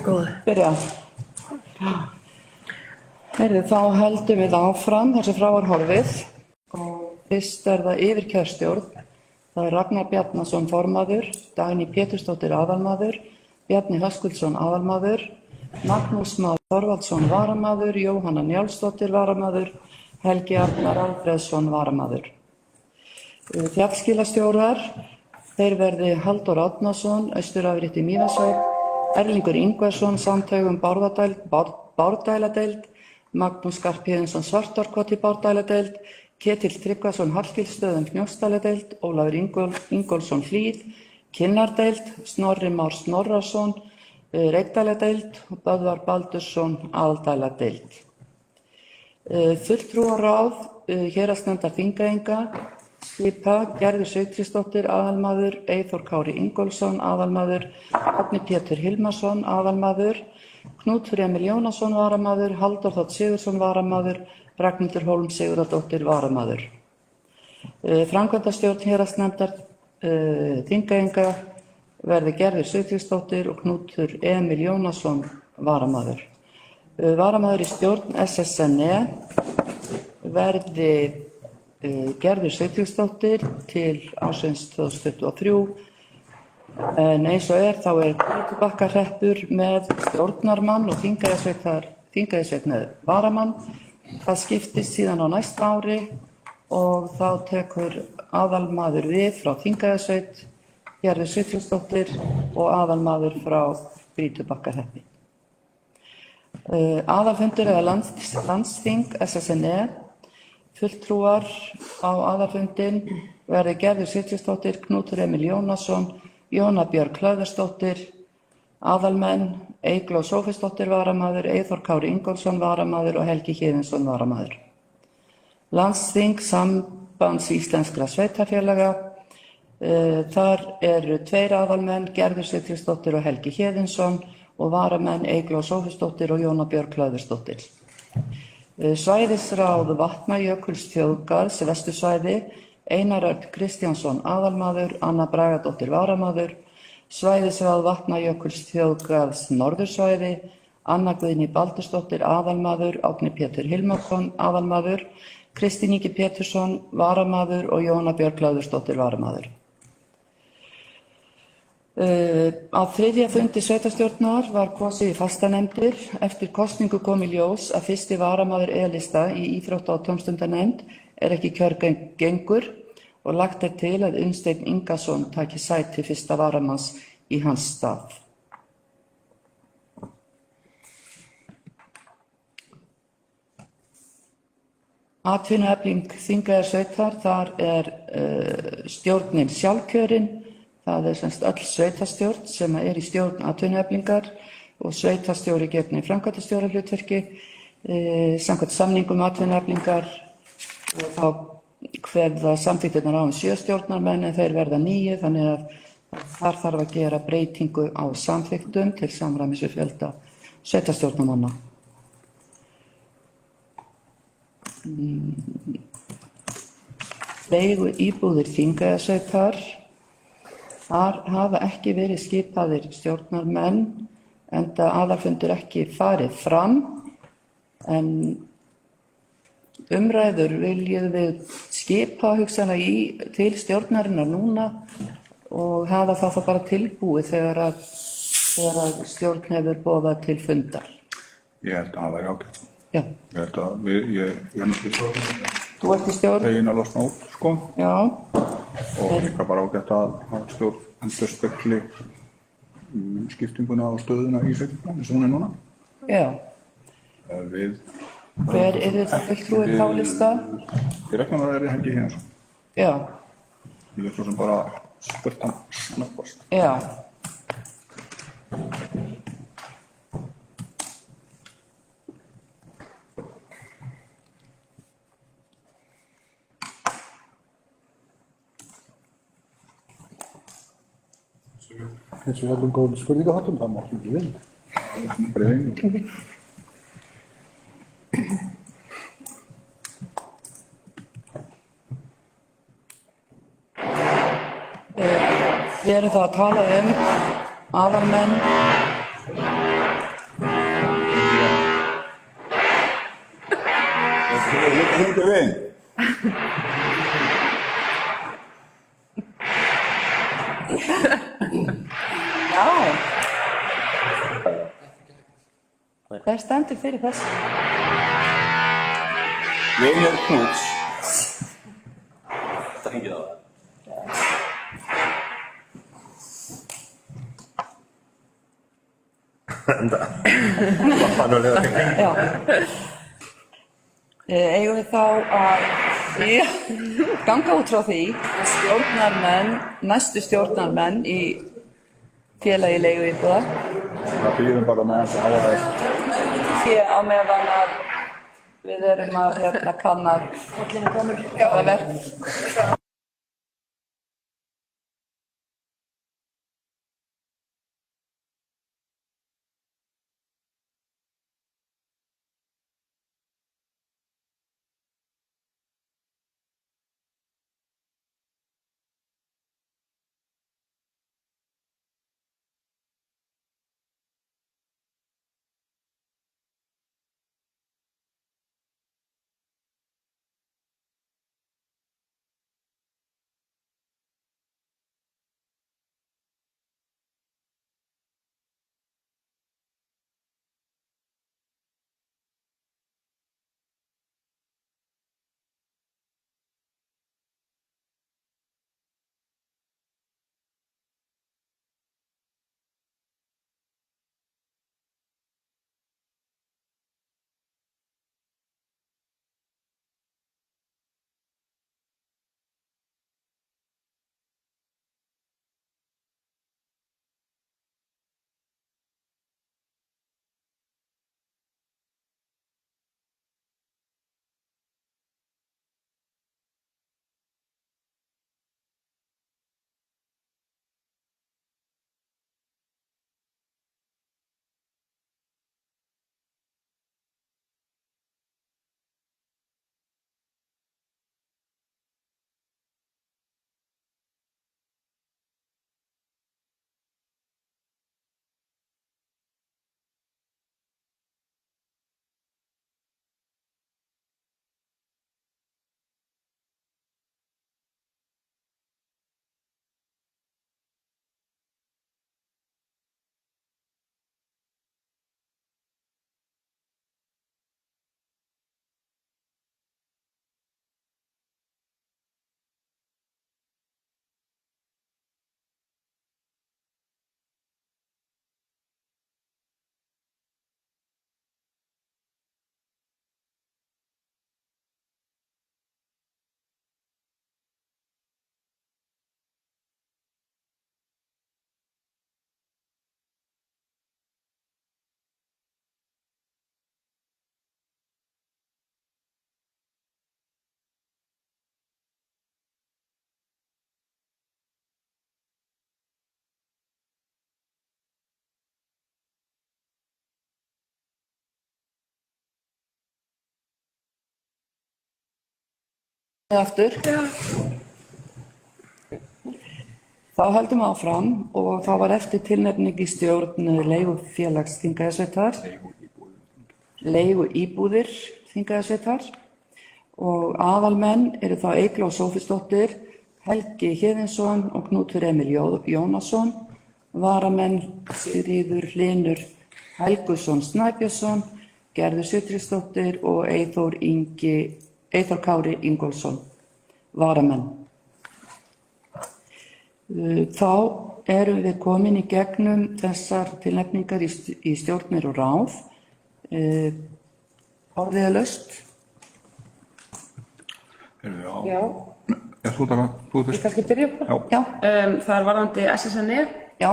Góði. Byrja. Heyrðu, þá heldum við áfram þar sem frá er horfið og fyrst það yfirkjörstjórn. Það Ragnar Bjarnason formaður, Dagný Pétursdóttir aðalmaður, Bjarni Höskuldsson aðalmaður, Magnús Már Þorvaldsson varamaður, Jóhanna Njálsdóttir varamaður, Helgi Arnar Alfreðsson varamaður. Fjallskilastjórar, þeir verði Halldór Árnason, Austurafrétti Mývatnssveit, Erlingur Ingvarsson, Sandhaugum Bárdæladeild, Magnús Skarphéðinsson Svartárkoti Bárdæladeild, Ketill Tryggvason Hallgilsstöðum Fnjósdæladeild, Ólafur Ingólfsson Hlíð, Kinnardeild, Snorri Már Snorrason, Reykdæladeild og Böðvar Baldursson Aðaldæladeild. Fulltrúaráð héraðsnefndar Þingeyinga skipa Gerður Sigtryggsdóttir aðalmaður, Eyþór Kári Ingólfsson aðalmaður, Árni Pétur Hilmarsson aðalmaður, Knútur Emil Jónasson varamaður, Halldór Þ. Sigurðsson varamaður, Ragnhildur Hólm Sigurðardóttir varamaður. Framkvæmdastjórn héraðsnefndar Þingeyinga verði Gerður Sigtryggsdóttir og Knútur Emil Jónasson varamaður. Varamaður í stjórn SSNE verði Gerður Sigtryggsdóttir til ársins 2023, en eins og þá Grýtubakkarhreppur með stjórnarmann og Þingeyjarsveit með varamann. Það skiptist síðan á næsta ári og þá tekur aðalmaður við frá Þingeyjarsveit, Gerður Sigtryggsdóttir, og aðalmaður frá Grýtubakkarhreppi. Aðalfundur eða landsþing SSNE. Fulltrúar á aðalfundinn verði Gerður Sigtryggsdóttir, Knútur Emil Jónasson, Jóna Björg Hlöðversdóttir, aðalmenn Eygló Sófusdóttir varamaður, Eyþór Kári Ingólfsson varamaður og Helgi Héðinsson varamaður. Landsþing Sambands íslenskra sveitarfélaga. Þar eru 2 aðalmenn, Gerður Sigtryggsdóttir og Helgi Héðinsson, og varamenn Eygló Sófusdóttir og Jóna Björg Hlöðversdóttir. Svæðisráð Vatnajökulsþjóðgarðs Vestursvæði, Einar Örn Kristjánsson aðalmaður, Anna Bragadóttir varamaður. Svæðisráð Vatnajökulsþjóðgarðs Norðursvæði, Anna Guðný Baldursdóttir aðalmaður, Árni Pétur Hilmarsson aðalmaður, Kristín Ingi Pétursson varamaður og Jóna Björg Hlöðversdóttir varamaður. Á 3. fundi sveitarstjórnar var kosið í fastanefndir. Eftir kosningu kom í ljós að fyrsti varamaður E-lista í íþrótta- og tómstundanefnd ekki kjörgengur og lagt til að Unnsteinn Ingason taki sæti fyrsta varamanns í hans stað. Atvinnuefling Þingeyjarsveitar, þar stjórnin sjálfkjörin. Það semst öll sveitarstjórn sem í stjórn atvinnueflingar og sveitarstjóri gegnir framkvæmdastjórahlutverki. Samkvæmt samningum atvinnueflingar þá kveða samþykktirnar á 7 stjórnarmenn en þeir verða 9, þannig að þar þarf að gera breytingu á samþykktum til samræmis við fjölda sveitarstjórnarmanna. Leigu íbúðir Þingeyjarsveitar. Þar hafa ekki verið skipaðir stjórnarmenn, enda aðalfundur ekki farið fram, en umræður viljum við skipa hugsanlega til stjórnarinnar núna og hafa það bara tilbúið þegar að stjórn hefur boðað til fundar. Ég held að það væri ágætt. Já. Ég held að ég í stjórn. Þú ert í stjórn? Þegar að losna út, sko. Já. Og líka bara ágætt að stjórn endurspegli skiptinguna og stöðuna í sveitarfélaginu eins og hún núna. Já. Hver það fulltrúi á lista? Ég reikna með að það Helgi Héðinsson. Já. Ég svo sem bara spurt hann snöggvast. Já. Eins og öllum góðum spurningaháttum, það mátt ekki vinna. Bara einu. Við erum það að tala aðalmenn Hver stendur fyrir þessu? Viljar Knúts. Þetta hengið á það. Já. Eigum við þá að ganga út frá því að stjórnarmenn, næstu stjórnarmenn í félagi leiguíbúða Það býðum bara með þess að hafa það. sé á meðan að við erum að kanna hvaða verk. Aftur. Þá höldum við áfram og þá var eftir tilnefning í stjórn leigufélags Þingeyjarsveitar, leiguíbúðir Þingeyjarsveitar og aðalmenn eru þá Eygló Sófusdóttir, Helgi Héðinsson og Knútur Emil Jónasson, varamenn Sigríður Hlynur Helgusson Snæbjörnsson, Gerður Sigtryggsdóttir og Eyþór Kári Ingólfsson, varamenn. Þá erum við komin í gegnum þessar tilnefningar í stjórnir og ráð. Orðiðalaust. Já. Þú Ég fyrst. kannski byrja upp. Já. Það er varðandi SSNE. Já.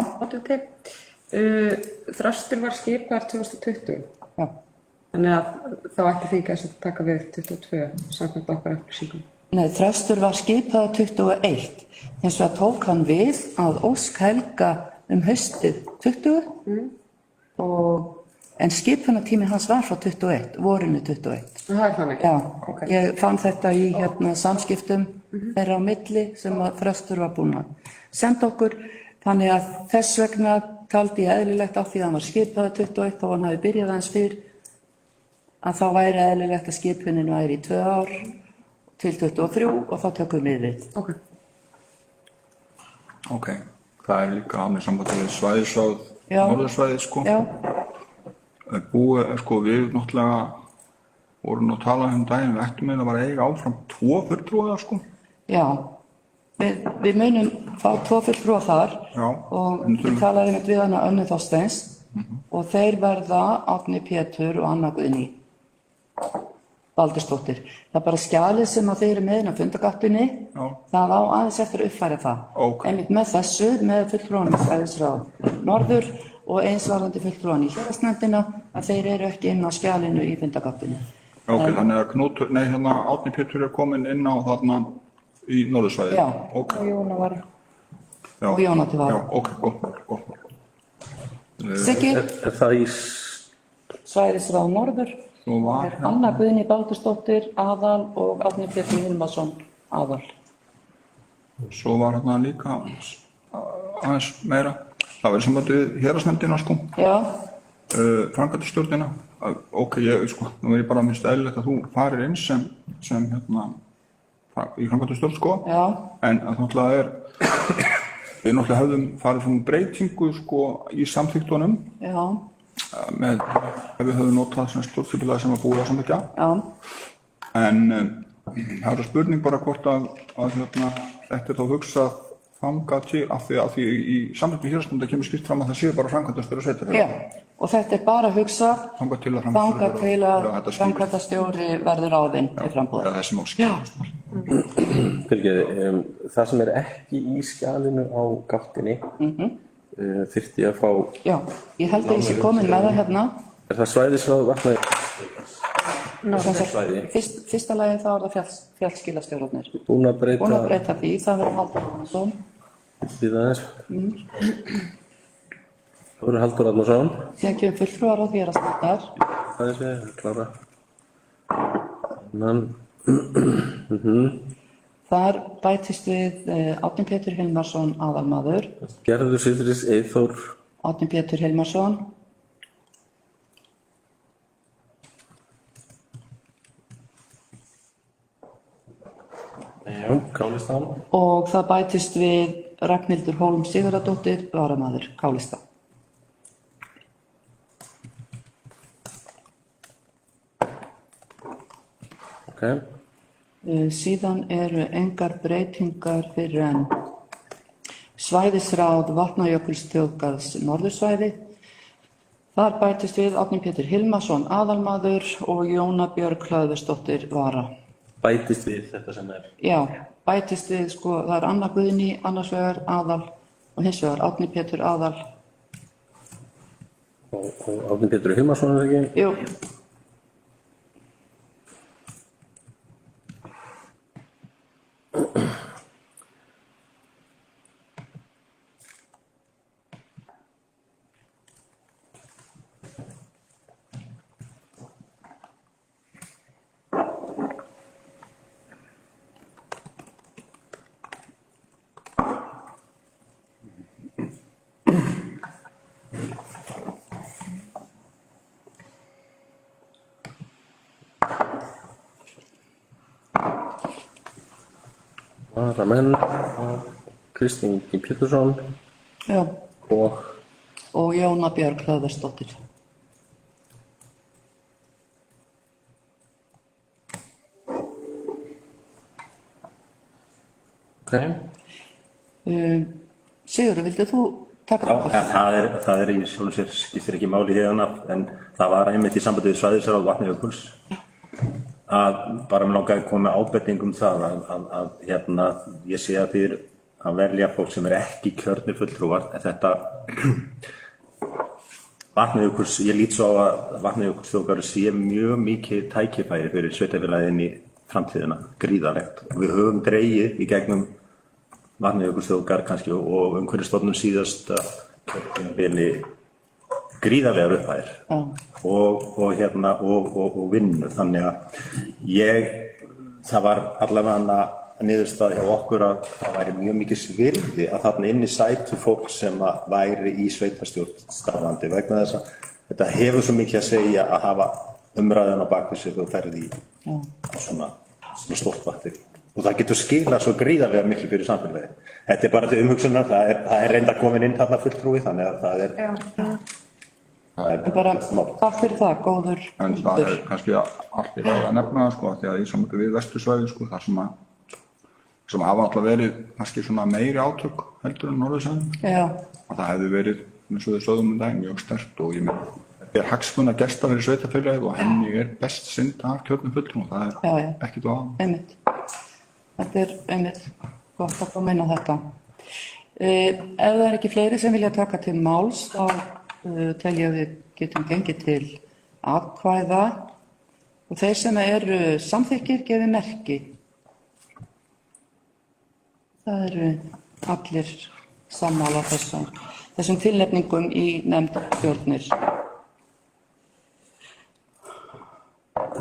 Þröstur var skipaður 2020. Já. Þannig að þá ætti þing að taka við 22 samkvæmt okkar upplýsingum. Nei, Þröstur var skipaður 21. Hins vegar tók hann við að ósk Helga haustið 20 en skipunartími hans var frá 21, vorinu 21. Það er þannig? Já, Okay. ég fann þetta í samskiptum þeirra á milli sem að Þröstur var búinn að senda okkur. Þannig að þess vegna taldi ég eðlilegt af því að hann var skipaður 21 og hann hafi byrjað aðeins fyrr að þá væri eðlilegt að skipunin væri í 2 ár til 23 og þá tökum við við. Ok. Ok, það er líka með sambandi við svæðisráð Já. norðursvæðið sko. Já, búið, sko, við náttúrulega vorum nú að tala daginn, við ættum að eiga áfram 2 fulltrúa, sko. Já, við munum fá 2 fulltrúa þar. Já. Og við talaðum við hana Önnu Þorsteins og þeir verða Árni Pétur og Anna Guðný Baldursdóttir. Það bara skjalið sem að þeir eru með á fundargáttunni, það á aðeins eftir að uppfæra það. Okay. Einmitt með þessu, með fulltrúanum svæðisráð Norður og eins varðandi fulltrúan í héraðsnefndina, að þeir eru ekki inn á skjalinu í fundargáttunni. Ok, þannig að Árni Pétur kominn inn á þarna í Norðursvæði. Já, okay. Og Jóna var. Já. Og Jóna til var. Já, ok, gott. Siggi? Er það í Svæðisráð Norður. Anna Guðný Baldursdóttir aðal og Árni Pétur Hilmarsson aðal. Svo var hérna líka aðeins meira. Það verið sambandið héraðsnefndina, sko. Já. Framkvæmdastjórnina. Ok, sko, nú ég bara minnst eðlilegt að þú farir inn sem í framkvæmdastjórn, sko. Já. En náttúrulega við náttúrulega höfðum farið frá breytingu, sko, í samþykktunum. Já. Ef við höfum notað sem stjórnskipulag sem var búið að samþykkja. Já. En það spurning bara hvort að þetta þá hugsað þangað til af því í samþykkt við héraðsnefndar kemur skýrt fram að það séu bara framkvæmdastjóri sveitarfélaga. Já, og þetta bara hugsað þangað til að framkvæmdastjóri verður ráðinn í frambúðar. Já, þessi máski. Það sem ekki í skjalinu á gáttinni, þyrfti að fá... Já, ég held að ég sé komin með það hérna. Er það svæðisráð Vatnajökuls? Fyrsta lagi þá er það fjallskilastjórarnir. Búin að breyta því, það verður Halldór Árnason. Því það er. Það verður Halldór Árnason. Síðan kemur fulltrúar á héraðsnefndar. Það er sér, klára. Þar bætist við Árni Pétur Hilmarsson aðalmaður. Gerður Sigríðs Eyþór. Árni Pétur Hilmarsson. Já, Kálistan. Og það bætist við Ragnhildur Hólm Sigurðardóttir, varamaður Kálista. Ok. Síðan eru engar breytingar fyrir en svæðisráð Vatnajökulsþjóðgarðs Norðursvæði. Þar bætist við Árni Pétur Hilmarsson aðalmaður og Jóna Björg Hlöðversdóttir vara. Bætist við þetta sem er? Já, bætist við, sko, það er Anna Guðný annars vegar aðal og hins vegar Árni Pétur aðal. Og Árni Pétur Hilmarsson er ekki? Jú. Varamenn, Kristín G. Pétursson. Já. Og Jóna Björg Hlöðversdóttir. Ok. Sigurður, vildu þú taka það? Það er í sjálfu sér skiptir ekki máli hérna, en það var einmitt í sambandi við svæðisráð Vatnajökuls að bara mig langaði að koma með ábending það að ég sé að þið að velja fólk sem er ekki kjörnir fulltrúar, en þetta Vatnajökuls, ég lít svo á að Vatnajökulsþjóðgarður sé mjög mikið tækifæri fyrir sveitarfélagið inn í framtíðina, gríðarlegt. Við höfum dregið í gegnum Vatnajökulsþjóðgarð kannski og Umhverfisstofnun síðasta kjörtímabili gríðarlegar upphæðir og vinnu, þannig að það var allavega niðurstaða hjá okkur að það væri mjög mikið virði að þarna inni sætu fólk sem væri í sveitarstjórn starfandi, vegna þess að þetta hefur svo mikið að segja að hafa umræðan á bakvið sig og ferði í svona stórt vakti. Og það getur skilað svo gríðarlega miklu fyrir samfélagið. Þetta er bara til umhugsunar, það er reynda komin inn þarna fulltrúi, þannig að það er... Bara takk fyrir það, góður En það er kannski allt í lagi að nefna það, sko, því að í samvættu við vestursvæði, sko, þar sem hafa alltaf verið kannski svona meiri átök heldur en norðursvæðin. Já, Og það hefði verið, eins og þau sögðum daginn, mjög sterkt og ég meina, þetta er hagsmuna gesta fyrir sveitarfélagið og henni er best synd af kjörnum fulltrúum og það Já, er já. ekkert á. einmitt. Þetta er einmitt gott að koma inn á þetta. Ef það er ekki fleiri sem vilja taka til máls, þá tel ég að við getum gengið til atkvæða og þeir sem eru samþykkir gefi merki. Það eru allir sammála þessum tilnefningum í nefndastjórnir.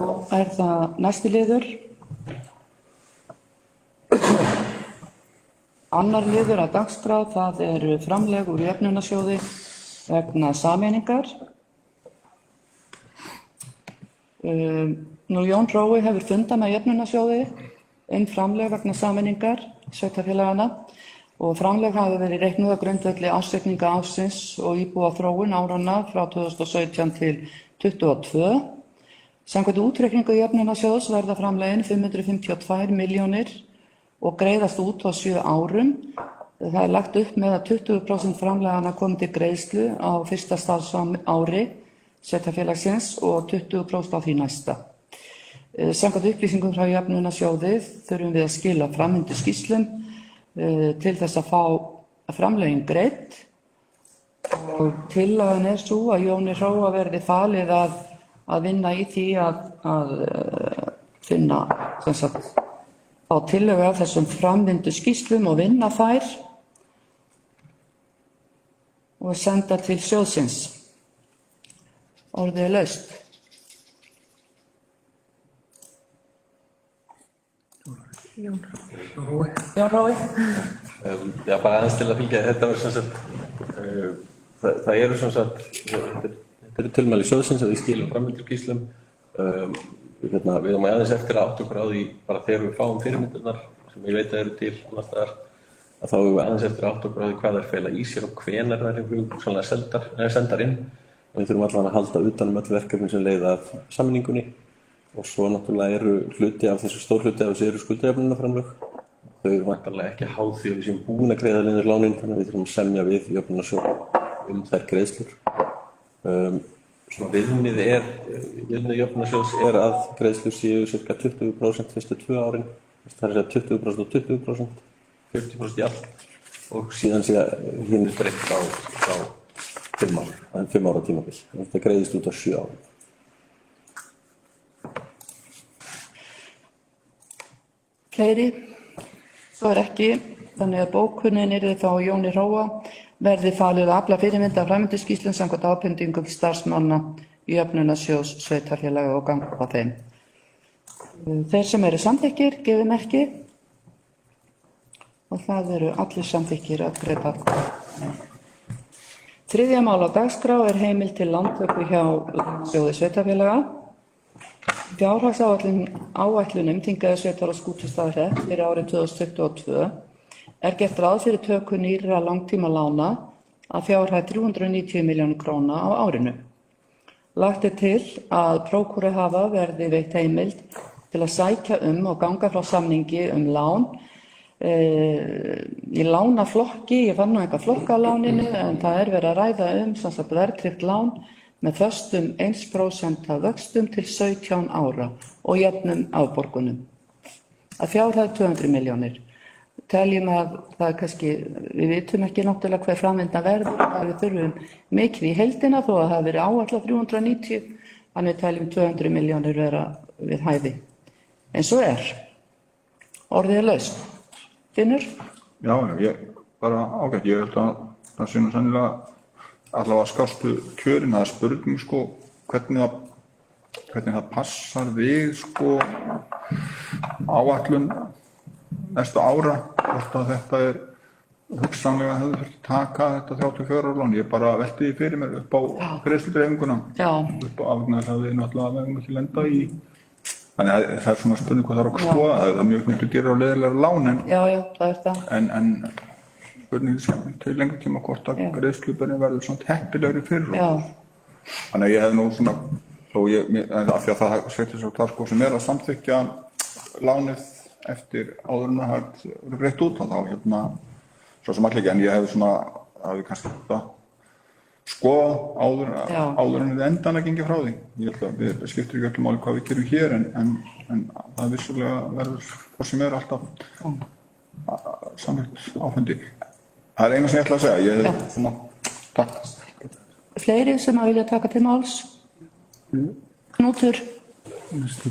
Og er það næsti liður. Annar liður að dagskrá, það eru framlög úr jöfnunarsjóði vegna sameiningar. Jón Hrói hefur fundað með jöfnunarsjóði framlög vegna sameiningar sveitarfélagana og framlög hafa verið reiknuð á grundvelli ársreikninga ársins og íbúa þróun áranna frá 2017 til 2022. Samkvæmt útreikningu jöfnunarsjóðs verða framlögin 552 milljónir og greiðast út á 7 árum. Það er lagt upp með að 20% framlagana komi til greiðslu á fyrsta starfsári sveitarfélagsins og 20% á því næsta. Samkvæmt upplýsingum frá jöfnunarsjóði þurfum við að skila framvindu skýrslum til þess að fá framlögin greidd og tillagan er sú að Jóni Hróa verði falið að vinna í því að finna sem sagt á tillögu af þessum framvindu skýrslum og vinna þær og senda til sjóðsins. Orðið er laust. Jón Hrói. Já, bara aðeins til að fylgja, þetta var sem sagt, það eru sem sagt, þetta eru tilmæli sjóðsins að við skilum framvinduskýrslum. Við höfum aðeins eftir að átta okkur á því bara þegar við fáum fyrirmyndirnar sem ég veit að eru til annars staðar, að þá höfum við aðeins eftir að átta okkur á því hvað þær fela í sér og hvenær þær eru hugsanlega sendar inn. Og við þurfum allavega að halda utan öll verkefni sem leiða af sameiningunni og svo náttúrulega eru hluti af þessu stór hluti af þessu eru skuldajöfnunarframlög. Þau eru væntanlega ekki háð því að við séum búin að greiða niður lánin, þannig að við þurfum að semja við jöfnunarsjóð þær greiðslur. Viðmið jöfnunarsjóðs er að greiðslur séu cirka 20% fyrstu 2 árin, það er 20% og 20%, 40% í allt og síðan sé hinn breytt á 5 ár, það er 5 ára tímabil, þetta greiðist út á 7 árin. Fleiri, svo er ekki, þannig að bókunin yrði þá Jóni Hróa verði falið að afla fyrirmynda af framvinduskýrslum samkvæmt ábendingum starfsmanna jöfnunarsjóðs sveitarfélaga og ganga á þeim. Þeir sem eru samþykkir gefi merki og það eru allir samþykkir að greiða. Þriðja mál á dagskrá er heimild til lántöku hjá sjóði sveitarfélaga. Fjárhagsáætlunum Þingeyjarsveitar og Skútustaðahrepp fyrir árið 2022 er gert ráð fyrir töku nýrra langtímalána að fjárhæð 390 milljónir króna á árinu. Lagt er til að prókúruhafa verði veitt heimild til að sækja og ganga frá samningi lán í lánaflokki, ég fann nú eitthvað flokka á láninu en það er verið að ræða sem sagt verðtryggt lán með föstum 1% af vöxtum til 17 ára og jöfnum afborgunum. Að fjárhæð 200 milljónir. Teljum að það er kannski, við vitum ekki náttúrulega hver framvindan verður, að við þurfum mikið í heildina þó að það hafi verið áætlað 390, þannig teljum 200 milljónir vera við hæfi. En svo er, orðið er laust. Finnur? Já, ég bara ágætt, ég held að það sé nú sennilega allavega skástu kjörin, það er spurning sko hvernig það passar við sko áætlun næstu ára, hvort að þetta er hugsanlega hefur þurft að taka þetta 34 ára lán. Ég bara velti því fyrir mér upp á greiðsludreifinguna, upp á afgnar að við náttúrulega vegum ekki lenda í. Þannig að það er svona spurning hvað það er að skoða, það er mjög miklu dýrar og leiðilegar lán en það er það. En spurningin sem til lengur tíma hvort að greiðslubyrðin verður svona heppilegri fyrir okkur. Þannig að ég hef nú svona, af því að það sveitarstjórn sko sem er að samþykkja lánið eftir áður en það er greitt út, þá svo sem allir ekki, en ég hef svona, hafði kannski þetta skoða áður en við endan að gengja frá því. Ég held að við skiptir ekki öllu máli hvað við gerum hér, en það vissulega verður hvað sem er alltaf samþykkt áfundi. Það er eina sem ég ætla að segja. Ég hef svona, takk. Fleiri sem að vilja taka til máls? Knútur?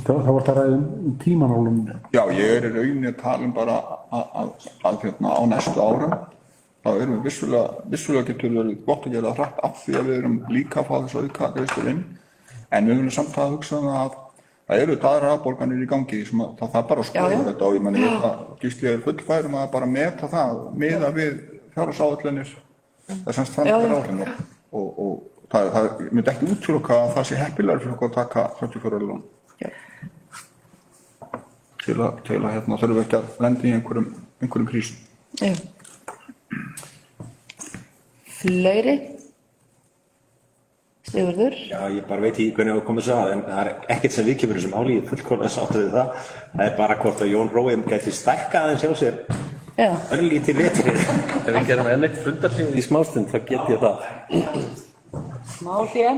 Það var það ræðum tímanálum. Já, ég er í rauninni að tala bara að á næstu árum. þá erum við vissulega getur verið gott að gera það hratt af því að við erum líka að fá þessu auka greiðslur inn, en við viljum samt að hugsa að það eru aðrar afborganir í gangi sem það er bara að skoða þetta og ég meni Gísli er fullfærum að bara meta það miða við fjárhagsáætlanir þessans framtíðaráætlanir og það myndi ekki útiloka að það sé heppilegra fyrir okkur að taka 34 lán til að þurfum við ekki að lenda í einhverjum krísum. Já. Fleiri? Sigurður? Já, ég bara veit ekki hvernig það komið svo að, en það er ekkert sem við kemur þessum áli, ég fullkomlega sáttu við það. Það er bara hvort að Jón Róim gæti stækkað aðeins hjá sér örlítið vetur. Ef við gerum enn eitt fundarhljóð í smástund, þá get ég það. Smá hlé.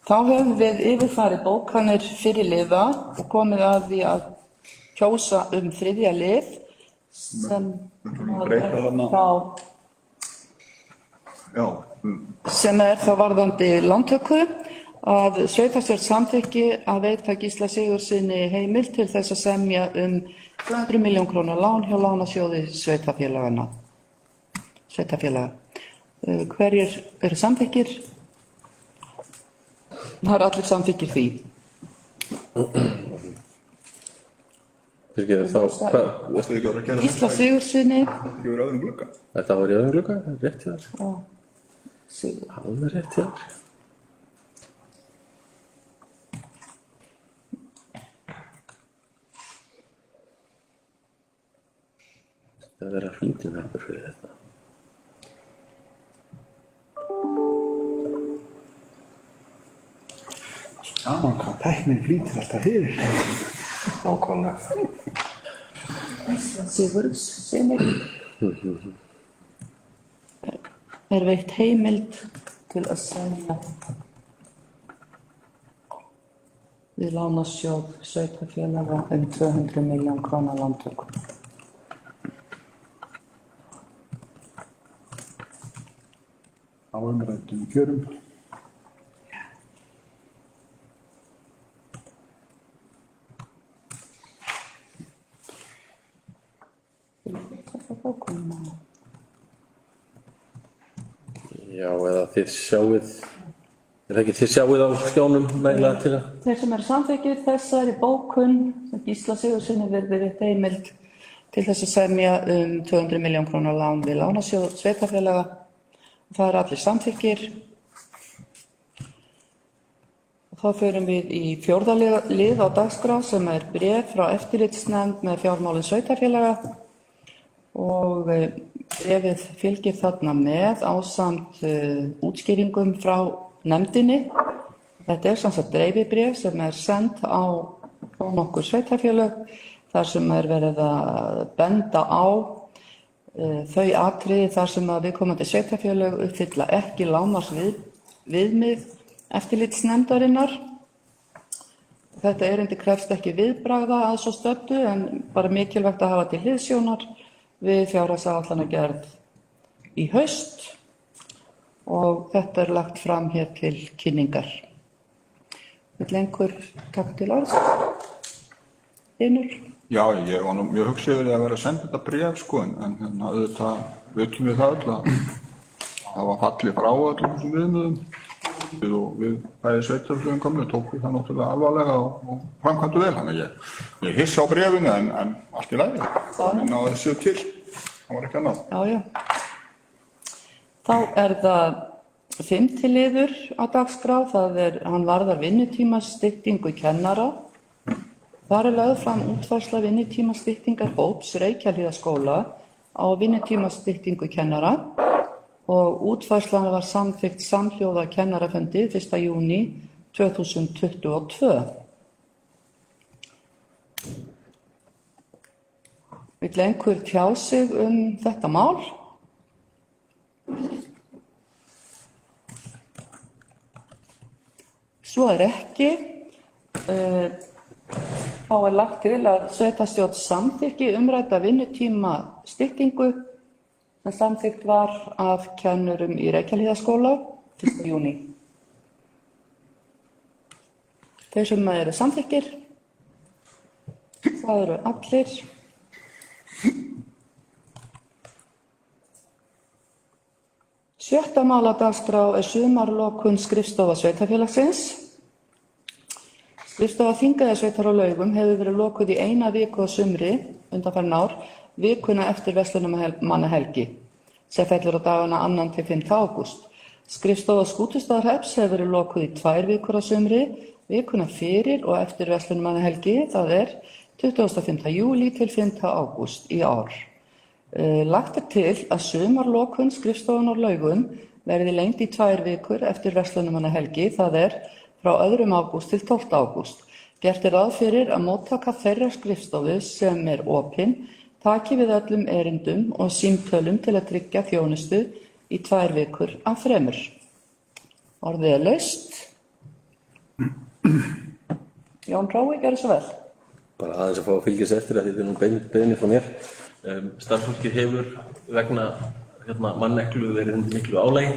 Þá höfum við yfirfarið bókanir fyrir liða og komið að því að kjósa þriðja lið sem breyta þarna. Já, sem þá varðandi lántöku að sveitarstjórn samþykki að veita Gísla Sigurðssyni heimild til þess að semja 200 milljón króna lán hjá Lánasjóði sveitarfélaga. Hverjir eru samþykkir? Það eru allir samþykkir því. varstu ekki að vera að gera Gísla Sigurðssyni. Ekki verið öðrum glugga. Þetta var í öðrum glugga, það er rétt hjá þér. Já. Alveg rétt hjá þér. Það er að flýta með fyrir þetta. Gaman hvað tæknin flýtir alltaf fyrir. Nákvæmlega. Sigurðssyni er veitt heimild til að semja við Lánasjóð sveitarfélaga 200 milljón króna lántöku. Á umræddum kjörum. Já, eða þið sjáið, er það ekki þið sjáið á skjánum meðlega til að? Þeir sem eru samþykkir þessari bókun sem Gísla Sigurðssyni verði veitt heimild til þess að semja 200 milljón króna lán við Lánasjóð sveitarfélaga. Það eru allir samþykkir. Þá förum við í 4. lið á dagskrá sem er bréf frá eftirlitsnefnd með fjármálum sveitarfélaga og bréfið fylgir þarna með ásamt útskýringum frá nefndinni. Þetta er sem sagt dreifibréf sem er sent á nokkur sveitarfélög þar sem er verið að benda á þau atriði þar sem að viðkomandi sveitarfélög uppfylla ekki lágmarksviðmið eftirlitsnefndarinnar. Þetta erindi krefst ekki viðbragða að svo stöddu en bara mikilvægt að hafa til hliðsjónar við fjárhagsáætlanagerð í haust og þetta er lagt fram hér til kynningar. Vill einhver taka til orðs? Einur? Já, ég var nú mjög hugsið yfir að vera að senda þetta bréf sko, en auðvitað vitum við það öll að það var fallið frá öllum þessum viðmiðum og við bæði sveitarfélögin komum tókum það náttúrulega alvarlega og framkvæmdu vel. Þannig ég hissa á bréfinu en allt í lagi. Það náði þessu til. Það var ekki annað. Já. Þá er það 5. liður á dagskrá. Hann varðar vinnutímastyttingu kennara. Þar er lögð fram útfærsla vinnutímastyttingar hóps Reykjahlíðarskóla á vinnutímastyttingu kennara og útfærslan var samþykkt samhljóða kennarafundi 1. júní 2022. Vill einhver tjá sig þetta mál? Svo er ekki. Þá er lagt til að sveitarstjórn samþykki umrædda vinnutímastyttingu sem samþykkt var af kennurum í Reykjahlíðarskóla 1. júní. Þeir sem eru samþykkir, það eru allir. Sjötta mál á dagskrá er sumarlokun skrifstofa sveitarfélagsins. Skrifstofa Þingeyjarsveitar á Laugum hefur verið lokuð í 1 viku á sumri undanfarin ár, vikuna eftir verslunarmannahelgi sem fellur á dagana 2. til 5. ágúst. Skrifstofa Skútustaðahrepps hefur verið lokuð í 2 vikur á sumri, vikuna fyrir og eftir verslunarmannahelgi, það er 25. júlí til 5. ágúst í ár. Lagt er til að sumarlokun skrifstofunar Laugum verði lengd í 2 vikur eftir verslunarmannahelgi, það er frá 2. ágúst til 12. ágúst. Gert er ráð fyrir að móttaka þeirrar skrifstofu sem er opin taki við öllum erindum og símtölum til að tryggja þjónustu í 2 vikur af 3. Orðið er laust. Jón Rói, gjörðu svo vel. Bara aðeins að fá að fylgjast eftir að þetta er nú beiðni frá mér. Starfsfólkið hefur vegna manneklu verið undir miklu álagi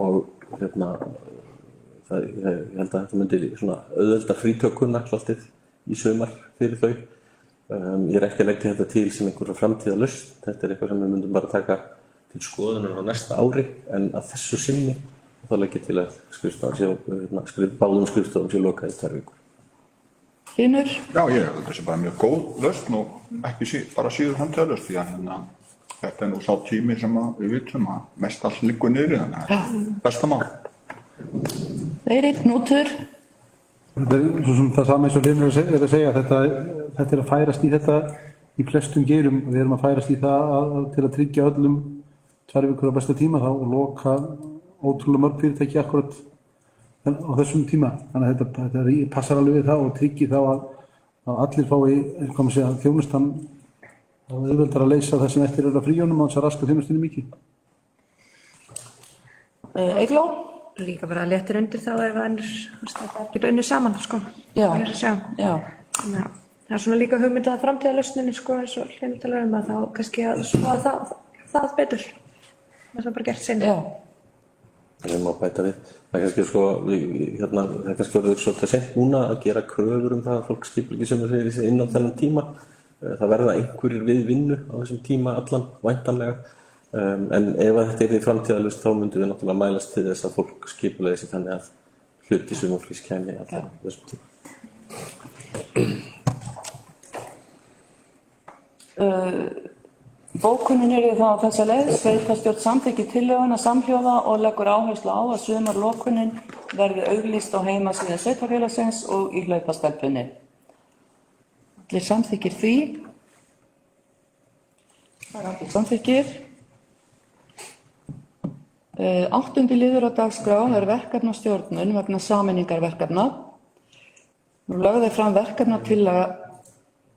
og ég held að þetta myndi svona auðvelda frítökuna svolítið í sumar fyrir þau. Ég er ekki að leggja þetta til sem einhverja framtíðarlausn. Þetta er eitthvað sem við myndum bara taka til skoðunar á næsta ári, en að þessu sinni þá legg ég til að báðum skrifstofum sé lokað í 2 vikur. Hlynur? Já, þetta sé bara mjög góð lausn og ekki bara síður framtíðarlausn því að þetta er nú sá tími sem við vitum að mest allt liggur niðri, þannig að það er besta mál. Þeirri, Knútur? Þetta er svo sem það sama eins og Hlynur er að segja, þetta er að færast í þetta í flestum geirum. Við erum að færast í það til að tryggja öllum 2 vikur á besta tíma þá og loka ótrúlega mörg fyrirtæki akkurat á þessum tíma. Þannig að þetta passar alveg við það og tryggir þá að allir fái þjónustan og auðveldar að leysa það sem eftir að fríjónum á þess að raska þjónustinni mikið. Eygló? Líka bara léttir undir þá ef það er unnið saman, sko. Já. Já. Það er svona líka hugmynd að framtíðarlausninni, sko, eins og Hlynur talar um að þá kannski að skoða það betur. Það er bara gert sinni. Já. Það má bæta við. Það er kannski orðið svolítið sent núna að gera kröfur það að fólk skipuleggi sem þeir sér inn á þennan tíma. Það verða einhverjir við vinnu á þessum tíma allan, væntanlega. En ef þetta er í framtíðarlausn þá myndum við náttúrulega mælast til þess að fólk skipuleggi sig þannig að hluti sumarfrís kæmi allan þessum tíma. Bókunin er þá á þessa leið. Sveitarstjórn samþykkir tillöguna samhljóða og leggur áherslu á að sumarlokunin verði auglýst á heimasíðu sveitarfélagsins og í hlaupastelpunni. Allir samþykkir því. Það er allir samþykkir. 8. liður á dagskrá er verkefnastjórnun vegna sameiningarverkefna. Nú lögðu þeir fram verkefnatillaga.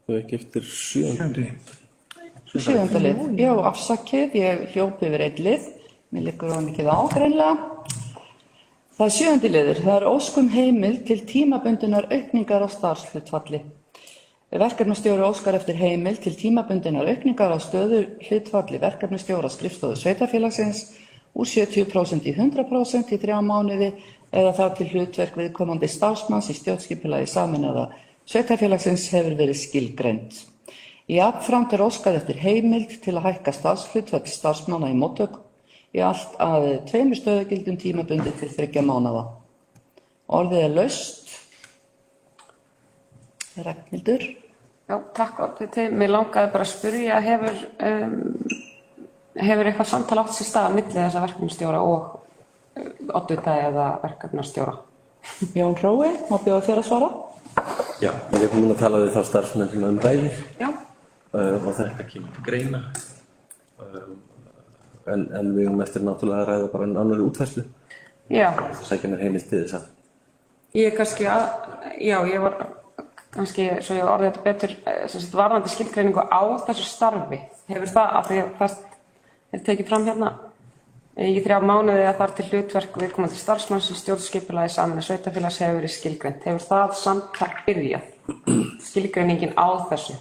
Þau ekki eftir 7. 7. lið. Já, afsakið, ég hljóp yfir 1 lið. Mér liggur of mikið á, greinilega. Það er 7. liður. Það er óskum heimild til tímabundinnar aukningar á starfshlutfalli. Verkefnastjóri óskar eftir heimild til tímabundinnar aukningar á stöðuhlutfalli verkefnastjóra skrifstofu sveitarfélagsins úr 70% í 100% í 3 mánuði eða þar til hlutverk viðkomandi starfsmanns í stjórnskipulagi sameinaða sveitarfélagsins hefur verið skilgreind. Jafnframt er óskað eftir heimild til að hækka starfshlutfall starfsmanna í móttöku í allt að 2 stöðugildum tímabundið til 3 mánaða. Orðið er laust. Ragnhildur. Já, takk. Mér langaði bara að spyrja, hefur eitthvað samtal átt sér stað á milli þessa verkefnastjóra og oddvita eða verkefnastjóra? Jón Rói, má bjóða þér að svara? Já, ég hef núna talað við þá starfsmenn sem ræðir. Já. Og þetta kemur til greina. En við höfum eftir náttúrulega að ræða bara annarri útfærslu. Já. Það sækja mér heimild til þess að. Ég var kannski, svo ég orðið þetta betur, varðandi skilgreiningu á þessu starfi. Hefur það, af því að það er tekið fram hérna í 3 mánuði að þar til hlutverk viðkomandi starfsmanns í stjórnskipulagi sameinaðs sveitarfélags hefur verið skilgreint. Hefur það samtal byrjað? Skilgreiningin á þessu?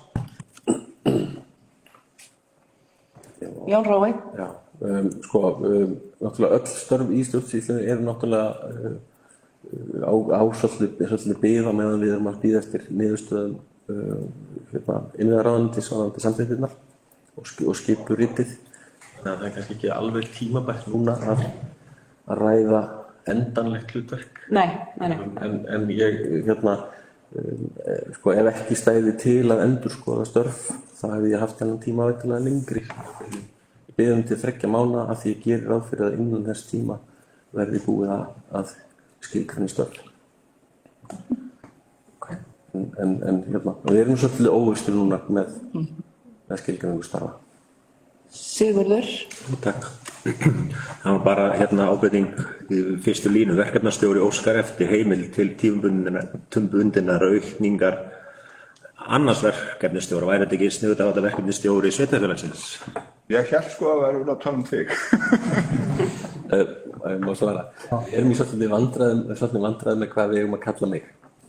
Jón Rói. Já, náttúrulega öll störf í stjórnsýslunni eru náttúrulega á svolítið bið á meðan við erum að bíða eftir niðurstöðum innviðaráðuneytis varðandi samþykktirnar og skipuritið. Þannig að það er kannski ekki alveg tímabært núna að ræða endanlegt hlutverk. Nei. En ég, ef ekki stæði til að endurskoða störf, þá hefði ég haft þennan tíma veitilega lengri. Ég biðum til 3 mánaða af því ég gerir ráð fyrir að innan þess tíma verði búið að skilgreina störf. En við erum svolítið óvistir núna með skilgreiningu starfa. Sigurður. Takk. Það var bara ábending í fyrstu línu. Verkefnastjóri óskar eftir heimild til tímabundinnar aukningar annars verkefnastjóra. Væri þetta ekki sniðugt að þetta verkefnastjóri sveitarfélagsins? Ég hélt að vera að tala um þig. ég má svara. Við erum í svolítið vandræðum með hvað við eigum að kalla mig.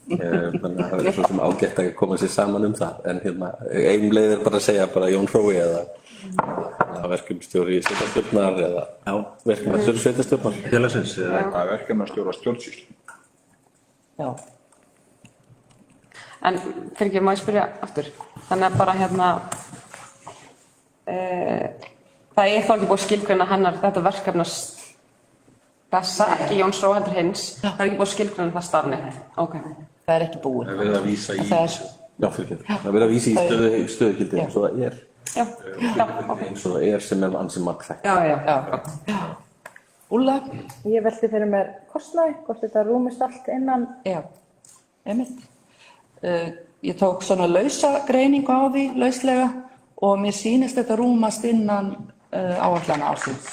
Þannig að það verður svo sem ágætt að koma sér saman það. En ein leið bara að segja bara Jón Hrói eða verkefnisstjóri sveitarstjórnar eða verkefnisstjóri sveitarstjórnar félagsins eða verkefnisstjóra stjórnsýslu. Já. En fyrir ekki, má ég spyrja aftur? Þannig að bara það þá ekki búið að skilgreina hennar þetta verkefnas þessa, ekki Jóns Hrói heldur hins, það ekki búið að skilgreina það starfni. Okay. Það ekki búið. Það verið að vísa í það verið að vísa í stöðugildi eins og það eins og það sem ansi margþætt. Já. Úlla? Ég velti fyrir mér kostnaði, hvort þetta rúmist allt innan. Já, einmitt. Ég tók svona lausa greiningu á því, lauslega, og mér sýnist þetta rúmast innan áætlana ársins.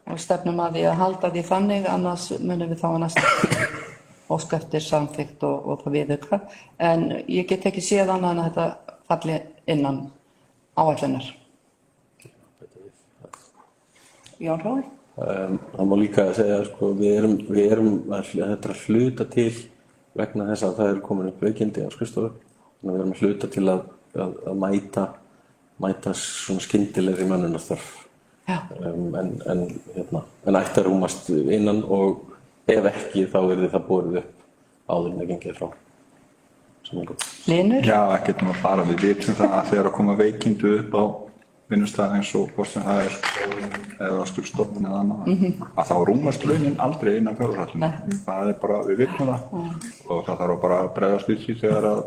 Og stefnum að því að halda því þannig, annars munum við þá að næsta óska eftir samþykkt og það viðauka. En ég get ekki séð annað en að þetta falli innan áætlunar. Jón Hrói? Það má líka segja, við erum að hluta til vegna þess að það eru komin upp veikindi á skrifstofu. Þannig að við erum að hluta til að mæta svona skyndilegri mönnunarþörf. En ætti að rúmast innan og ef ekki þá yrði það borið upp áður en það gengið frá. Hlynur? Já, ekkert bara við vitum það að þegar að koma veikindu upp á vinnustæði eins og hvort sem það eða skrifstofun eða annað, að þá rúmast launin aldrei innan fjárhagshallinu. Það bara, við vitum það og það þarf bara að bregðast við því þegar að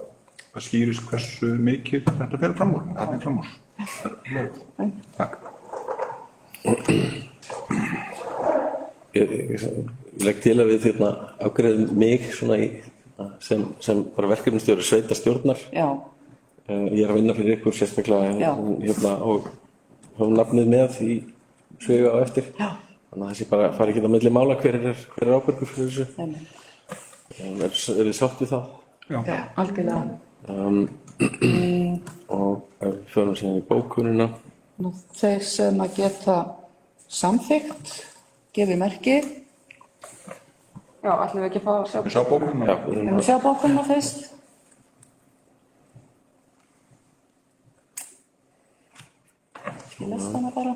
skýrist hversu mikið þetta fer fram úr. Það er fram úr. Takk. Ég legg til að við afgreiðum mig svona sem bara verkefnisstjóri sveitarstjórnar. Já. Ég er að vinna fyrir ykkur sérstaklega og höfum nafnið með í svega á eftir. Já. Þannig að þessi bara fari ekki á milli mála hver er ábyrgur fyrir þessu. Er þið sátt við það? Já, algjörlega. Og förum síðan í bókunina. Þeir sem að geta samþykkt, gefið merki. Já, ætlum við ekki að fá að sjá. Við sjá bókunina. Við erum að sjá bókunina fyrst. Ég lest hana bara.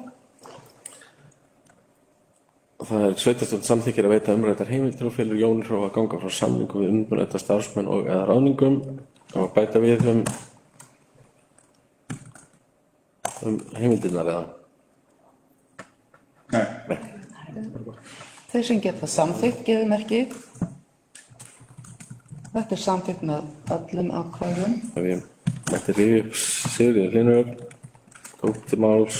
Það er sveitarstjórn samþykkir að veita umræddar heimildir og felur Jón Hrói að ganga frá samningum við umrædda starfsmenn og eða ráðningum og bæta við heimildirnar eða? Nei. Þeir sem geta samþykkt, gefið merki. Þetta er samþykkt með öllum atkvæðum. Við mætti rifja upp Sigríður Hlynur, tók til máls,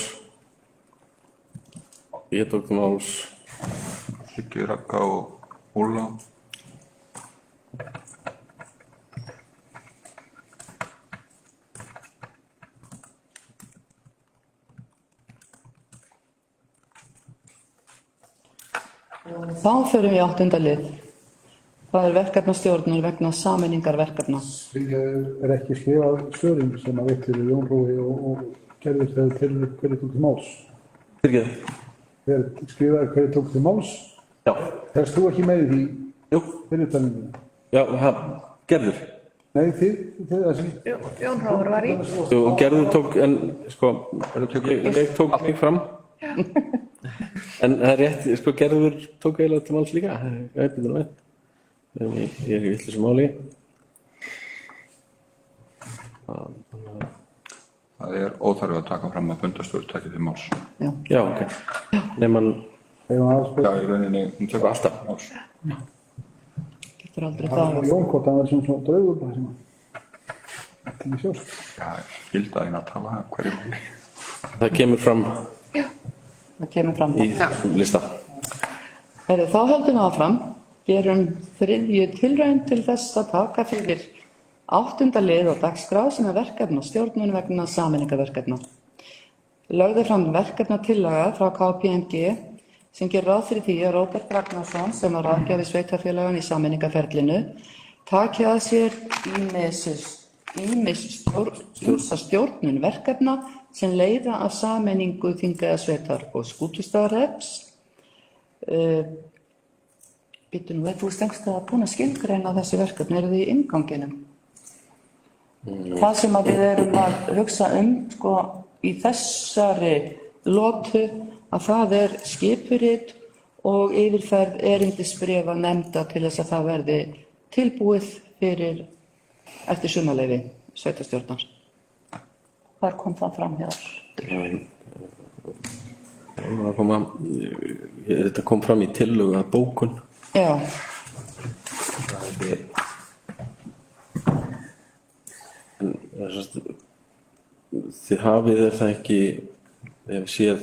ég tók til máls. Siggi, Ragga og Úlla. Þá förum við í 8. lið. Það er verkefnastjórnun vegna sameiningar verkefna. Er ekki skrifað svörin sem að veitir Jón Hrói og gerður þegar hverju tók til máls? Fyrirgeðu. Þegar skrifaði hverju tók til máls? Já. Helst þú ekki með því? Jú. Fyrirtalninguna? Já, Gerður. Nei, þið þessi? Jón Hrói var í. Og Gerður tók, en ég tók mig fram. En það er rétt, Gerður tók eiginlega til máls líka. Ég er í vitlausu máli. Það er óþarfi að taka fram að fundarstjóri taki til máls. Já, ok. Nefnum Já, í rauninni, hún tekur alltaf máls. Getur aldrei það. Jón hvort hann var svona draugur bara sem að ekki sjóst. Já, skilda þín að tala hverju. það kemur fram Það kemur fram. í lista. Þá höldum við áfram. Gerum 3. tilraun til þess að taka fyrir 8. lið á dagskrá sem er verkefnastjórnun vegna sameiningarverkefna. Lögðu fram verkefnatillaga frá KPMG sem gerir ráð fyrir því að Róbert Ragnarsson sem var ráðgjafi sveitarfélaganna í sameiningarferlinu taki að sér ýmis stjórnun verkefna sem leiða af sameiningu Þingeyjarsveitar og Skútustaðahrepps. Býttu nú, þú stengst að búin að skilgreina þessi verkefni, eru þið í innganginum? Það sem að við erum að hugsa sko, í þessari lotu, að það er skipurit og yfirferð erindisbréfa nefnda til þess að það verði tilbúið fyrir eftir sumarleyfi sveitarstjórnar. Þar kom það fram hjá Þetta kom fram í tillögu að bókun. Já. Þið hafið það ekki séð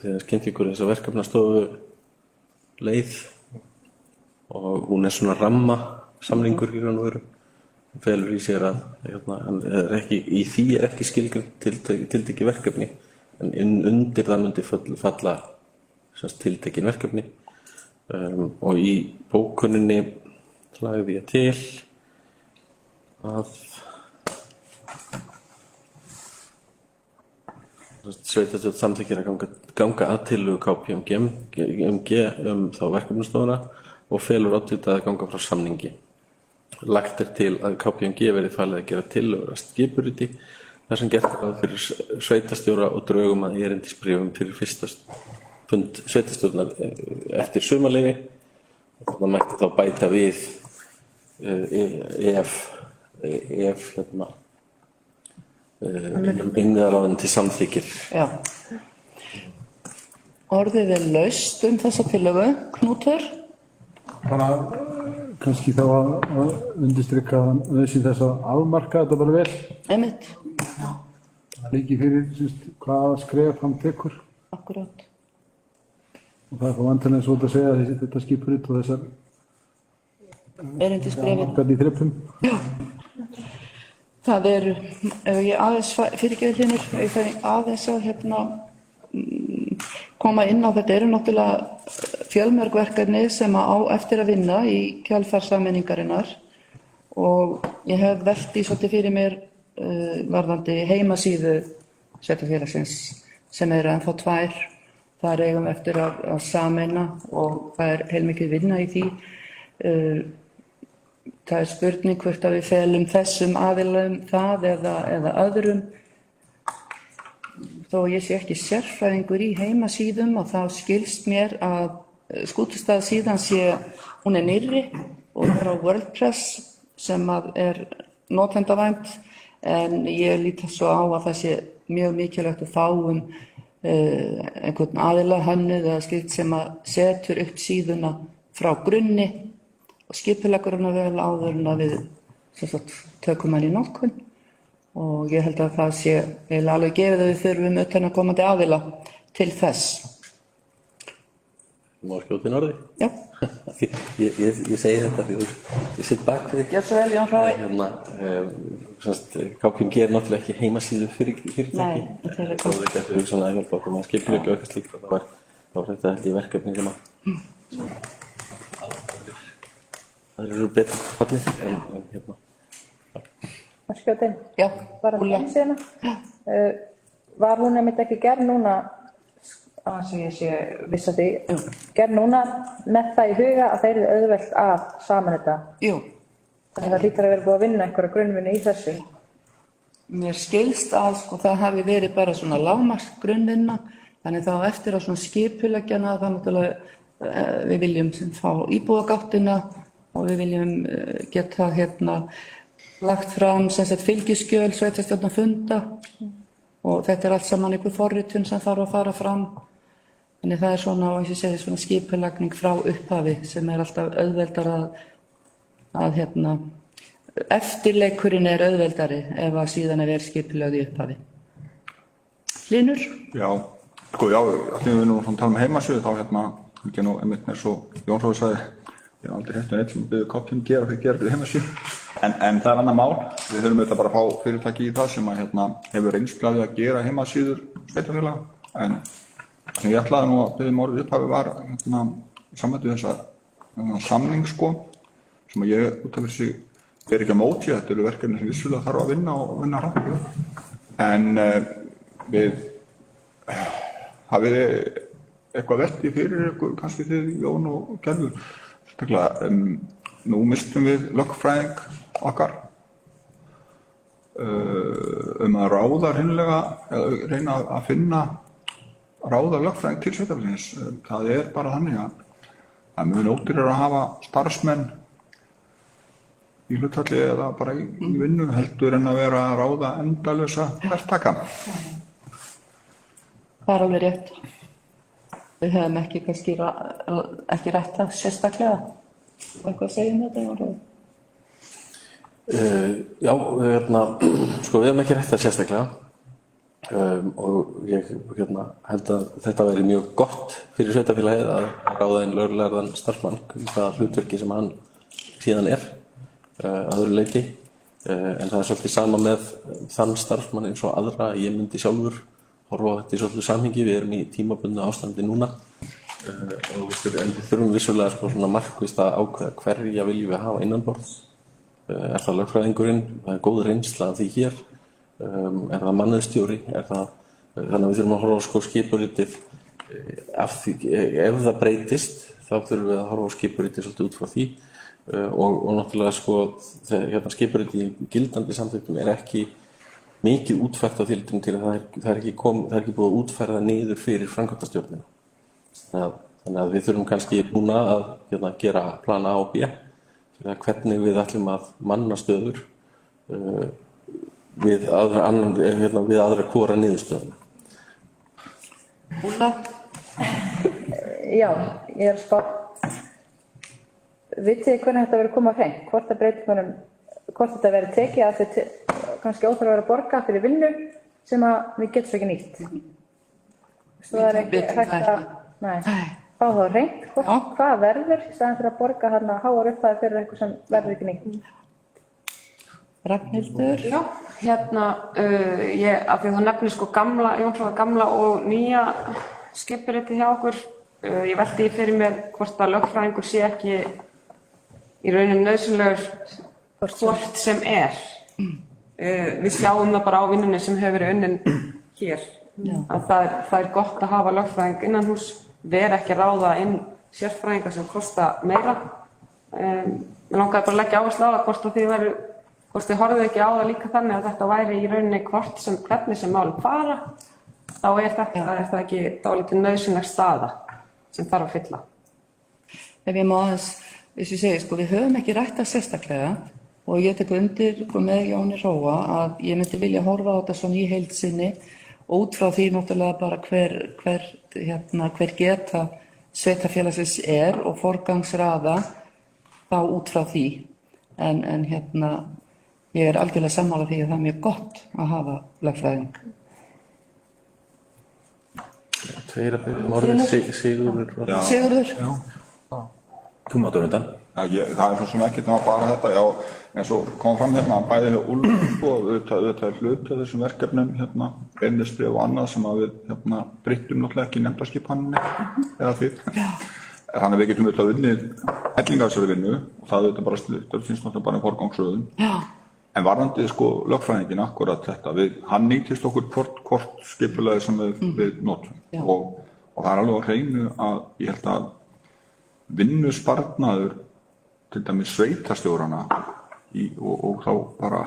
þegar kynnt ykkur þessa verkefnastofu leið og hún er svona ramma samningur í raun og veru. Hún felur í sér að í því er ekki skilgreint tiltekið verkefni en undir það myndi falla tiltekin verkefni og í bókuninni lagði ég til að sveitarstjórn samþykkir að ganga að tillögu KPMG þá verkefnastofuna og felur oddvita að ganga frá samningi. Lagt til að KPMG verði falið að gera tillögur að skipuriti þar sem gert ráð fyrir sveitarstjóra og drögum að erindisbréfum fyrir fyrsta fund sveitarstjórnar eftir sumarleyfi og það mætti þá bæta við ef innviðaráðuneyti samþykkir. Já. Orðið er laust þessa tillögu, Knútur? Bara kannski þá að undirstrika nauðsyn þess að afmarka þetta bara vel. Einmitt. Það liggi fyrir hvaða skref hann tekur. Akkúrat. Og það er þá vantanlega svo að segja þetta skipurit og þessar erindisbréfin. Afmarkað í þrepum. Já. Það er, ef ég aðeins fyrirgefið Hlynur, ef ég aðeins að koma inn á þetta eru náttúrulega fjölmörg verkefni sem á eftir að vinna í kjölfar sameiningarinnar og ég hef velt í svolítið fyrir mér varðandi heimasíðu sveitarfélagsins sem eru ennþá 2. Þar eigum eftir að sameina og það er heilmikið vinna í því. Það er spurning hvort að við felum þessum aðilum það eða öðrum. Þó ég sé ekki sérfræðingur í heimasíðum og þá skilst mér að Skútustaðasíðan hún er nýrri og frá WordPress sem er notendavænt en ég lít svo á að það sé mjög mikilvægt að fáum einhvern aðila hönnuð eða slíkt sem að setur upp síðuna frá grunni og skipuleggur hana vel áður en að við tökum hann í notkun og ég held að það sé eiginlega alveg gefið að við þurfum utanaðkomandi aðila til þess. Má skjóta inn orði? Já. Ég segi þetta því ég sitt bak við þig. Gjörðu svo vel, Jón Hrói. KPMG er náttúrulega ekki heimasíðu fyrirtæki. Nei, þetta er það er ekki hugsanlega að hjálpa okkur með skipuleggi og eitthvað slíkt og þá var þetta held ég verkefni sem það eru betur fallið en Að skjóta inn. Já, Bara heimasíðuna. Var hún einmitt ekki gerð núna, að ég sé viss að því, gerð núna með það í huga að þeir eru auðvelt að saman þetta? Jú. Þannig að það hlýtur að vera búið að vinna einhverja grunnvinnu í þessu? Mér skilst að það hafi verið bara svona lágmarksgrunnvinna, þannig þá eftir að svona skipuleggjana það náttúrulega við viljum fá íbúðagáttina og við viljum geta lagt fram fylgiskjöl sveitarstjórnarfunda og þetta er allt saman einhver forritun sem þarf að fara fram. Þannig það er svona, eins og ég segi, svona skipulagning frá upphafi sem er alltaf auðveldar að eftirleikurinn er auðveldari ef að síðan er vel skipulögð í upphafi. Hlynur? Já, allir við nú tala um heimasíðu þá ekki nú einmitt eins og Jón Hrói sagði, ég hef aldrei neitt sem byggði KPMG að þeir gera fyrir heimasíðu. En það er annað mál, við þurfum auðvitað bara að fá fyrirtæki í það sem hefur reynslu að gera heimasíður sveitarfélaga. En það sem ég ætlaði nú að biðja orðið upphafi var samvættu þessa samning sem ég út af þessi er ekki á móti, þetta eru verkefni sem vissulega þarf að vinna og vinna hratt. En við hafið eitthvað velti fyrir ykkur, kannski þið Jón og Gerður, sérstaklega nú mistum við lögfræðing okkar að ráða hreinlega, eða reyna að finna ráða lögfræðing til sveitarfélagsins. Það er bara þannig að mjög ódýrara að hafa starfsmenn í hlutfalli eða bara í vinnu heldur en að vera að ráða endalausa verktaka. Það er alveg rétt. Við hefum ekki kannski ekki rætt það sérstaklega. Eitthvað að segja þetta, Jón? Já, sko við hefum ekki rætt það sérstaklega og ég held að þetta væri mjög gott fyrir sveitarfélagið að ráða inn lögreglærðan starfsmann í það hlutverki sem hann síðan er að öðru leyti, en það er svolítið sama með þann starfsmann eins og aðra. Ég myndi sjálfur horfa á þetta í svolítið samhengi. Við erum í tímabundnu ástandi núna og við þurfum vissulega sko svona markvisst að ákveða hverja viljum við hafa innanborðs. Er það lögfræðingurinn? Það er góð reynsla af því hér. Er það mannauðsstjóri? Þannig að við þurfum að horfa á sko skipuritið af því, ef það breytist þá þurfum við að horfa á skipuritið svolítið út frá því. Og náttúrulega sko skipuritið í gildandi samþykktum er ekki mikið útfært á þildum til að það er ekki búið að útfærða niður fyrir framkvæmdastjórnina. Þannig að við þurfum kannski núna að gera plan A og B fyrir að hvernig við ætlum að manna stöður við aðra hvora niðurstöðuna. Úlla? Já, ég er að spá. Vitið þið hvernig þetta verður komið á hreint? Hvort þetta verður tekið að þið kannski óþarf að vera að borga fyrir vinnu sem við getum ekki nýtt. Svo það er ekki hægt að fá það á hreint. Hvað verður í staðinn fyrir að borga hérna háar upphæðir fyrir eitthvað sem verður ekki nýtt? Ragnhildur? Já, af því þú nefnir sko gamla og nýja skipuritið hjá okkur. Ég velti fyrir mér hvort að lögfræðingur sé ekki í rauninni nauðsynlegur hvort sem er. Við sjáum það bara á vinnunni sem hefur verið unnin hér. Að það er gott að hafa lögfræðing innanhús, vera ekki að ráða inn sérfræðinga sem kosta meira. Mér langaði bara að leggja áherslu á það hvort þið horfðu ekki á það líka þannig að þetta væri í rauninni hvernig sem málum fara, þá er þetta ekki dálítið nauðsynleg staða sem þarf að fylla. Ef ég má aðeins, ég segi, sko, við höfum ekki rætt það sérstaklega og ég tek undir með Jóni Hróa að ég myndi vilja horfa á þetta svona í heild sinni og út frá því náttúrulega bara hver geta sveitarfélagsins er og forgangsraða þá út frá því. En ég er algjörlega sammála því að það er mjög gott að hafa lögfræðing. Tveir að byrja, Sigurður? Þú mátur undan. Það er svo sem ekki bara þetta, eins og kom fram bæði hjá Úlfur og auðvitað er hluti af þessum verkefnum, einnisbréf og annað sem við breyttum náttúrulega ekki í nefndaskipaninni eða því. Þannig að við getum auðvitað unnið helling af þessari vinnu og það auðvitað bara finnst náttúrulega bara í forgangsröðun. En varðandi sko lögfræðingin akkurat þetta, hann nýtist okkur hvort skipulagið sem við notum og það er alveg á hreinu að ég held að vinnusparnaður til dæmis sveitarstjórana og þá bara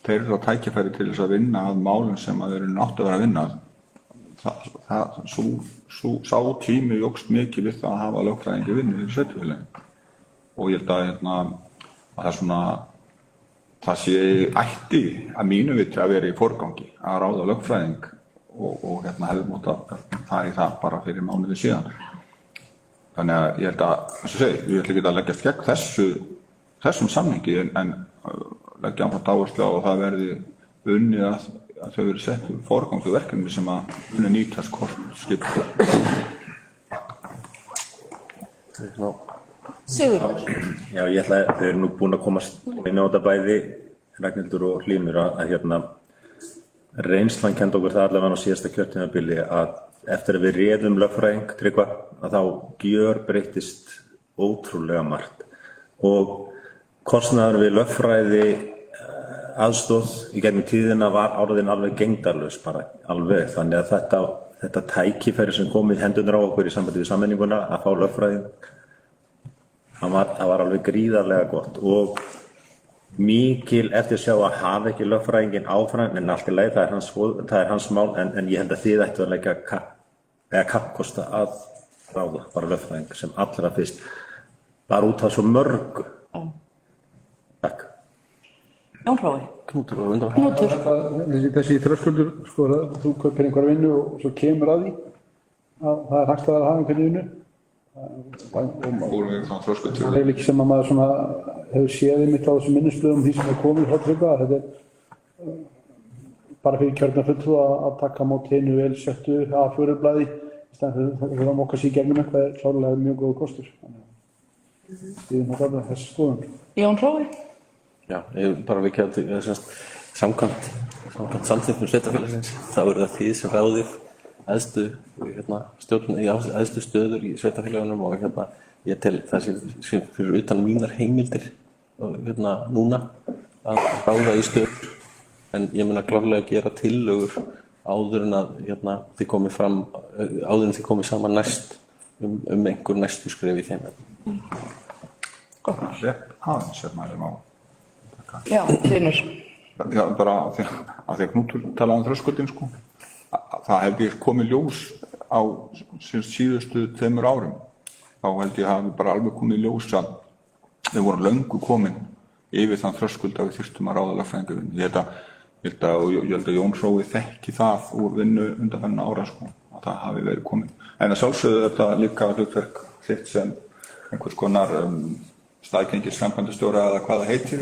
þeir eru þá tækifæri til þess að vinna að málum sem að þeir eru nátt að vera að vinna. Sá tími jókst mikið við það að hafa lögfræðingi vinnu í sveitarfélagi og ég held að það er svona það sé ætti að mínu viti að vera í forgangi að ráða lögfræðing og hefði mótt að fara í það bara fyrir mánuði síðan. Þannig að ég held að, eins og segi, ég ætla ekki að leggjast gegn þessum samningi en leggja áfram áherslu á að það verði unnið að þau verið sett forgangu verkefni sem að unni nýtast hvort skipulag. Sigurður? Já, ég ætla að þau eru nú búin að komast inn á þetta bæði, Ragnhildur og Hlynur, að reynslan kenndi okkur það allavega á síðasta kjörtímabili að eftir að við réðum lögfræðing, Tryggva, að þá gjörbreyttist ótrúlega margt og kostnaður við lögfræði aðstoð í gegnum tíðina var orðin alveg gegndarlaus bara alveg, þannig að þetta þetta tækifæri sem kom í hendurnar á okkur í sambandi við sameininguna að fá lögfræðing, það var alveg gríðarlega gott og mikil eftir sjá að hafa ekki lögfræðingin áfram, en allt í lagi, það er hans mál, en ég held að þið ættu að leggja kappkosta að ráða bara lögfræðing sem allra fyrst, bara út af svo mörgu. Takk. Jón Hrói. Knútur og undan. Þessi þröskuldur, sko, þú kaupir einhver vinnu og svo kemur að því að það er hagstæðara að hafa einhvern vinnu. Fórum við svona þröskuld til Það er ekki sem að maður svona hefur séð einmitt á þessum minnisblöðum því sem er komið frá Tryggva. Þetta er bara fyrir kjörna fulltrúa að taka á móti einu vel settu A4-blaði í staðinn fyrir að moka sig í gegnum eitthvað er klárlega mjög góð kostur. Við erum að gafna þessi skoðun. Jón Hrói. Já, ég bara vikja að samkvæmt samþykktum sveitarfélagsins, þá eru það þið sem ráðið æðstu stjórn í æðstu stöður í sveitarfélagunum og ég tel það sé fyrir utan mínar heimildir núna að ráða í stöður, en ég mun að klárlega gera tillögur áður en að þið komið fram, áður en þið komið saman næst einhver næstu skref í þeim. Hrepp aðeins maður má. Já, Hlynur. Já, bara af því að Knútur talaði um þröskuldinn, sko. Það hefði komið ljós á síðustu 2 árum. Þá held ég hafi bara alveg komið ljós að við vorum löngu komin yfir þann þröskuld að við þyrftum að ráða lögfræðingavinnu. Ég held að Jón Hrói þekki það úr vinnu undanfarna ára, sko, að það hafi verið komið. En að sjálfsögðu þetta líka hlutverk þitt sem einhvers konar staðgengis framkvæmdastjóra eða hvað það heitir,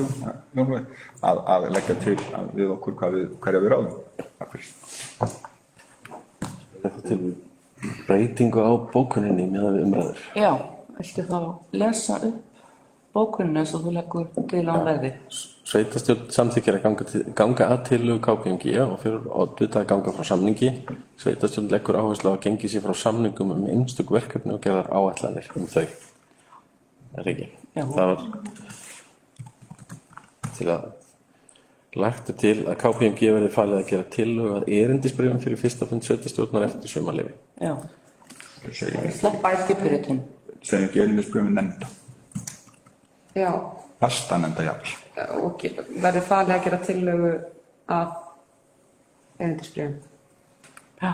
Jón Hrói, að leggja til við okkur hverja við ráðum. Takk fyrir. Þetta til breytingu á bókuninni með umræður. Já, viltu þá lesa upp bókunina eins og þú leggur til á verði? Sveitarstjórn samþykkir að ganga að tillögu KPMG og fyrir oddvita að ganga frá samningi. Sveitarstjórn leggur áherslu á að gengi sér frá samningum einstök verkefni og gerðar áætlanir þau. Það ekki. Já. Það var til að lagt til að KPMG verði falið að gera tillögu að erindisbréfum fyrir fyrsta fund sveitarstjórnar eftir sumarleyfi. Já. Sleppa ekki pyrirtun. Segjum ekki erindisbréfum nefnda. Já. Fastanefnda jafnvel. Og verði falið að gera tillögu að erindisbréfum. Já.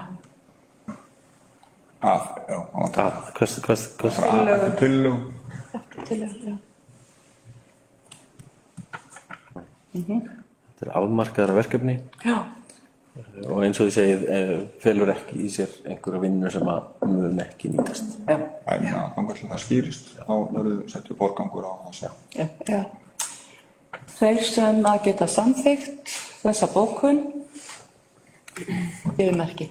Tillögu. Já. Þetta er afmarkaðara verkefni. Já. Og eins og þið segið, felur ekki í sér einhverja vinnu sem að mun ekki nýtast. Já. En að þangað til það skýrist, þá verður settur forgangur á það. Já. Þeir sem að geta samþykkt þessa bókun gefur merki.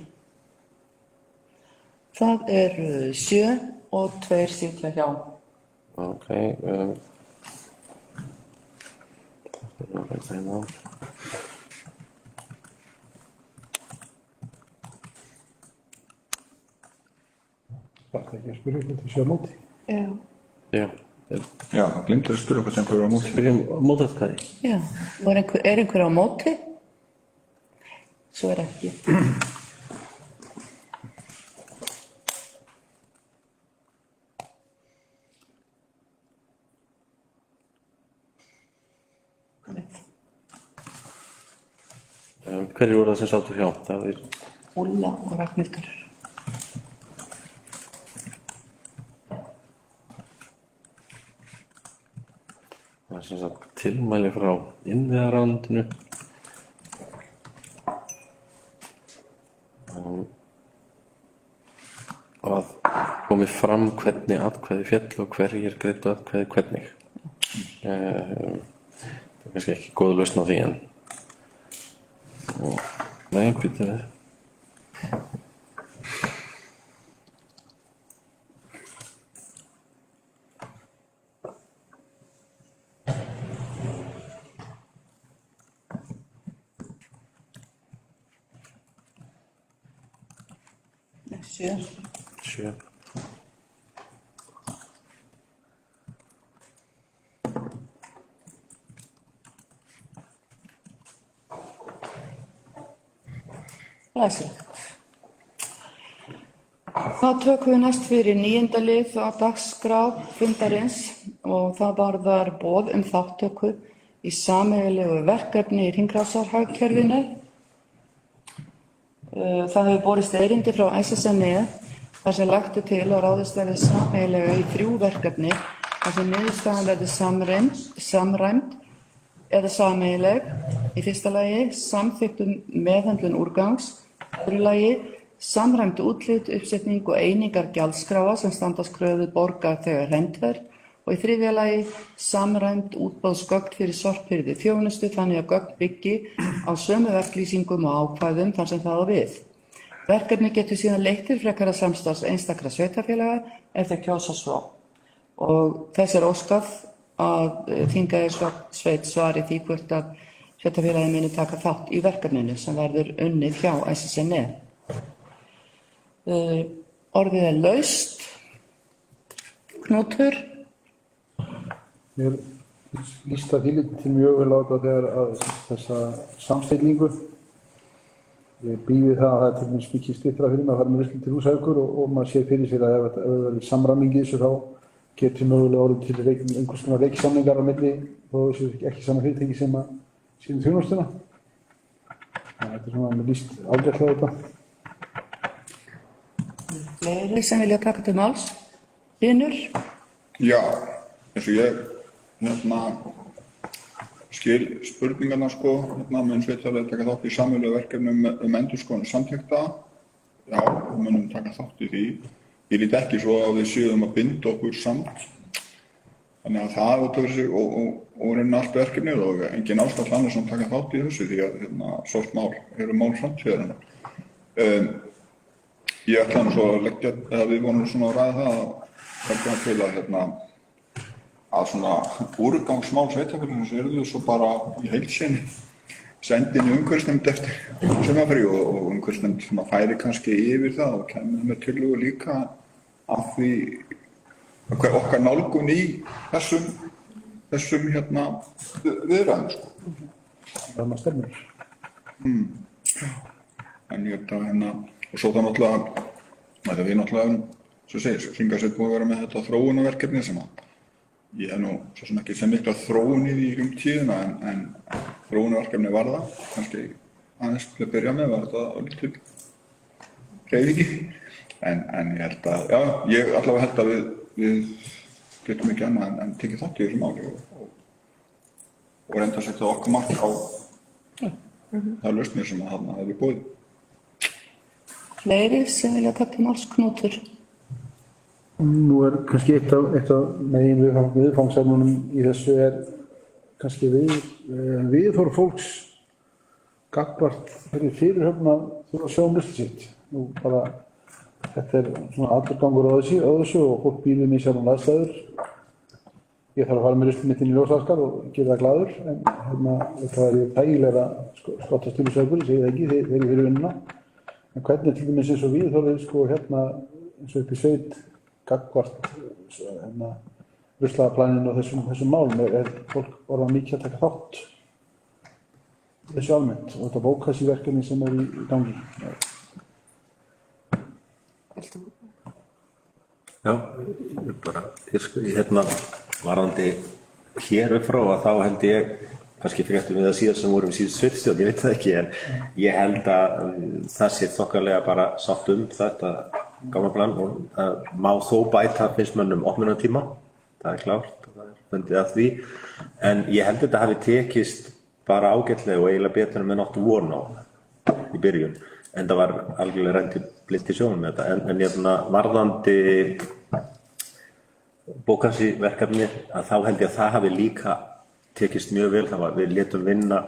Það eru 7 og 2 sitja hjá. Ok. Það er ekki að spyrja hvort það sé á móti. Já. Já, það glimtur að spyrja hvað sem fyrir á móti. Byrjum mótatkvæði. Já. Og er einhver á móti? Svo er ekki. Hverjir voru það sem sátu hjá? Það er Úlla og Ragnhildur. Það er sem sagt tilmæli frá innviðaráðuneytinu. Að komi fram hvernig atkvæði féll og hverjir greiddu atkvæði hvernig. Það er kannski ekki góð lausn á því en nei, býttu við. Sjö. Læsilegt. Þá tökum við næst fyrir 9. lið á dagskrá fundarins og það varðar boð þátttöku í sameiginlegu verkefni í hringrásarhagkerfinu. Það hefur borist erindi frá SSNE þar sem lagt til að ráðist verði sameiginlega í 3 verkefni þar sem niðurstaðan verði samræmd eða sameiginleg. Í fyrsta lagi samþykkt meðhöndlun úrgangs, öðru lagi samræmd útlit, uppsetning og einingar gjaldskráa sem standast kröfu borgar þegar hent er og í þriðja lagi samræmd útboðsgögn fyrir sorphirðu þjónustu þannig að gögn byggi á sömu verklýsingum og ákvæðum þar sem það á við. Verkefni getur síðan leitt til frekara samstarfs einstakra sveitarfélaga ef þeir kjósa svo. Og þess óskað að Þingeyjarsveit svari því hvort að sveitarfélagi muni taka þátt í verkefninu sem verður unnið hjá SSNE. Orðið laust. Knútur. Mér líst það til mjög vel á þetta þegar að þessa samstillingu. Ég býði það að það til dæmis mikið styttra fyrir mig að fara með rusli til Húsavíkur og maður sér fyrir sér að ef það verður samræming í þessu þá getur mögulega orðið til einhvers konar reiksamningar á milli þó þessu ekki sama fyrirtæki sem að sínum þjónustuna. Þetta svona að mér líst ágætlega þetta. Fleiri sem vilja taka til máls? Hlynur? Já, eins og ég skil spurningarna mun sveitarfélagið taka þátt í sameiginlegu verkefnum endurskoðun samþykkta. Já, við munum taka þátt í því. Ég lít ekki svo að við séum að binda okkur samt. Þannig að það út af þessu og reyna allt verkefnið og engin ástæða annars sem taka þátt í þessu því að svort mál eru mál framtíðarinnar. Ég ætla nú svo að leggja, eða við vonum svona að ræða það að til að svona úrgangsmál sveitarfélagsins yrðu svo bara í heild sinni sendin í umhverfisnefnd eftir sumarfrí og umhverfisnefnd svona færi kannski yfir það og kemur með tillögu líka af því okkar nálgun í þessum viðræðum Það maður stefnir. En ég held að og svo það náttúrulega við náttúrulega, svo segir, Hringasveit búið að vera með þetta þróunarverkefni sem að ég hef nú svo sem ekki sem mikla þróun í því tíðina en þróunarverkefni var það, kannski aðeins til að byrja með var þetta á lítil hreyfingi en ég held að, já, ég allavega held að við getum ekki annað en tekið þátt í þessu máli og reynda að setja okkar mark á það lausnir sem að þarna hefur boðið. Fleiri sem vilja taka til máls? Knútur? Nú kannski eitt af megin viðfangsefnunum í þessu kannski viðhorf fólks gagnvart þeirri fyrirhöfn að þurfa að sjá um listin sitt. Nú bara, þetta svona allurgangur á þessu og fólk býr við misjafnar aðstæður. Ég þarf að fara með listin mitt inn í ljósvaskar og gera það glaður en þetta þægilega skottast til Húsavíkur, ég segi það ekki, þeir eru fyrir vinnuna. En hvernig til dæmis eins og viðhorfið eins og upp í sveit gagnvart ruslaplaninu og þessum málum fólk orðað mikið að taka þátt þessu almennt og þetta bókasíverkefni sem í gangi. Já, bara varðandi hér upp frá að þá held ég kannski fréttum við það síðan sem vorum síðust sveitarstjórn, ég veit það ekki en ég held að það sé þokkalega bara sátt þetta gamla plan og það má þó bæta finnst mönnum opnunartíma, það er klárt og það fundið að því en ég held að þetta hafi tekist bara ágætlega og eiginlega betur en við náttum von á í byrjun en það var algjörlega reyndi blind í sjónum með þetta en varðandi bókasíverkefni að þá held ég að það hafi líka tekist mjög vel, við létum vinna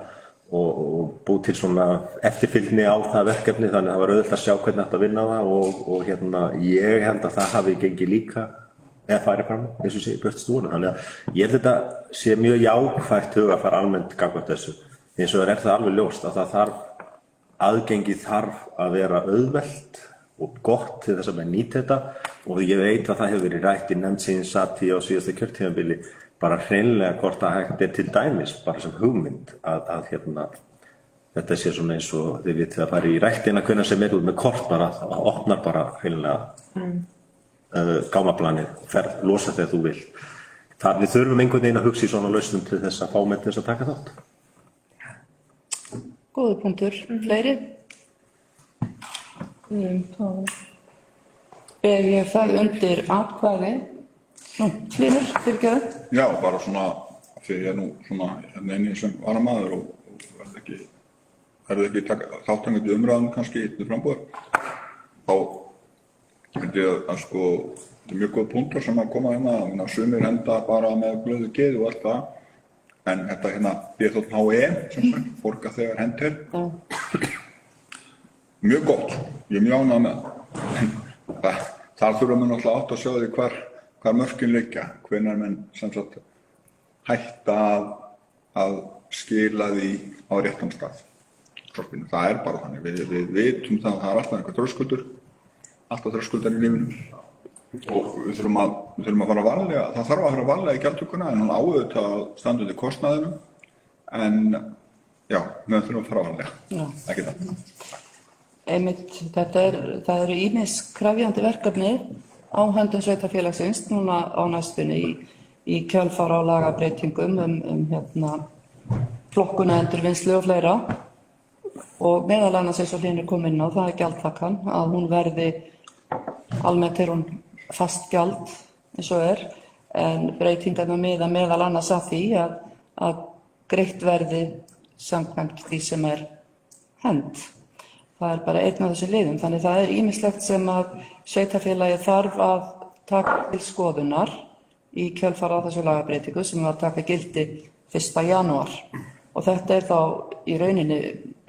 og búið til svona eftirfylgni á það verkefni þannig að það var auðvitað að sjá hvernig þetta vinna það og ég held að það hafi gengið líka eða farið fram eins og sé björt stúna þannig að ég held að þetta sé mjög jákvætt hugafar almennt gagnvart þessu eins og það alveg ljóst að það þarf aðgengið þarf að vera auðvelt og gott til þess að menn nýta þetta og ég veit að það hefur verið rætt í nefnd sem satt í á síðasta kjörtímabili bara hreinlega hvort að hægt til dæmis bara sem hugmynd að þetta sé svona eins og þið vitið að fara í ræktina hvenær sem út með kort bara, það opnar bara hreinlega gámaplanið, losa þegar þú vilt. Það við þurfum einhvern veginn að hugsa í svona lausnum til þess að fá menn til þess að taka þátt. Góður punktur. Fleiri? Ég það undir atkvæði. Hlynur, fyrirgefðu. Já, bara svona, fyrir ég nú svona eini sem varamaður og verði ekki þáttangandi umræðum kannski í frambúðar, þá myndi ég að sko, þetta mjög góð punktur sem að koma hérna, sumir henda bara með glöðu geði og allt það, en þetta hérna B.HE, sem borga þegar hendir, mjög gott, ég er mjög ánægður með það. Þar þurfum við náttúrulega átt að sjá því hvar mörkin liggja, hvenær menn sem sagt hætta að skila því á réttan stað. Það er bara þannig, við vitum það að það er alltaf einhver þröskuldur, alltaf þröskuldar í lífinu og við þurfum að fara varlega, það þarf að fara varlega í gjaldtökuna en hún áauðvitað að standa undir kostnaðinum en já, við þurfum að fara varlega, ekki það. Einmitt, það eru ýmis krefjandi verkefni á höndum sveitarfélagsins núna á næstunni í kjölfar á lagabreytingum flokkuna endurvinnslu og fleira og meðal annars eins og Hlynur kom inn á, það er gjaldtakan, að hún verði almennt er hún fast gjald eins og en breytingarnar miða meðal annars að því að greitt verði samkvæmt því sem er hent. Það er bara einn af þessum liðum, þannig það er ýmislegt sem að sveitarfélagið þarf að taka til skoðunar í kjölfar á þessu lagabreytingu sem var að taka gildi 1. janúar. Og þetta er þá í rauninni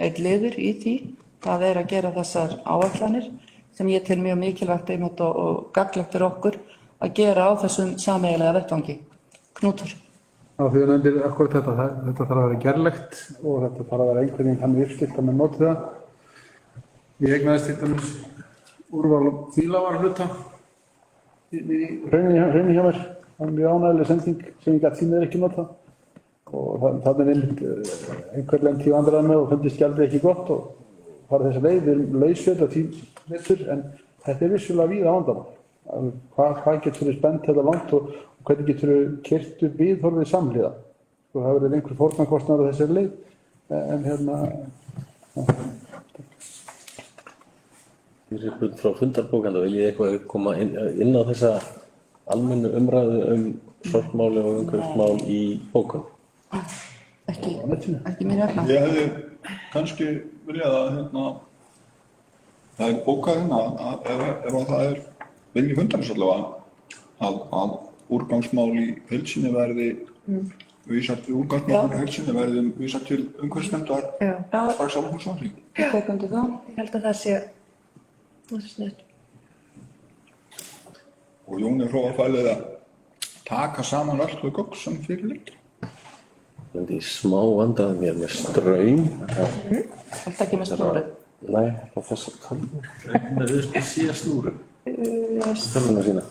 einn liður í því, það er að gera þessar áætlanir sem ég tel mjög mikilvægt einmitt og gagnlegt fyrir okkur að gera á þessum sameiginlega vettvangi. Knútur. Já, því að nefndir akkurat þetta þarf að vera gerlegt og þetta þarf að vera einhvern veginn þannig uppskipt að menn noti það. Ég eignaðist til dæmis úrval bílavarahluta í rauninni hjá mér. Það er mjög ánægileg sending sem ég gat síðan ekki nota. Og það er einmitt einhver lent í vandræðum með og fundist gjaldið ekki gott og fara þessa leið, við erum lausfjöld og tímlistur en þetta er vissulega víða vandamál. Hvað getur við spennt þetta langt og hvernig getur við keyrt upp viðhorfið samhliða. Það verður einhver fórnarkostnaður á þessari leið en Frá fundarbókanda vil ég eitthvað koma inn á þessa almennu umræðu sorpmáli og umhverfismál í bókum. Ekki mér vegna. Ég hefði kannski viljað að það er bókað að ef það er vilji fundarins allavega að úrgangsmál í heild sinni verði vísað til umhverfisnefndar strax á húsvandling. Ég tek undir það. Ég held að það sé sniðugt. Og Jóni Hróafælið að taka saman öll þau gögn sem fyrir liggja. Það er smá vandað mér með straum. Alltaf ekki með snúru. Nei, á þessar tölvur. Það er USB-C snúru. Tölvuna sína.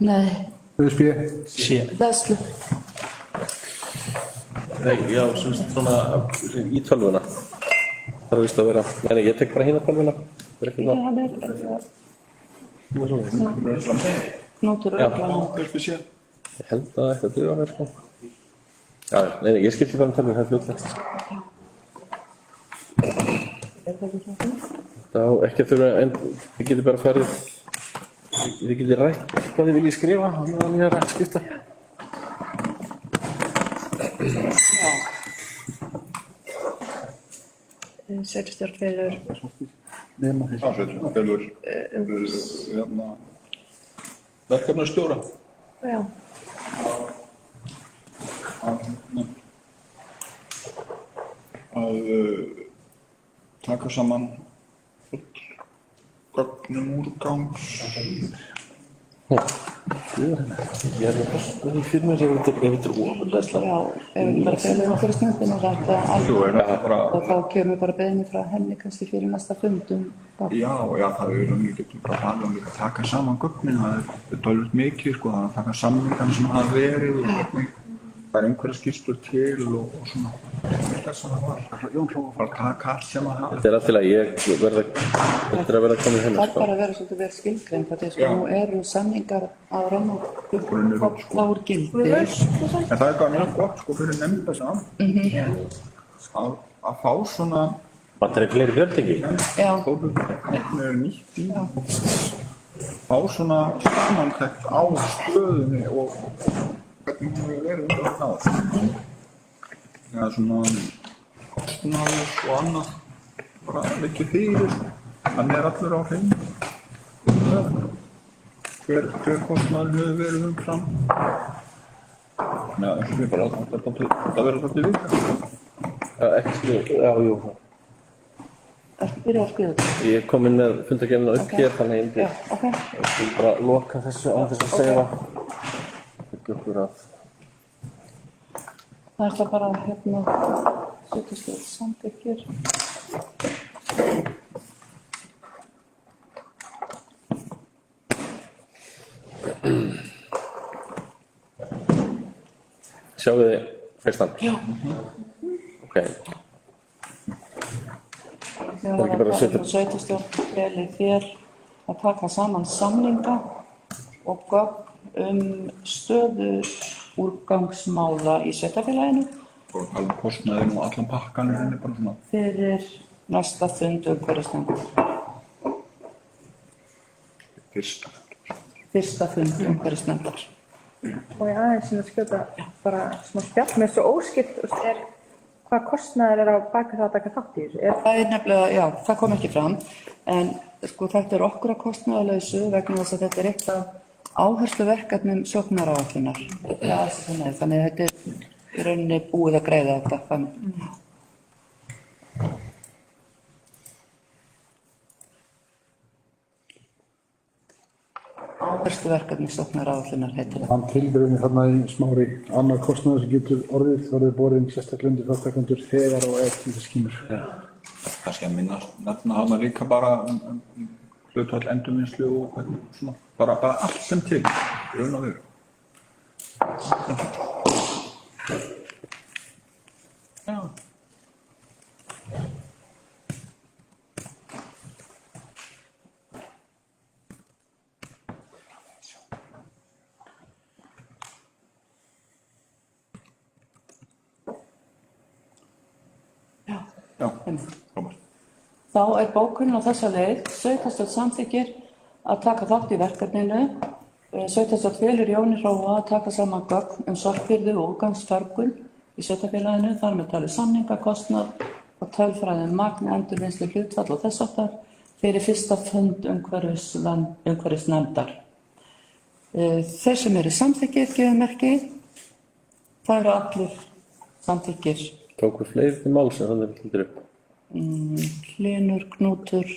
Nei. USB-C. Veslu. Nei, já, svona í tölvuna. Það er vist að vera, nei, ég tek bara hérna tölvuna. Knútur USB-C. Ég held að þetta duga að vera. Já, nei, ég skipti bara tölvuna, það er fljótlega. Já, ekki að þurfa, en þið getur bara farið, þið getur rætt hvað þið viljið skrifa, þannig að ég er að skipta. Sveitarstjórn felur verkefnastjóra. Já. Að taka saman gögnum úrgangs. Ég er það fyrir mér ef þetta er ofanlegsla. Já, ef við bara felum okkur í snöndinu og þá kemur bara beiðni frá henni kannski fyrir næsta fundum. Já, það er við getum bara talað líka að taka saman gögnin, það er dálítið mikið, það er að taka samningarnir sem hafa verið og það er einhverja skýrslur til og svona. þess að það var Jón Hróa að fara að taka allt sem að hafa. Þetta allt til að ég verða, þetta að verða komin Það hérna, er bara að vera svolítið vel skilgreint að þess að nú eru samningar á ramma úr gildi. En það er bara mjög gott sko fyrir nefnda saman að fá svona vantar er fleiri fjöltingi. Já, hvernig er nýtt í fá svona samantekt á stöðunni og hvernig hún hefur verið undan náð. Já, svona kostnaður og annað bara ekki fyrir, hann er allur á hreinu. Hver kostnaður hefur verið umfram. Já, eins og við bara það verður alltaf vika. Ekki skrifa, já, jú. ertu byrjað að skrifa þetta? Ég er komin með fundargerðina upp hér, þannig að Já, ég ok. vil bara loka þessu á þess að segja ekki okkur að Það er það bara setjast við samþykkir. sjáu þið fyrstan. Já. Ok, Það ekki bara að setja- Sveitarstjórn feli þér að taka saman samninga og gögn stöðu úrgangsmála í sveitarfélaginu Og alveg kostnaðinn og allan pakkan er henni bara svona. fyrir næsta fund umhverfisnefndar. Fyrsta fund umhverfisnefndar. Og ég aðeins að skjóta bara smá spjall með svo óskipt, hvað kostnaður er á baki það að taka þátt í þessu? Það er nefnilega, já, það kom ekki fram, en sko þetta er okkur að kostnaðarlausu vegna þess að þetta er eitt af áhersluverkefnum sóknaráætlunar. Já, þannig að þetta er í rauninni búið að greiða þetta. Þannig. Áhersluverkefni sóknaráætlunar heitir það. Hann tilgreinir þarna í smári annar kostnaður sem getur orðið borinn sérstaklega undir þáttakendur þegar og ef þess kemur. Kannski að nefna hana líka bara hlutfall endurvinnslu og hvernig svona, bara allt sem til, raun og veru. Já. Já, frábært. Þá er bókunin á þessa leið, sveitarstjórn samþykkir að taka þátt í verkefninu. Sveitarstjórn felur Jóni Hróa að taka saman gögn sorphirðu og úrgangsförgun í sveitarfélaginu, þar með talið samningakostnað og tölfræði magn, endurvinnslu, hlutfall og þess háttar fyrir fyrsta fund umhverfisnefndar. Þeir sem eru samþykkir gefa merki, það eru allir samþykkir. tóku fleiri til mál sem þannig hildur upp. Hlynur, Knútur,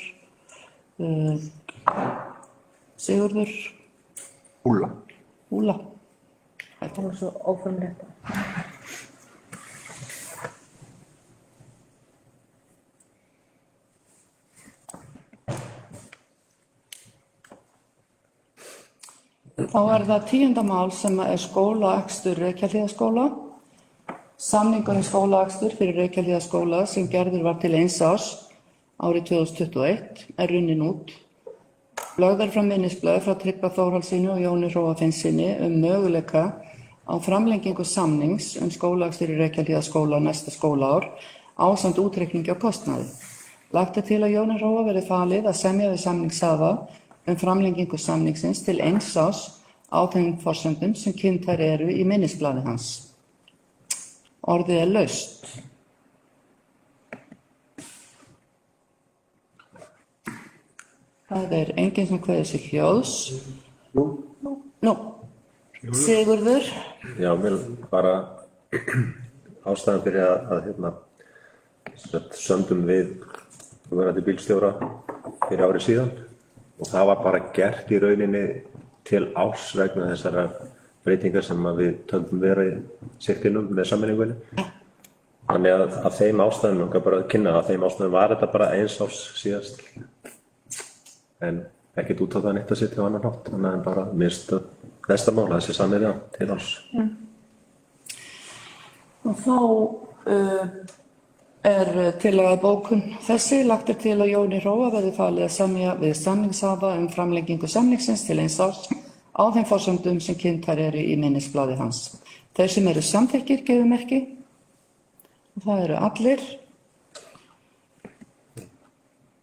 Sigurður, Úla. Það var svo óformlegt. Þá er það 10. mál sem er skólaakstur Reykjahlíðaskóla. Samningur skólaakstur fyrir Reykjahlíðaskóla sem gerður var til 1 árs árið 2021 er runnin út. Lögðar fram minnisblöð frá Tryggva Þórhallssyni og Jóni Hróa Finnssyni möguleika á framlengingu samnings skólaakstur í Reykjahlíðaskóla næsta skólaár ásamt útreikningi á kostnaði. Lagt er til að Jóni Hróa verði falið að semja við samningshafa framlengingu samningsins til 1 árs á þeim forsendum sem kynntar eru í minnisblaði hans. Orðið er laust. Það er enginn sem kveður sig hljóðs. Nú, Sigurður. Já, mér bara ástæðan fyrir að sömdum við verandi bílstjóra fyrir ári síðan og það var bara gert í rauninni til árs vegna þessara breytingar sem við töldum vera í sigtinum með sammenningunni. Þannig að þeim ástæðum, okkar bara að kynna að þeim ástæðum var þetta bara 1 árs síðast. En ekkert út á það neitt að sitja á annan hátt, þannig að bara mista næsta mál, þessi sammenninga til árs. Og þá tillaga að bókun þessi. Lagt til að Jóni Hróa verði falið að semja við samningshafa framlengingu samningsins til 1 árs á þeim forsendum sem kynntar eru í minnisblaði hans. Þeir sem eru samþykkir gefa merki. Það eru allir.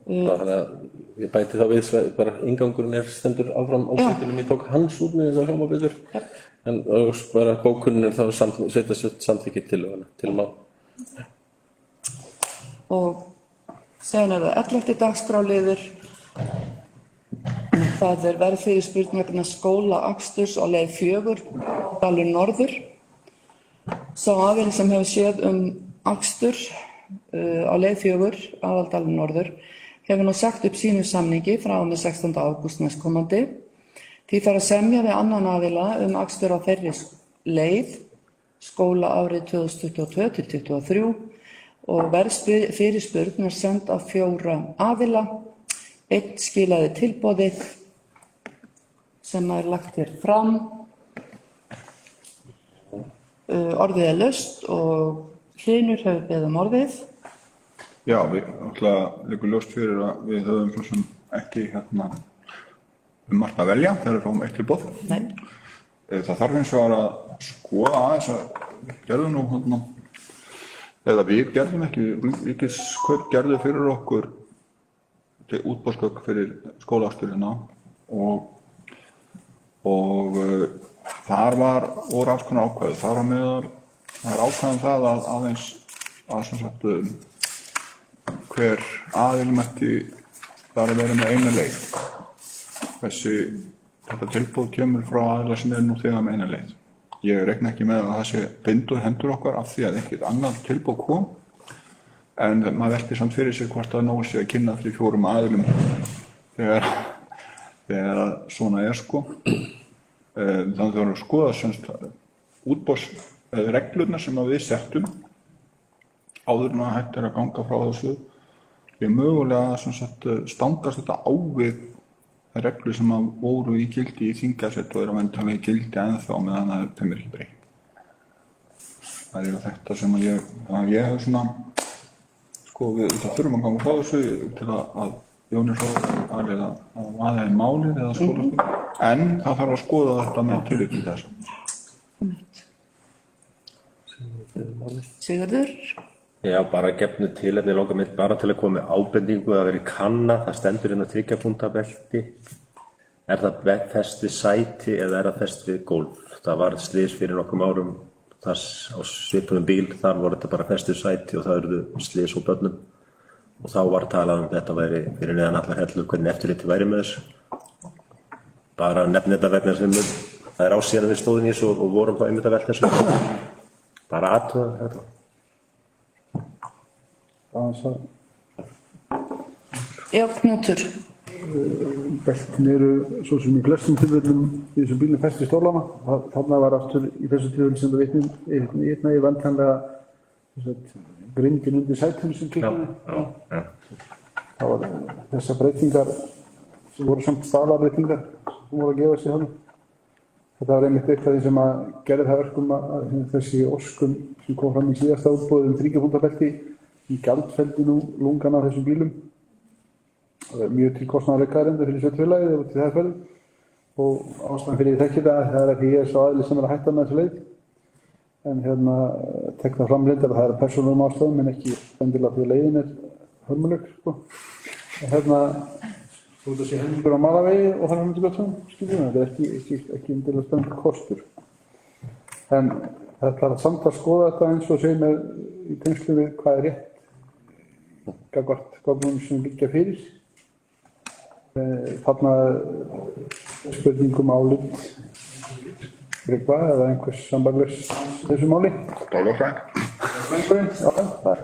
Þannig að ég bæti þá við bara inngangurinn stendur áfram á sveitunum. Ég tók hans út með þess að hljóma betur. En bara bókunin þá sveitastjórn samþykkir tillöguna til mál. Og síðan það 11. dagskrárliður. Það verðfyrirspurn vegna skólaaksturs á leið 4, Dalur Norður. Sá aðili sem hefur séð akstur á leið 4, Aðaldalur Norður, hefur nú sagt upp sínu samningi frá og með 16. ágúst næstkomandi. Því þarf að semja við annan aðila akstur á þeirri leið skóla árið 2022-2023 og verðfyrirspurn send á 4 aðila. Einn skilaði tilboðið sem lagt fram. Orðið laust og Hlynur hefur beðið orðið. Já, við alltaf liggur ljóst fyrir að við höfum svo sem ekki margt að velja þegar við fáum eitt tilboð. Nei. Það þarf eins og að skoða aðeins að við gerðum nú eða við gerðum ekki, Ríkiskaup gerðu fyrir okkur útboðsgögn fyrir skólaaksturina og þar voru alls konar ákvæði. Þar á meðal ákvæðum það að aðeins sem sagt hver aðili mætti þar að vera með eina leið. Þetta tilboð kemur frá aðila sem nú þegar með eina leið. Ég reikna ekki með að það sé bindur hendur okkar af því að ekkert annað tilboð kom. En maður velti samt fyrir sig hvort það nógu sé að kynna fyrir 4 aðilum þegar svona sko. Þannig að það voru að skoða semst útboðsreglurnar sem við settum áður en að hægt að ganga frá þessu. Við mögulega semst stangast þetta á við reglur sem voru í gildi í þingasett og eru að væntanlega í gildi ennþá meðan það þeim ekki breytt. Það þetta sem ég hef svona við þurfum að ganga frá þessu til að Jóni Hróa að vaða í málið eða skólastund, en það þarf að skoða þetta með tillit til þess. Sigurður? Já, bara gefnu tilefni langar mig bara til að koma með ábendingu að vera í kanna. Það stendur inn á 3 punkta belti. Er það fest við sæti eða er það fest við gólf? Það var slys fyrir nokkrum árum á svipuðum bíl, þar voru þetta bara fest við sæti og það urðu slys úr börnum. Og þá var talað þetta væri fyrir neðan allar hellur hvernig eftirliti væri með þessu. Bara nefni þetta vegna sem það er síðan við stóðum í þessu og vorum þá einmitt að velta þessu. Bara athuga þetta. Já, Knútur. Beltin eru svo sem í flestum tilfellum í þessum bílum fest í stólana. Þarna var aftur í þessu tilfelli sem það vitnaði vantanlega grindin undir sætinu sem klikkaði. Það var þessar breytingar sem voru samt staðarbreytingar sem voru að gefa sig þannig. Þetta var einmitt eitt af því sem að gerði það verkum að þessi óskun sem kom fram í síðasta útboði 3 punkta belti í gjaldfeldi nú lungan af þessum bílum. Það er mjög til kostnaðaraukaðarendur fyrir sveitarfélagið eða til það ferð og ástæðan fyrir ég þekki það er ekki ég svo aðili sem er að hætta með þessu leið. En tek það fram reyndar að það er persónulegum ástæðum en ekki endilega því að leiðin er hörmuleg sko. Þú veit að sé helmingur á malavegi og þannig myndi gott svona, þetta er ekki endilega stendur kostur. En þetta er samt að skoða þetta eins og segja með í tengslum við hvað er rétt gagnvart gögnum sem liggja fyrir. Þarna spurningum álit Tryggva eða einhvers sambærilegs þessu máli. Dálafræng. Já, það er það.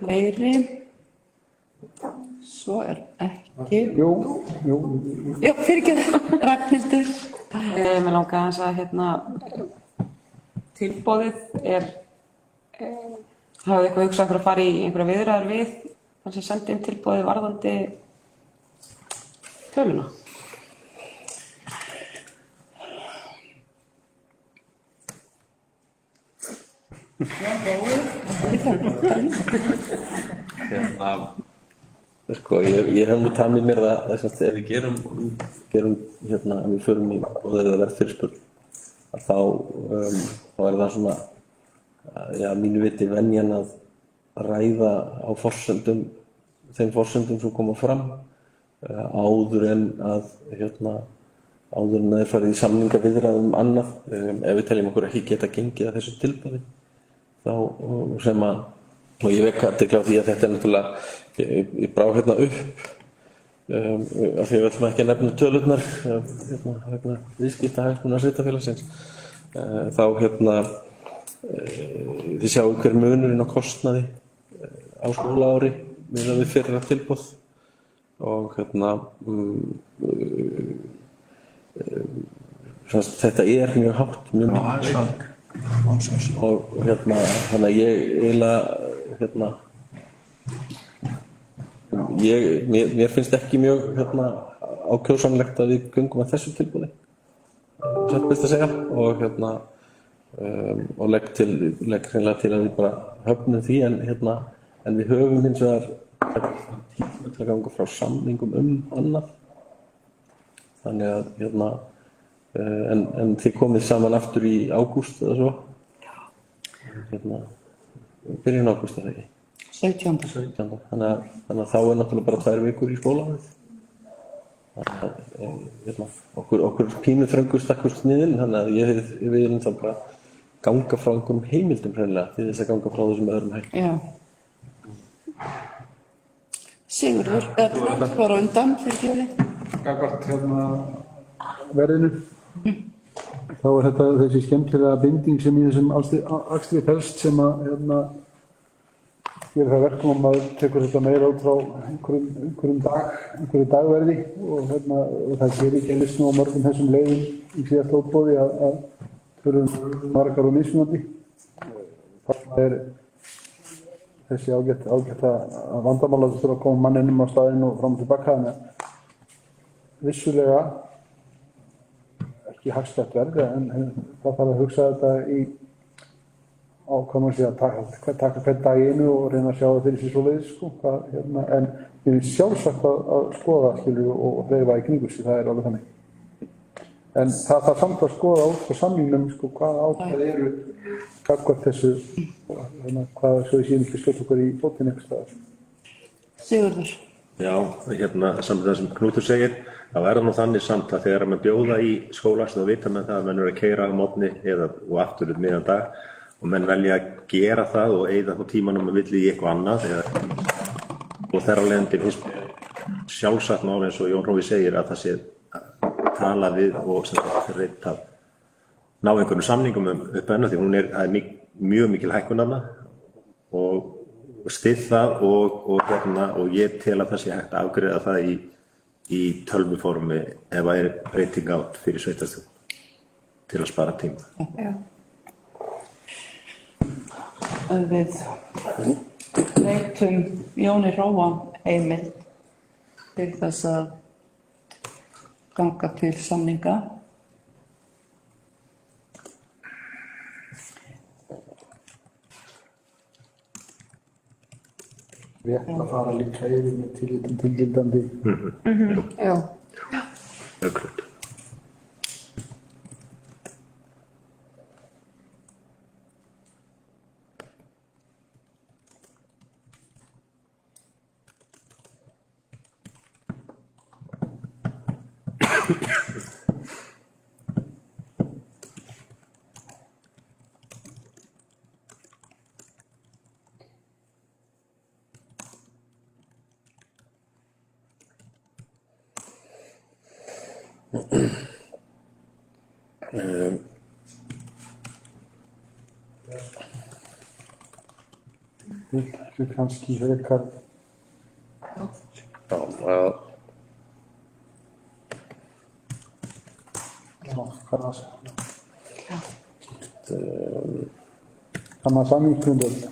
Fleiri? Svo er ekki. Jú. Já, fyrirgefðu, Ragnhildur. Mér langar aðeins að tilboðið hafið eitthvað hugsað fyrir að fara í einhverja viðræður við þann sem sendi inn tilboðið varðandi töluna? Sko, ég hef nú tamið mér það ef við gerum ef við förum í boðið eða verðfyrirspurn, að þá er það svona, já, mínu viti venjan að ræða á þeim forsendum sem koma fram áður en að þeir farið í samningaviðræðum annað, ef við teljum okkur ekki geta gengið að þessu tilboði, þá sem að, og ég vekk athygli á því að þetta er náttúrulega, ég brá upp af því við ætlum ekki að nefna tölurnar vegna viðskiptahagsmuna sveitarfélagsins, þá þið sjáu hver munurinn á kostnaði á skólaári miðað við fyrra tilboð og þetta er mjög hátt, mjög mikið og þannig að ég eiginlega mér finnst ekki mjög ákjósanlegt að við göngum að þessu tilboði, satt best að segja, og legg hreinlega til að við bara höfnum því, en við höfum hins vegar tíma til að ganga frá samningum annað, þannig að en þið komið saman aftur í ágúst eða svo, byrjun ágúst eða ekki? 17. Þannig að þá er náttúrulega bara 2 vikur í skólaárið. Okkur pínu þröngur stakkust niðinn, þannig að við erum þá bara ganga frá einhverjum heimildum hreinlega til þess að ganga frá þessum öðrum hætti. Já. Sigurður, er bara undan fyrir kjöli? Gagnvart verðinu. Þá er þetta þessi skemmtilega binding sem í þessum akstri felst sem að gerir það verkum að maður tekur þetta meira út frá einhverju dagverði og það gerir ekki eins og á mörgum þessum leiðum í síðasta útboði að þurfum margar og mismunandi. Þarna er þessi ágætta vandamála að þurfa að koma manninum á staðinn og fram og tilbaka, þannig að vissulega ekki hagstætt verð, en það þarf að hugsa þetta hvað maður sé að taka hvern dag í einu og reyna að sjá það fyrir sér svoleiðis, sko, en við erum sjálfsagt að skoða og hreyfa í kringu sig, það er alveg þannig. En það þarf samt að skoða út frá samningnum, sko, hvaða ákvæði eru gagnvart þessu, hvað svo ég sé ekki skjótt okkur í fótinn einhvers staðar. Sigurður. Já, samt það sem Knútur segir, þá er það nú þannig samt að þegar maður bjóða í skóla þá vita menn það að menn eru að keyra á morgni og aftur miðjan dag og menn velja að gera það og eyða þá tímanum að vilja í eitthvað annað og þeirra leiðandi finnst sjálfsagt mál eins og Jón Hrófi segir að það sé tala við og reynt að ná einhverjum samningum upp enn því það er mjög mikil hækkun hana og styð það og ég tel að það sé hægt að afgreiða það í tölvuformi ef það er breyting átt fyrir sveitarstjórn til að spara tíma. Já. Við veitum Jóni Hróa heimild til þess að ganga til samninga. Rétt að fara líka yfir með tilgildandi. Já. Öllum. Þetta kannski frekar kann man samningsgrundvöld.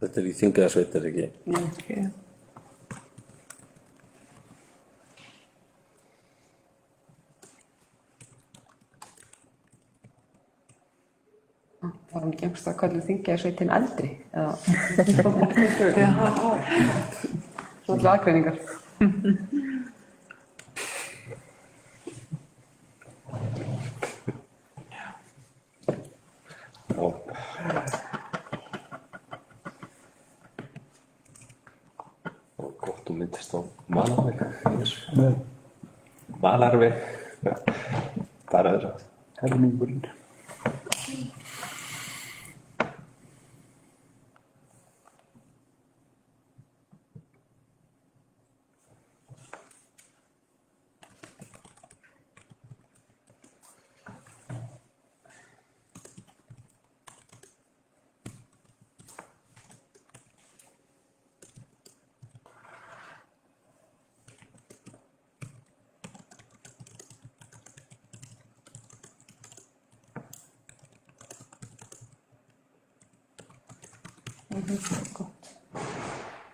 Þetta í Þingeyjarsveit, ekki? Okay. Var hún ekki einhvers að kalla Þingeyjarsveitin eldri? Svolítið aðgreiningar. Og gott myndist á Malarveg. Malarveg. Bara þess að. Helmingurinn.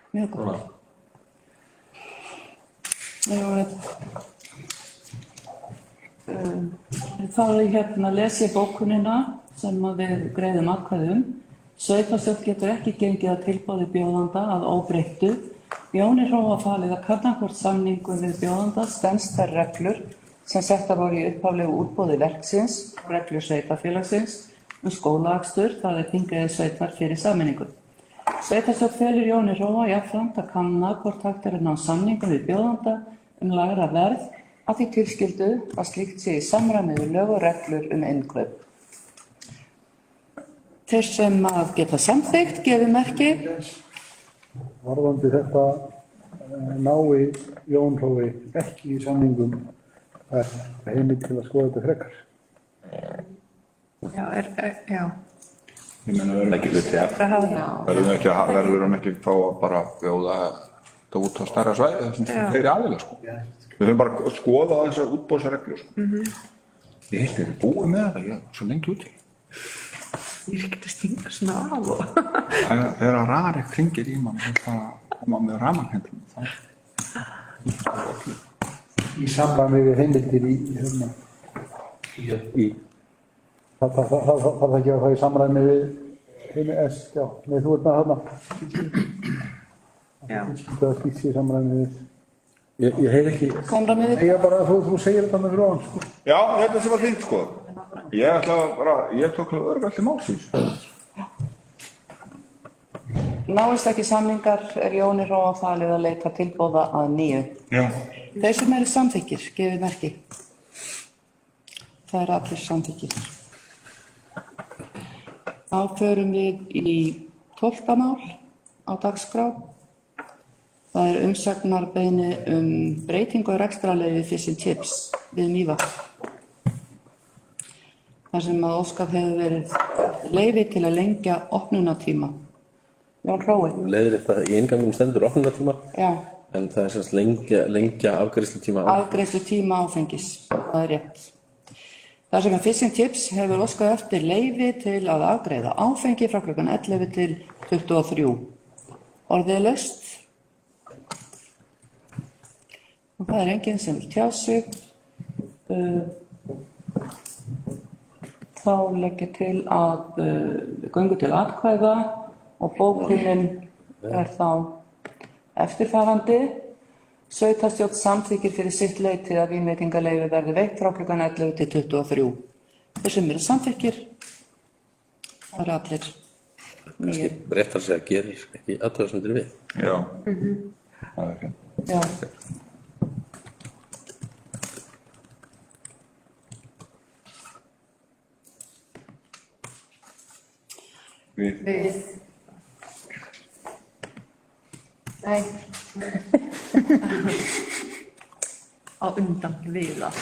Mjög gott. Þá hérna les ég bókunina sem við greiðum atkvæði Sveitarstjórn getur ekki gengið að tilboði bjóðanda að óbreyttu. Jóni Hróa falið að kanna hvort samningur við bjóðanda stenst þær reglur sem settar voru í upphaflegu útboði verksins, reglur sveitarfélagsins, skólaakstur, það Þingeyjarsveitar fyrir sameiningu. Sveitarstjórn felur Jóni Hróa jafnframt að kanna hvort hægt að ná samningum við bjóðanda lægra verð að því tilskildu að slíkt sé í samræmi við lög og reglur innkaup. Þeir sem að geta samþykkt gefi merki. Varðandi þetta nái Jón Hrói ekki í samningum heimild til að skoða þetta frekar. Já. Ég meina verðum ekki þá að bara bjóða þetta út á stærra svæði þessum fleiri aðilar sko. Við höfum bara að skoða þessar útboðsreglur sko. Ég held að við búum með þetta, ég er svo lengi úti. Ég er ekkert að stinga svona af og... Þegar Rarik hringir í mann, það koma með rafmagnhendlum. Í samræmi við heimildir það ekki að það í samræmi við nei, þú ert með þarna. Já. Það skýrt sér samræmi við. Ég heyr ekki. Samræmi við. Ég bara, þú segir þetta með gróðan, sko. Já, þetta sem var fint, sko. Ég tók örgall í málsins. Náist ekki samningar Jóni Hróa falið að leita tilboða að nýju. Já. Þeir sem eru samþykkir, gefið merki. Það allir samþykkir. Þá förum við í 12. mál á dagskrá. Það umsagnarbeiðni breytingu á rekstrarleyfi Fish and Chips við Mývatn. Þar sem að óskað hefur verið leyfi til að lengja opnunartíma. Jón Hrói. Leiðir þetta í innganginum stendur opnunartíma? Já. En það semst lengja afgreiðslutíma? Afgreiðslutíma áfengis, það rétt. Þar sem að Fish and Chips hefur óskað eftir leyfi til að afgreiða áfengi frá klukkan 11 til 23. Orðið er laust. Og það er enginn sem vil tjá sig. Þá legg ég til að við göngum til atkvæða og bókunin er þá eftirfarandi. Sveitarstjórn samþykkir fyrir sitt leyti að vínveitingaleyfi verði veitt frá klukkan 11 til 23. Þeir sem eru samþykkir, það eru allir. Kannski réttar sig að gerir ekki athugasemdir við. Já. Það er fint. Já. Við. Nei. Á undan við það.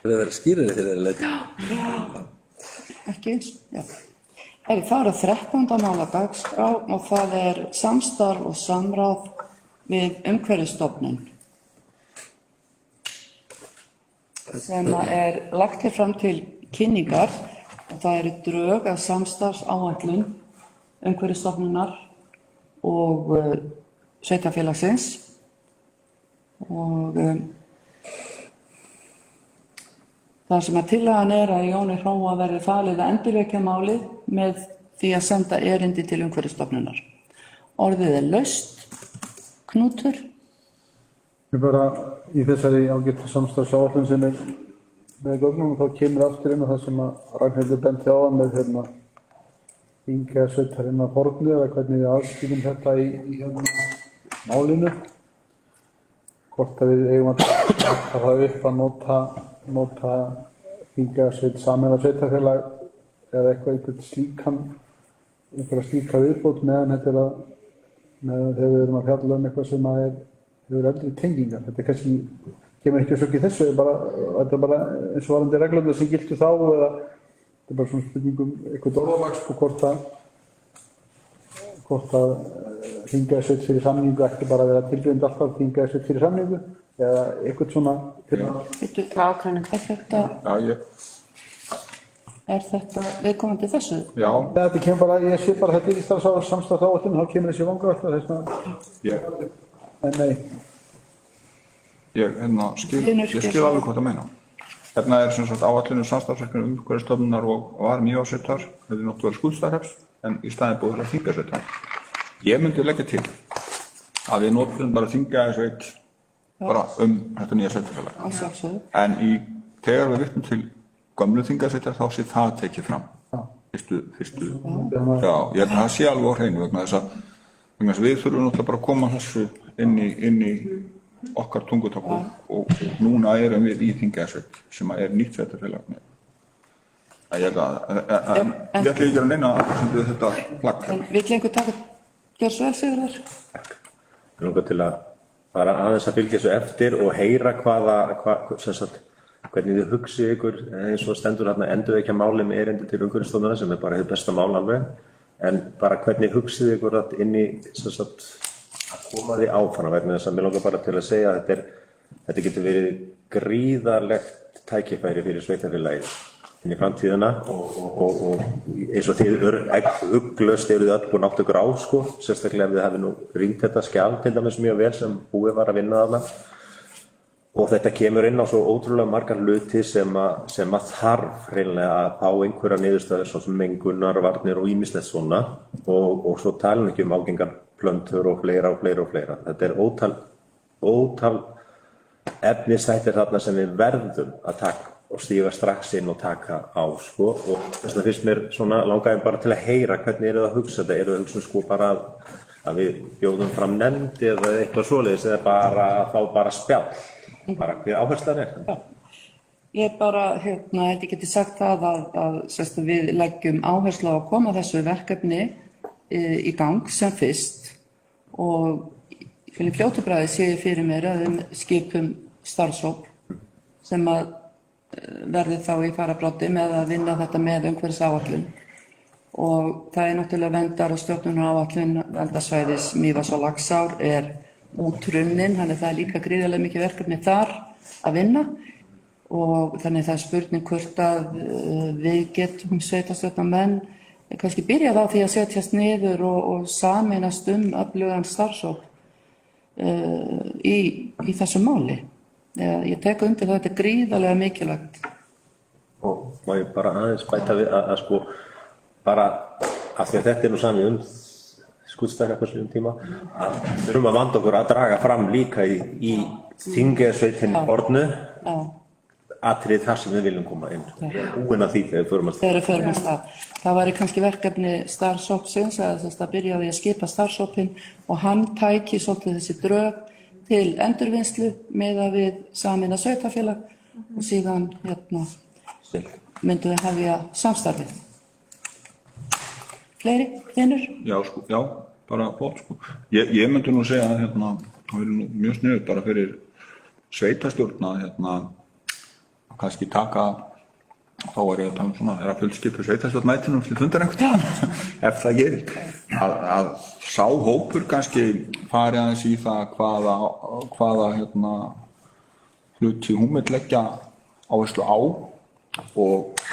Það verður skýrari þegar það er leiti. Ekki eins, já. Það eru 13. mál á dagskrá og það er samstarf og samráð við Umhverfisstofnun. Sem er lagt fram til kynningar það eru drög af samstarfsáætlun Umhverfisstofnunar og sveitarfélagsins og það sem að tillagan að Jóni Hróa verði falið að endurvekja málið með því að senda erindi til Umhverfisstofnunar. Orðið laust. Knútur? Ég bara í þessari ágættu samstarfsáætlun sem með gögnum þá kemur aftur inn á það sem að Ragnhildur benti á með Þingeyjarsveitar Horni eða hvernig við aðskilum þetta í málinu. Hvort að við eigum að taka það upp að nota Þingeyjarsveit sameina sveitarfélag eða einhverja slíka viðbót meðan þegar við erum að fjalla eitthvað sem hefur eldri tengingar. Þetta kannski kemur ekki svo ekki þessu, þetta er bara eins og varandi reglurnar sem giltu þá eða þetta er bara svona spurningum eitthvað orðalags og hvort að Þingeyjarsveit fyrir samningu ekki bara vera tilgreind alltaf Þingeyjarsveit fyrir samningu eða eitthvað svona Er þetta viðkomandi þessu? Já. Þetta kemur bara, ég sé bara þetta í samstarfsáætlun, þá kemur þessi vangavelta þess vegna. En nei. Ég skil alveg hvað það meina. Hérna sem sagt áætlun samstarfsverkefni Umhverfisstofnunar og var Mývatnssveitar, þetta er náttúrulega Skútustaðahrepps, en í staðinn búið þessar Þingeyjarsveitar. Ég myndi leggja til að við notum bara Þingeyjarsveit bara þetta nýja sveitarfélag. En þegar við vitnum til gömlu Þingeyjarsveitar þá sé það tekið fram. Fyrstu. Já, ég held að það sé alveg á hreinu vegna þess að við þurfum náttúrulega bara að koma þessu inn í okkar tungutakku og núna erum við í Þingeyjarsveit sem nýtt sveitarfélag. Ég ætla ekki að neina að þetta plagg. En vill einhver gera svo vel Sigurður? Ég langar til að fara aðeins að fylgja þessu eftir og heyra hvernig þið hugsið ykkur eins og stendur hérna endurvekja máli með erindi til Umhverfisstofnunar sem bara hið besta mál alveg, en bara hvernig hugsið ykkur inn í að koma því áfram vegna þess að mér langar bara til að segja að þetta getur verið gríðarlegt tækifæri fyrir sveitarfélagið inn í framtíðina og eins og þið ugglaust eruð öll búin átt ykkur á sérstaklega ef þið hafi nú rýnt þetta skjal til dæmis mjög vel sem búið var að vinna þarna. Og þetta kemur inn á svo ótrúlega margar hluti sem að þarf hreinlega að fá einhverja niðurstöður svo sem mengunar, varnir og ýmislegt svona og svo talum ekki ágengar plöntur og fleira. Þetta er ótal efnisþættir þarna sem við verðum að taka og stíga strax inn og taka á og þess vegna finnst mér svona langaði bara til að heyra hvernig eru það að hugsa þetta, eru það að hugsa bara að við bjóðum fram nefnd eða eitthvað svoleiðis eða bara að fá bara spjall. Bara hver áherslan Já. Ég bara, held ég geti sagt það að við leggjum áherslu á að koma þessu verkefni í gang sem fyrst og fyrir fljótu bragði sé ég fyrir mér að við skipum starfshóp sem að verði þá í fararbroddi með að vinna þetta með umhverfisáætlun og það náttúrulega verndar og stjórnunaráætlun verndarsvæðis Mývatns og Laxár útrunnin, þannig það líka gríðarlega mikið verkefni þar að vinna og þannig það spurning hvort að við getum sveitarstjórnarmenn kannski byrjað á því að setjast niður og sameinast öflugan starfshóp í þessu máli. Ég tek undir það, þetta er gríðarlega mikilvægt. Og má ég bara aðeins bæta við að bara af því að þetta nú samið Skútustaðahrepps tíma að þurfum að vanda okkur að draga fram líka í Þingeyjarsveitinni Hornu atriði þar sem við viljum koma inn. Búin að því þegar við förum að stað. Það væri kannski verkefni starfshópsins að byrja á því að skipa starfshópinn og hann tæki svolítið þessi drög til endurvinnslu með að við sameina sveitarfélag og síðan myndum við hefja samstarfið. Fleiri, Finnur? Já, bara flott Ég myndi nú segja að það er mjög sniðugt bara fyrir sveitarstjórn að kannski taka, þá ég að tala svona, að fullskipa sveitarstjórn mætinum til fundar einhvern ef það gerir, að sá hópur kannski fari aðeins í það hvaða hluti hún vill leggja áherslu á og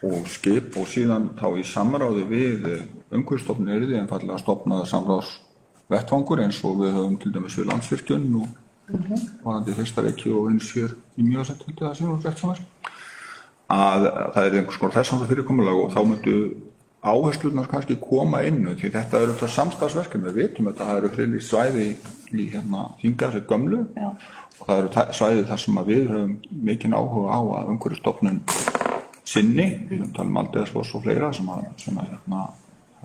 og skip og síðan þá í samráði við Umhverfisstofnun yrði einfaldlega stofnað samráðsvettvangur eins og við höfum til dæmis við Landsvirkjun og varandi Þeistareykju og eins hér í Mývatnssveit held ég það sé nú rétt sem er, að það er einhvers konar þess háttar fyrirkomulag og þá myndu áherslurnar kannski koma inn því þetta eru þetta samstarfsverkefni, við vitum að það eru friðlýst svæði í Þingeyjarsveit gömlu og það eru svæði þar sem að við höfum mikinn áhuga á að Umhverfisstofnun sinni, við talum Aldeyjarfoss og fleira sem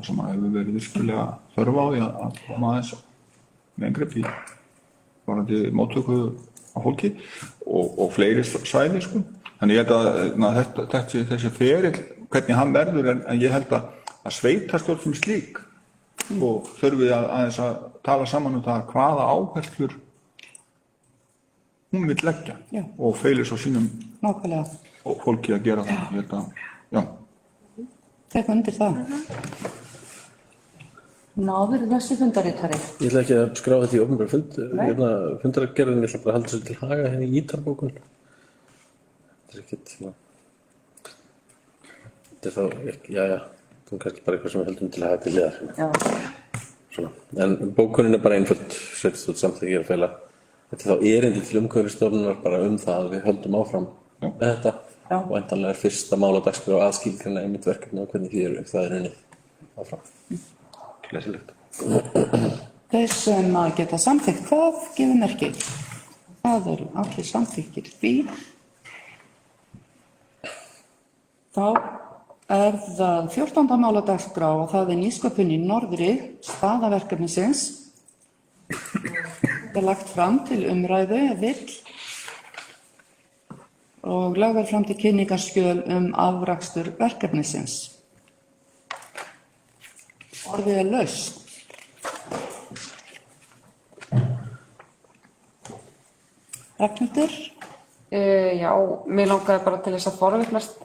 hefur verið virkilega þörf á því að koma aðeins með inngrip í varandi móttöku á fólki og fleiri svæði sko. Þannig ég held að þessi ferill, hvernig hann verður, en ég held að sveitarstjórn sem slík og þurfi aðeins að tala saman um það hvaða áherslur hún vill leggja og feilir svo sínum og fólki að gera það. Ég held að, já. Tek undir það. Náður þessi fundarritari. Ég ætla ekki að skrá þetta í opinber fund. Fundargerðin, ég ætla bara að halda sér til haga henni í ítarbókun. Þetta er ekkert þetta er þá ekki, það er kannski bara eitthvað sem við höldum til haga til liðar. Já. Svona. En bókunin er bara einföld, sveitarstjórn samþykkir að fela. Þetta er þá erindi til Umhverfisstofnunar bara það að við höldum áfram með þetta. Og væntanlega er fyrsta mál á dagskrá að skilgreina einmitt verkefni og hvernig því það er unnið áfram. Glæsilegt. Þeir sem að geta samþykkt það gefur merki. Það eru allir samþykkir því. Þá er það 14. mál á dagskrá og það er nýsköpun í norðri staðaverkefnisins. Það er lagt fram til umræðu vill og lagðar fram til kynningarskjöl afrakstur verkefnisins. Orðið er laust. Ragnhildur? Já, mér langaði bara til þess að forvitnast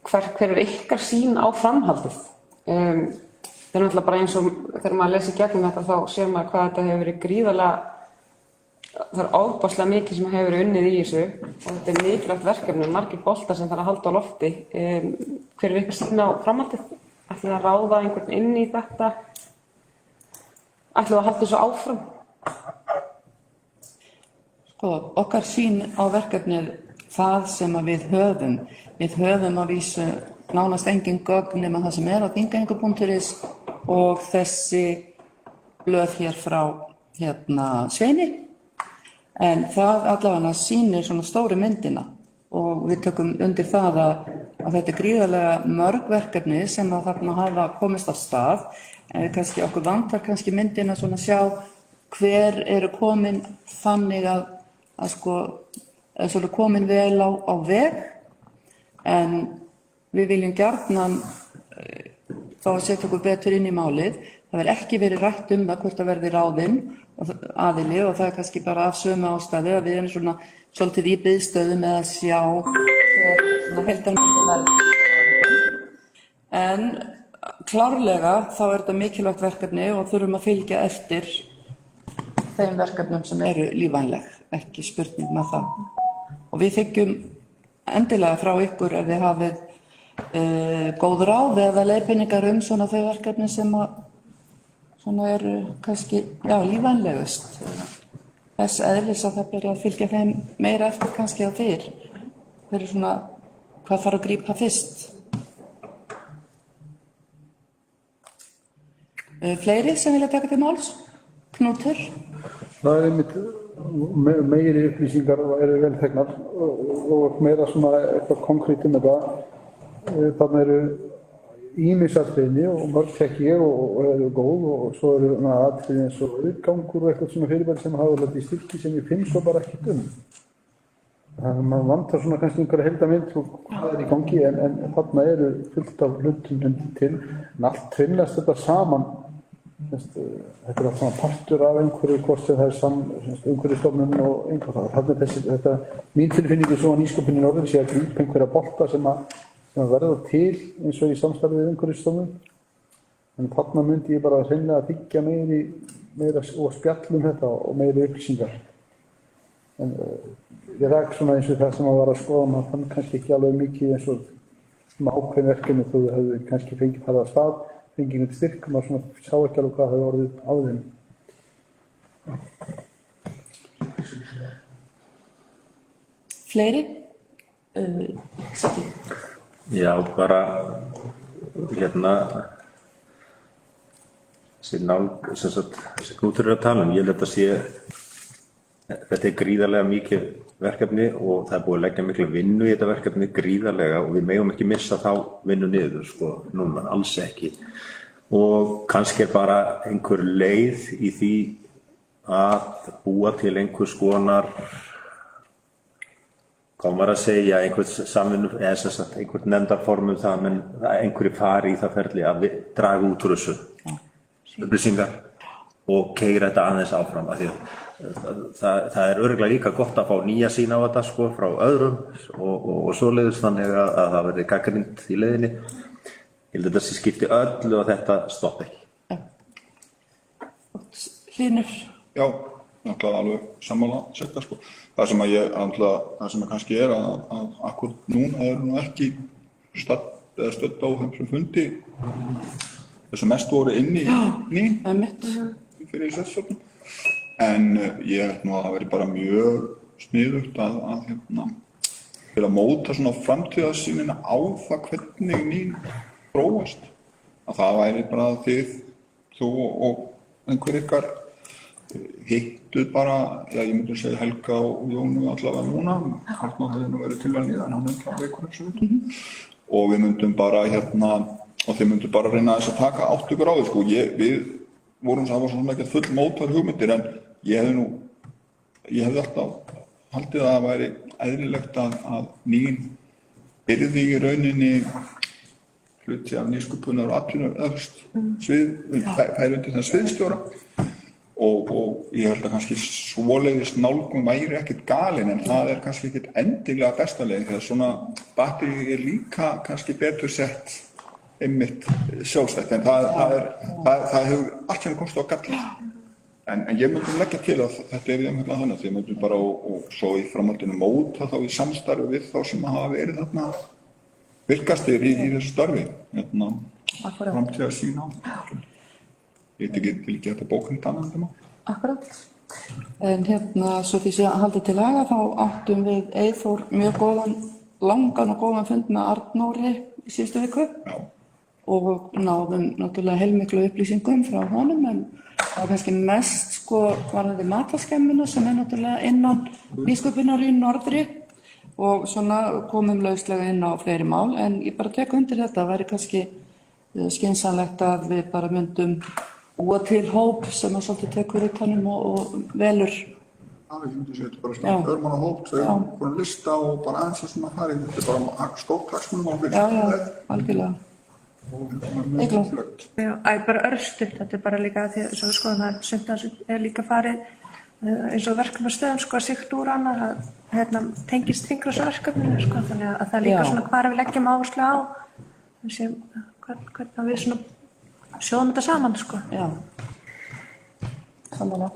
hver er ykkar sýn á framhaldið. Það er náttúrulega bara eins og þegar maður lesi gegnum þetta þá sér maður hvað þetta hefur verið gríðarlega, það er ofboðslega mikið sem hefur verið unnið í þessu og þetta er mikilvægt verkefni, margir boltar sem þarf að halda á lofti. Hver er ykkar sýn á framhaldið? Ætlum við að ráða einhvern inn í þetta? Ætlum við að halda þessu áfram? Sko, okkar sýn á verkefnið það sem að við höfum að vísu nánast engin gögn nema það sem er á þingeyingur.is og þessi blöð hér frá Sveini. En það allavega sýnir svona stóru myndina og við tökum undir það að þetta er gríðarlega mörg verkefni sem að þarna hafa komist af stað. Kannski okkur vantar kannski myndina svona sjá hver eru komin þannig að sko svona komin vel á veg, en við viljum gjarnan fá að setja okkur betur inn í málið. Það verður ekki verið rætt það hvort það verði ráðinn aðili og það er kannski bara af sömu ástæðu að við erum svona svolítið í biðstöðu með að sjá heildarmyndin verður. En klárlega þá er þetta mikilvægt verkefni og þurfum að fylgja eftir þeim verkefnum sem eru lífvænleg, ekki spurning með það. Og við þykjum endilega frá ykkur ef þið hafið góð ráð eða leiðbeiningar svona þau verkefni sem svona eru kannski lífvænlegust. Þess eðlis að það byrja að fylgja þeim meira eftir kannski á fyrr. Það eru svona hvað þarf að grípa fyrst. Fleiri sem vilja taka til máls? Knútur? Það er einmitt meiri upplýsingar eru vel þegnar og meira svona eitthvað konkrétt þetta. Þarna eru ýmis atriði og mörg þekki ég og eru góð og svo eru atriði eins og uppgangur og eitthvað svona fyrirbæri sem hafa verið í styrki sem ég finn svo bara ekkert Þannig að maður vantar svona kannski einhverja heildarmynd og hvað er í gangi en þarna eru fullt af hlutum til en allt tvinnast þetta saman. Þetta er allt svona partur af einhverju hvort sem það er umhverfisstofnun og einhvað það. Þetta mín tilfinningu svo að nýsköpunin orðin sé að grípa einhverja bolta sem að verða til eins og í samstarfið við umhverfisstofnun. En þarna myndi ég bara hreinlega að byggja meira og spjallum þetta og meiri upplýsingar. En ég rak svona eins og það sem var að skoða, maður fann kannski ekki alveg mikið eins og svona ákveðin verkefni þó þau hefðu kannski fengið það að stað, fengið einhvern styrk, maður svona sá ekki alveg hvað hefur orðið á þeim. Fleiri? Já, bara þessi Knútur að tala ég held að þetta gríðarlega mikið verkefni og það búið að leggja miklu vinnu í þetta verkefni gríðarlega og við megum ekki missa þá vinnu niður, sko, núna, alls ekki. Og kannski bara einhver leið í því að búa til einhvers konar, hvað maður að segja, einhvers samvinnu, eða einhvern nefndarformum það, einhverju fari í það ferli að draga út úr þessu upplýsingar og keyra þetta aðeins áfram af því að það örugglega líka gott að fá nýja sýn á þetta, sko, frá öðrum og svoleiðis þannig að það verði gagnrýnt í leiðinni. Ég held að þessi skipti öllu og þetta stoppi ekki. Hlynur? Já, náttúrulega alveg sammála sekta, sko. Það sem kannski að akkur núna nú ekki stödd á þessum fundi þessum mest voru inni í fyrir sveitarstjórnum. En ég held nú að það veri bara mjög sniðugt til að móta svona framtíðarsýnina á það hvernig Nín þróast. Að það væri bara þú og einhver ykkar hittuð bara, ég myndi segja Helga og Jónu allavega núna, Arnór hefði nú verið tilvalið en hann ekki á veikur eins og þetta. Og við myndum bara og þeir myndum bara reyna þess að taka átt ykkur á því, sko. Við vorum svona ekki full mótar hugmyndir en ég hefði alltaf haldið að það væri eðlilegt að Nín yrði í rauninni hluti af nýsköpunar og færi undir þann sviðstjóra og ég held að kannski svoleiðis nálgun væri ekkert galin en það kannski ekkert endilega besta leiðin þegar svona batteri líka kannski betur sett einmitt sjálfstætt en það hefur allt sem kosti á galla. En ég myndi leggja til að þetta einhvern þannig að ég myndi bara og svo í framhaldinu móta þá í samstarfi við þá sem hafa verið þarna virkastir í þessu starfi. Framtíðarsýn á. Ég veit ekki þetta bókun annað þetta mál. Akkurat. En svo því að halda til laga þá áttum við Eyþór mjög langan og góðan fund með Arnóri í síðustu viku. Já. Og náðum náttúrulega heilmiklu upplýsingum frá honum en það var kannski mest varðandi matarskemmuna sem náttúrulega innan nýsköpunar í norðri og svona komum lauslega inn á fleiri mál en ég bara tek undir þetta, það væri kannski skynsamlegt að við bara myndum búa til hóp sem að svolítið tekur utanum og velur. Já, ég myndi segja þetta bara svona örmannahóp, þau búin lista og bara aðeins að svona fara þetta bara stórt hagsmunum á fyrir. Já, algjörlega. Já, bara örstutt, þetta bara líka því að svo skoðum að sumt að það líka farið eins og verkefnastöðum að sikt úr annað að tengist þingrásverkefninu þannig að það líka svona hvar við leggjum áherslu á hvernig við svona sjóðum þetta saman Já, samanlega.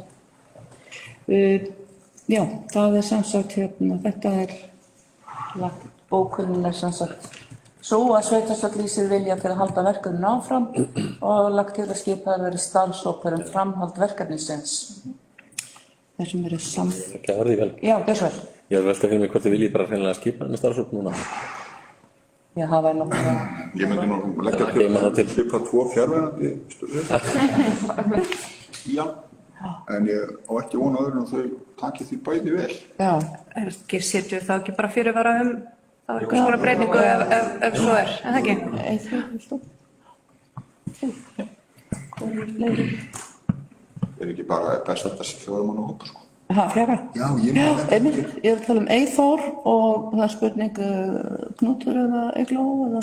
Já, það sem sagt þetta lagt bókunin sem sagt svo að sveitarstjórn lýsir vilja til að halda verkefninu áfram og lagt til að skipaður verið starfshópur framhald verkefnisins. Þessum verið Ekki að orði vel. Já, þess vel. Ég er veltað fyrir mig hvort þið viljið bara hreinlega skipa þennan starfshóp núna. Já, það væri náttúrulega. Ég myndi nú leggja til skipa 2 fjarverandi stjórnir. Já, en ég á ekki vona öðru en þau taki því bæði vel. Já. Setjum við þá ekki bara fyrirvara þá einhvers konar breytingu ef svo en það ekki? Eyþór, viltu? Ekki bara best að þessi 4 manna hópa, sko. Frekar? Já, einmitt. Ég er að tala Eyþór og það er spurning Knútur eða Eygló eða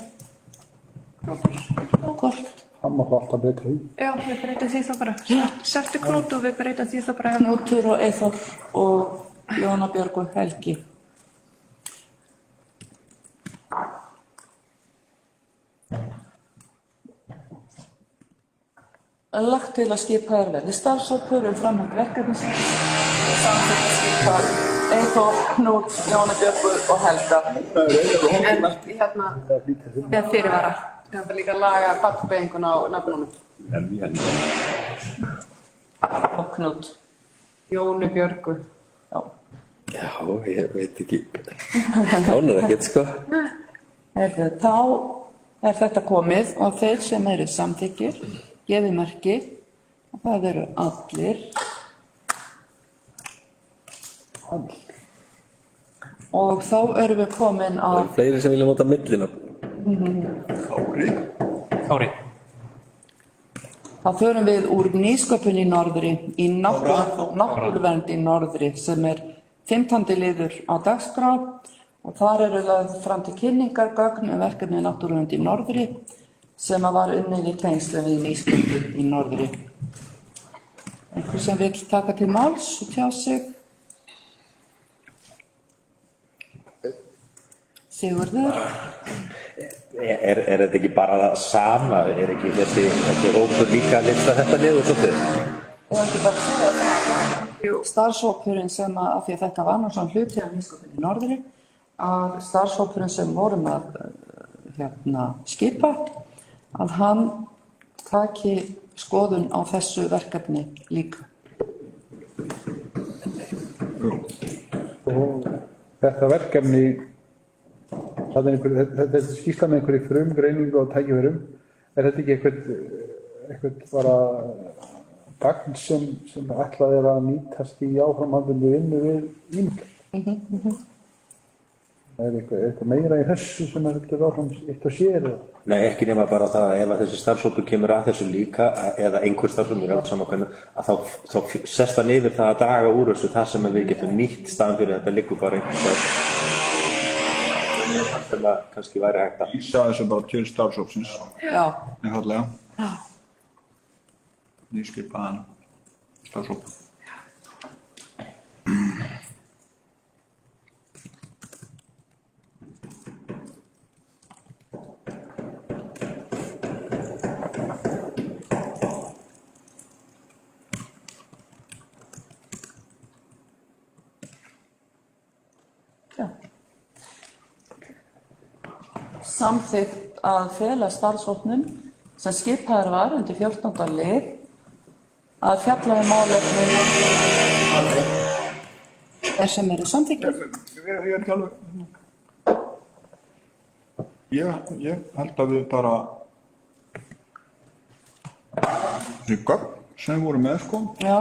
hvort? Hann má alltaf breyta því. Já, við breytum því þá bara. Settu Knút og við breytum því þá bara. Knútur og Eyþór og Jóna Björg og Helgi. Lagt til að skipaður verði starfshópur framhald verkefnisins og samþykkt að skipa Þór, Knút, Jóna Björgu og Helga. En hérna, með fyrirvara. Það er líka að laga bakkbeigingun á nafnunum. Og Knút. Jónu Björgu. Já. Já, ég veit ekki. Ánur ekkert, sko. Þá er þetta komið og þeir sem eru samþykkir gefið merki og það eru allir. Og þá erum við komin Það að fleiri sem vilja nota millina. Kári. þá förum við úr nýsköpun í norðri í náttúruvernd í norðri sem er 15. liður á dagskrá og þar eru lögð fram til kynningar gögn verkefni náttúruvernd í norðri sem var unnið í tengslum við nýsköpun í norðri. Einhver sem vill taka til máls og tjá sig? Sigurður? Er þetta ekki bara það sama? Er ekki þessi hópur líka að lista þetta niður svolítið? Og ekki bara segja það. Starfshópurinn sem af því að þetta var nú svona hluti af nýsköpun í norðri, að starfshópurinn sem vorum að skipa, að hann taki skoðun á þessu verkefni líka. Og þetta verkefni, þetta er skýrsla með einhverju frumgreiningu og tækifærum. Er þetta ekki eitthvað bara gagn sem ætlað er að nýtast í áframhaldandi vinnu við ímyndar? Er eitthvað meira í þessu sem er eitthvað áfram eitt og sér? Nei, ekki nema bara það að ef að þessi starfshópur kemur að þessu líka eða einhver starfshópur er allt saman hvernig að þá sest hann yfir það að draga úr þessu það sem við getum nýtt staðan fyrir þetta liggur bara einhvers sem að kannski væri hægt að Ísa þessu bara til starfshópsins. Já. Einfaldlega. Já. Nýskipaðan starfshóp. Samþykkt að fela starfshópnum sem skipaður var undir 14. lið að fjalla málefni sem eru samþykkir. Ég er ekki alveg. Ég held að við bara þessi gögn sem voru með sko. Já.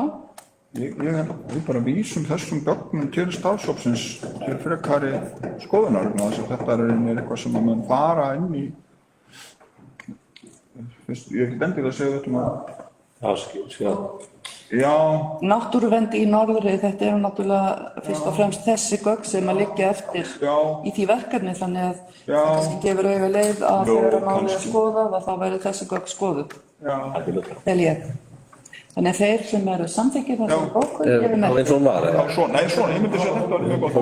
Við bara vísum þessum gögnum til starfshópsins til frekari skoðunar þess að þetta er eitthvað sem að mann fara inn í. Ég er ekki endilega að segja þetta áskil. Já. Náttúruvernd í norðri, þetta eru náttúrulega fyrst og fremst þessi gögn sem að liggja eftir í því verkefni þannig að það kannski gefur auðvitað leið að þegar málið er skoðað að þá verður þessi gögn skoðuð. Vel ég. Þannig að þeir sem eru samþykkir þessari bókun gefur merki. Eins og hún var, eða? Nei, svona, ég myndi segja þetta var mjög gott.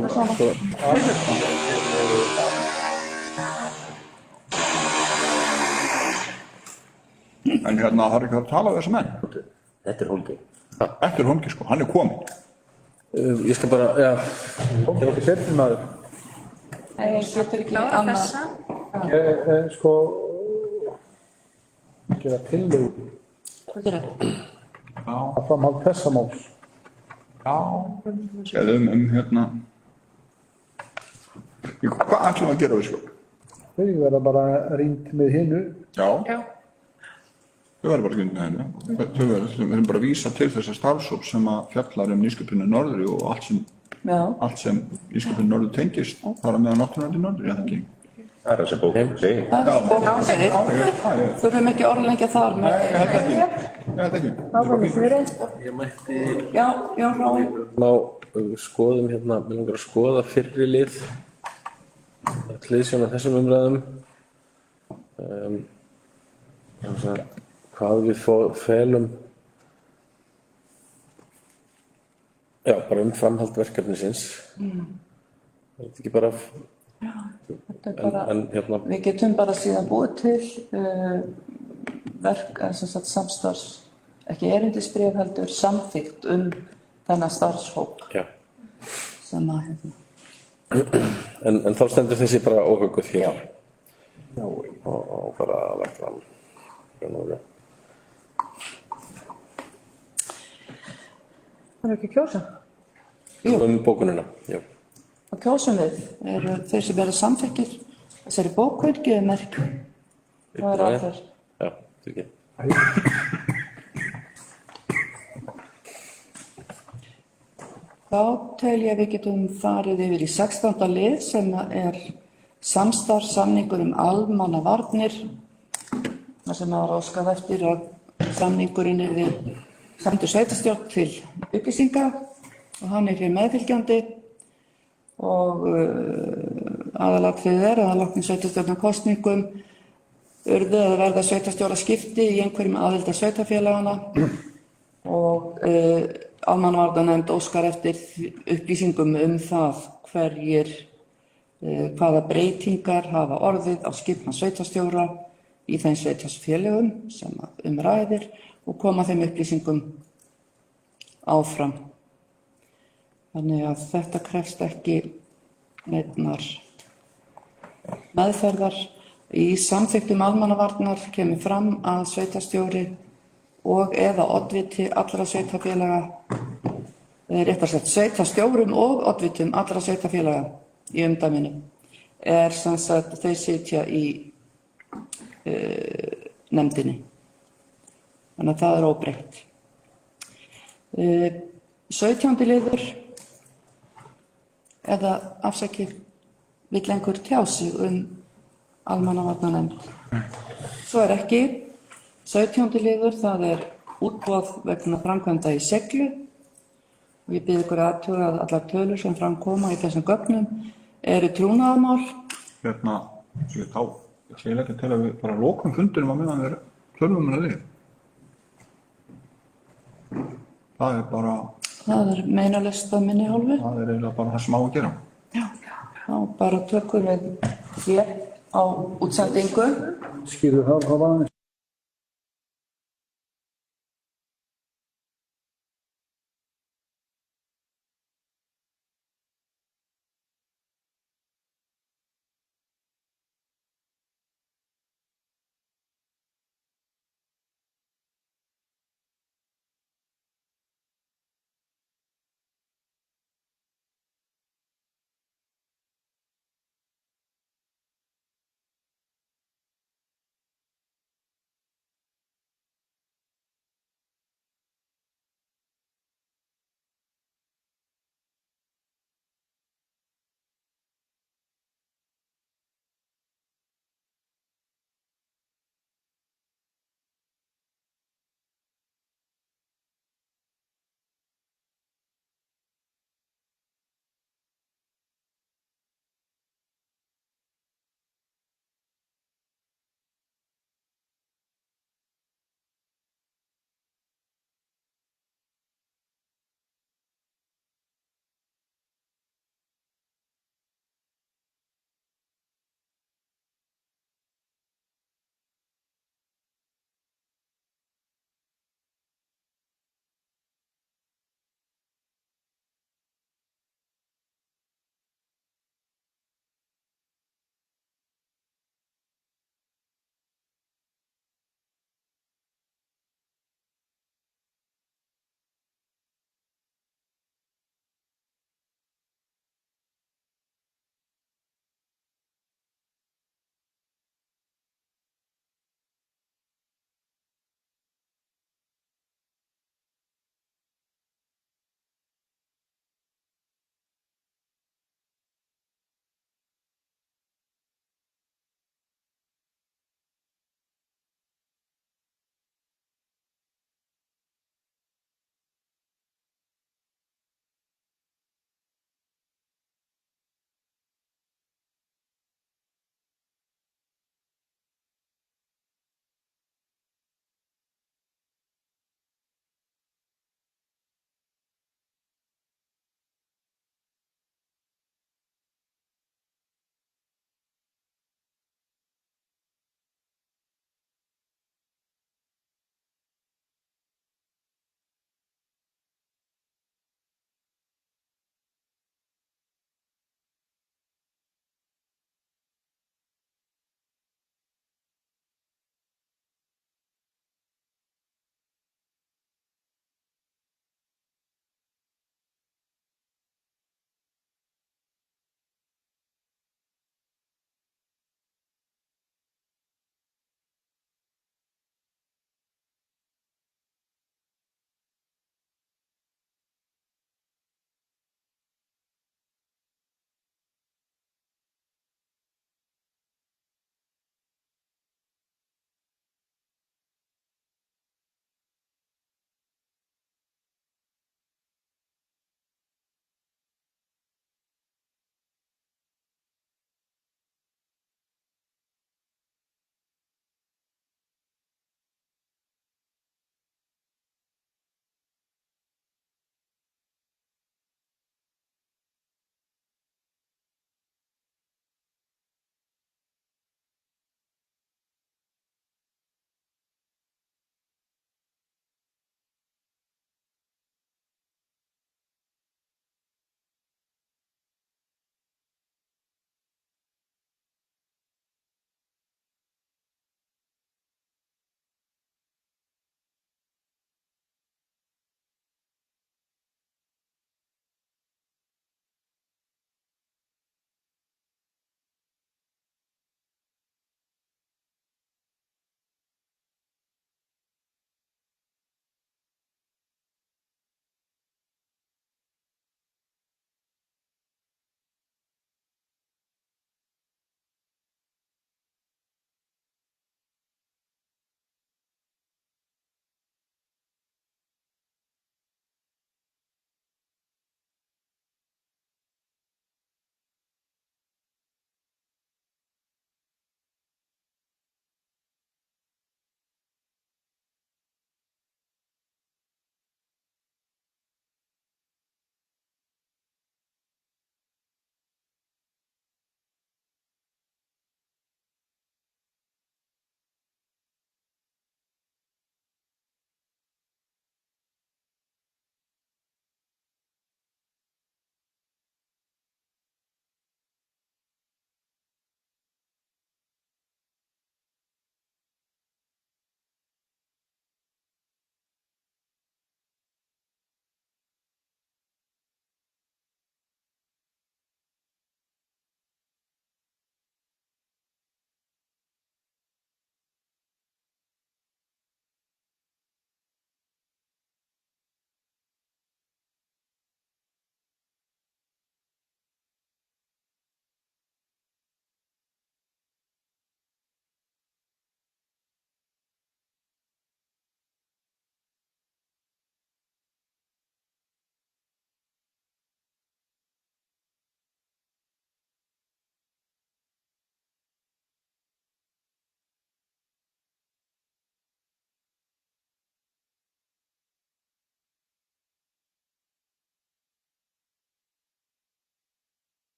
En hérna þarf ekki að tala við þessa menn. Þetta er Holgi. Þetta er Holgi sko, hann er kominn. Ég skal bara, já. Það er ekki setjum maður. Nei, getur ekki annað. Sko, gera tillögu. Hvað gerir þetta? Að framhald þessa máls. Já. Eða hérna. Hvað ætlum að gera við sko? Þau verða bara rýnt með hinu. Já. Þau verða bara rýnt með hinu. Þau verða bara að vísa til þess að starfshóp sem að fjallar nýsköpun í norðri og allt sem nýsköpun í norðri tengist fara með náttúruvernd í norðri, eða ekki? Það er þessi bók. Það er bókun segir. Þurfum ekki orðlengja þar með. Ég held ekki. Ég mætti Já, Rái. skoðum hérna, við langar að skoða fyrri lið hliðsjón af þessum umræðum hvað við felum bara framhald verkefnisins þetta er ekki bara við getum bara síðan búið til samstarfs ekki erindisbréf heldur samþykkt þennan starfshóp sem að En þá stendur þessi bara óhugguð hér. Já, og bara lagt fram. Það er ekki að kjósa. Bókunina, já. og kjósum við eru þeir sem eru samþykkir þessari bókun gefið merk. Það er allir. Já, ekki. Þá tel ég að við getum farið yfir í 16. lið sem er samstarfssamningur almannavarnir. Það sem var óskað eftir að samningurinn yrði sendur sveitarstjórn til upplýsinga og hann er hér meðfylgjandi og aðalatriðið er að loknum sveitarstjórnarkosningum urðu að verða sveitarstjóraskipti í einhverjum aðildar sveitarfélagana og almannavarnanefnd óskar eftir upplýsingum það hvaða breytingar hafa orðið á skipan sveitarstjóra í þeim sveitarfélögum sem ræðir og koma þeim upplýsingum áfram. Þannig að þetta krefst ekki neinnar meðferðar. Í samþykktum almannavarnar kemur fram að sveitarstjóri og eða oddviti allra sveitarfélaga, réttar sagt sveitarstjórum og oddvitum allra sveitarfélaga í umdæminu sem sagt þau sitja í nefndinni. Þannig að það er óbreytt. 17. liður eða afsakið vill einhver tjá sig almannavarnanefnd. Svo er ekki. 17. liður, það er útboð vegna framkvæmda í Seglu og ég bið ykkur aðtuga að allar tölur sem framkoma í þessum gögnum eru trúnaðarmál. Ég sé ekki til að við bara lokum fundinum á meðan við tölum við. Það er bara... Það er meinalaust af minni hálfu. Það er eiginlega bara það sem á að gera. Já, þá bara tökum við hér á útsendingu. Skýrðu það á vaðan?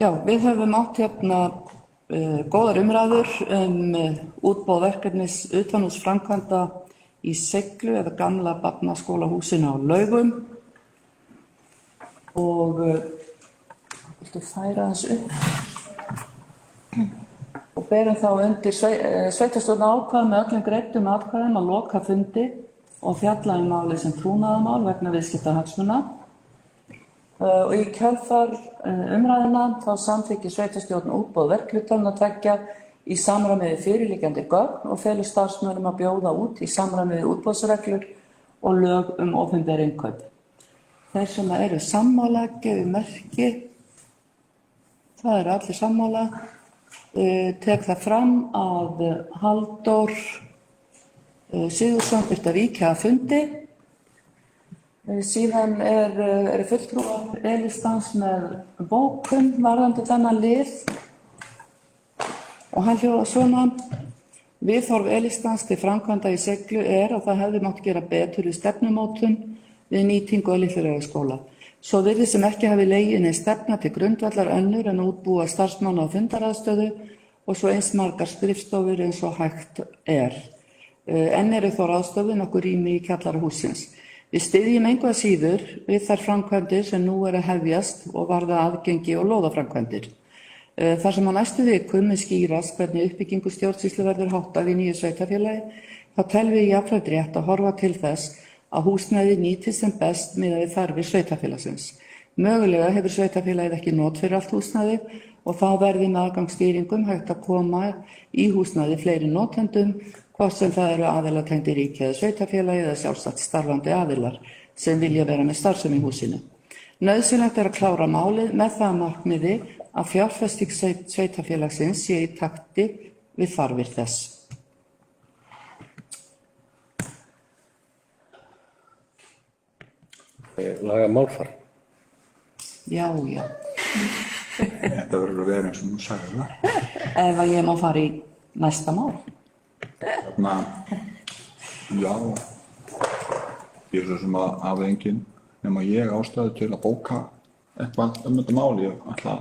Já, við höfum átt hérna góðar umræður útboð verkefnis utanhúsframkvæmda í Seiglu eða gamla barnaskólahúsinu á Laugum og viltu færa þessu upp og berum þá undir sveitarstjórn ákvað með öllum greiddum atkvæðum að loka fundi og fjalla málið sem trúnaðarmál vegna viðskiptahagsmuna. Og í kjölfar umræðina þá samþykkir sveitarstjórn útboð verkhlutanna tveggja í samræmi við fyrirliggjandi gögn og felur starfsmönnum að bjóða út í samræmi við útboðsreglur og lög opinber innkaup. Þeir sem eru sammála gefi merki, það eru allir sammála, tek það fram að Halldór Sigurðsson þurfti að víkja að fundi. Síðan eru fulltrúar E-listans með bókun varðandi þennan lið og hann hljóðar svona: viðhorf E-listans til framkvæmda í Seiglu að það hefði mátt gera betur í stefnumótun við nýtingu á Litluraugaskóla. Svo virðist sem ekki hafi legið nein stefna til grundvallar önnur en útbúa starfsmanna á fundaraðstöðu og svo eins margar skrifstofur eins og hægt Enn eru þó ráðstöfun nokkur rými í kjallara hússins. Við styðjum engu að síður við þær framkvæmdir sem nú að hefjast og varða aðgengi og lóðaframkvæmdir. Þar sem á næstu vikum skýrast hvernig uppbyggingu stjórnsýslu verður háttað í nýju sveitarfélagi, þá telum við jafnframt rétt að horfa til þess að húsnæði nýtist sem best miðað við þarfir sveitarfélagsins. Mögulega hefur sveitarfélagið ekki not fyrir allt húsnæði og þá verði með aðgangsstýringum hægt að koma í húsnæði fleiri notendum, hvort sem það eru aðilar tengdir ríki eða sveitarfélagi eða sjálfstætt starfandi aðilar sem vilja vera með starfsemi í húsinu. Nauðsynlegt að klára málið með það markmiði að fjárfesting sveitarfélagsins sé í takti við þarfir þess. Laga málfar. Já. Þetta verður að vera eins og nú sagði það. Ef að ég má fara í næsta mál. Já, ég svo sem að hafa engin nema ég ástæðu til að bóka eitthvað þetta mál. Ég ætla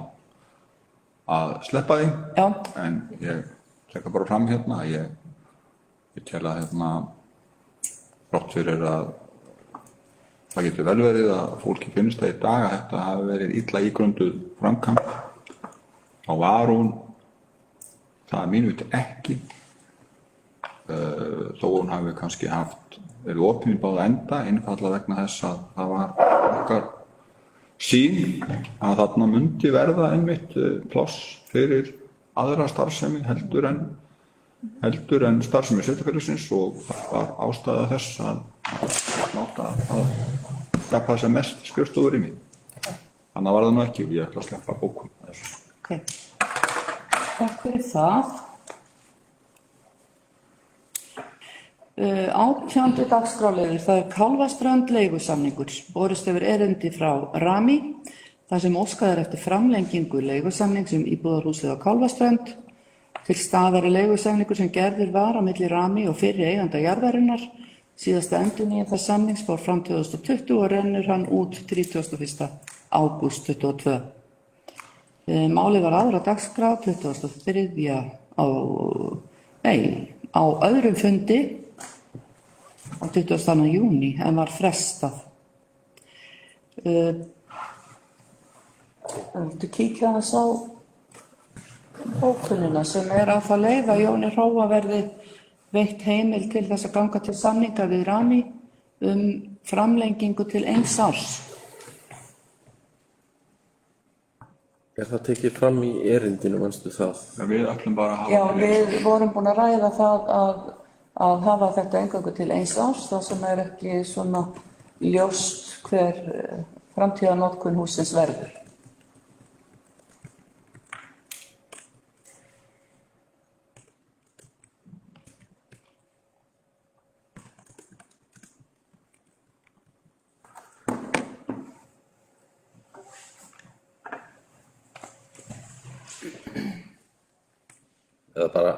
að sleppa því. Já. En ég tekka bara fram hérna að ég tel að þrátt fyrir að það getur vel verið að fólki finnst það í dag að þetta hafi verið illa ígrunduð framkvæmd. Þá var hún það að mínu viti ekki. Þó hún hafi kannski verið opin í báða enda, einfaldlega vegna þess að það var okkar sýn að þarna myndi verða einmitt pláss fyrir aðra starfsemi heldur en starfsemi sveitarfélagsins og það var ástæða þess að láta að sleppa sem mest skrifstofur í mig. Þannig var það nú ekki og ég ætla að sleppa bókum. Okay. Takk fyrir það. 18. dagskrárliður, það Kálfaströnd leigusamningur. Borist hefur erindi frá Rami, þar sem óskað eftir framlengingu leigusamnings íbúðarhúsið á Kálfaströnd. Til staðar leigusamningur sem gerður var á milli Rami og fyrri eiganda jarðarinnar. Síðasta endurnýjun þess samnings fór fram 2020 og rennur hann út 31. ágúst 2022. Málið var aðra dagskrá 23. á öðrum fundi á 22. júní en var frestað. Viltu kíkja þess á bókunina sem á það leið að Jóni Hróa verði veitt heimil til þess að ganga til samninga við Rami framlengingu til 1 árs. Það tekið fram í erindinu, manstu það? Við ætlum bara að hafa... Já, við vorum búin að ræða það að hafa þetta eingöngu til 1 árs, það sem ekki svona ljóst hver framtíðarnotkun hússins verður. Eða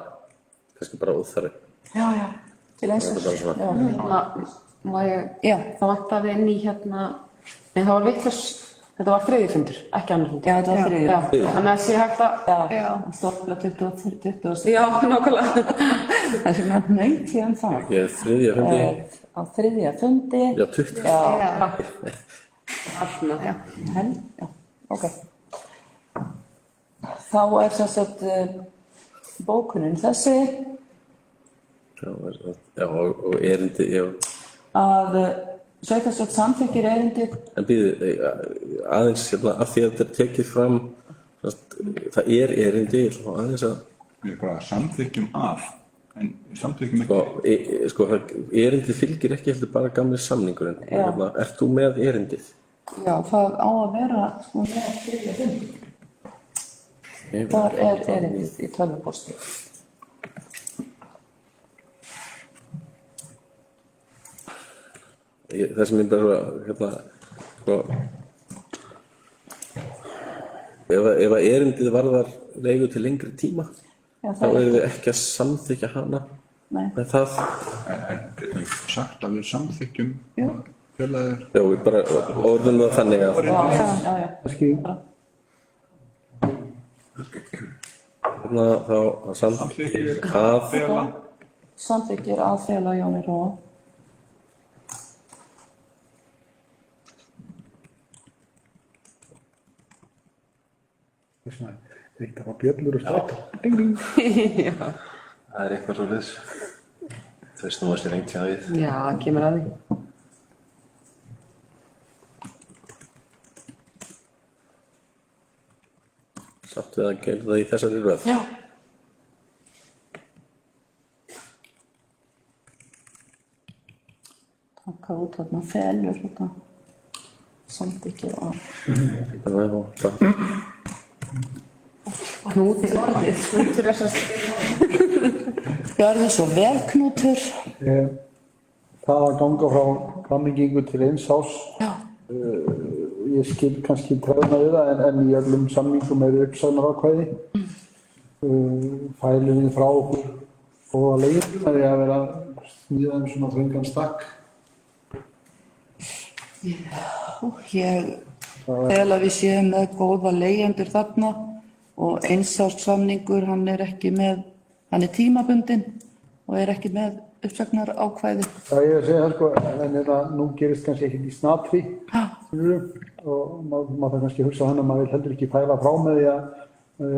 kannski bara óþarri. Já, til 1 árs. Já. Það vantaði inn í hérna, nei það var vitlaus, þetta var 3. fundur, ekki annar fundur. Já, þetta var 3. Já, þannig að sé hægt að, Já, stofla 20. já, nákvæmlega. Það er svona nöynt hérna það. Ég er 3. fundi. Á 3. fundi. Já, 20. Já, Þarna. já, ok. Þá sem sagt bókunin þessi Já, og erindi, já. að sveitarstjórn samþykkir erindi. En býðu, aðeins hérna, af því að þetta er tekið fram, það er erindi, ég ætla aðeins að... Við bara samþykjum af, en samþykjum ekki. Sko, erindi fylgir ekki heldur bara gamli samningurinn. Hérna, ert þú með erindið? Já, það á að vera með 3. fundi. Þar er erindið í tölvupósti. Það sem ég bara, hérna, sko, ef að erindið varðar leigu til lengri tíma, þá erum við ekki að samþykja hana með það. En sagt að við samþykjum félagir. Já, við bara orðum það þannig að... Hérna þá samþykkir að félag Jóni Róa. Þetta var bjöllur og strætó. Ding, ding. Það er eitthvað svo liðs. Þau snúa sér lengt hjá við. Já, kemur að því. Sátt við að gera það í þessari röð. Já. Taka út þarna felur þetta samþykkir að Knútur orðið. Knútur er svo gjörðu svo vel, Knútur. Það að ganga frá framlengingu til 1 árs, ég skil kannski trefna við það, en í öllum samningum eru uppsagnarákvæði. Fælum við frá okkur góða leið, það er að vera smíða svona þröngan stakk. Ég tel að við séum með góða leigjendur þarna og 1 árs samningur, hann er tímabundinn og er ekki með uppsagnarákvæði. Það ég að segja það sko, en nú gerist kannski ekki í snatri og maður þarf kannski að hugsa þannig að maður vil heldur ekki pæla frá með því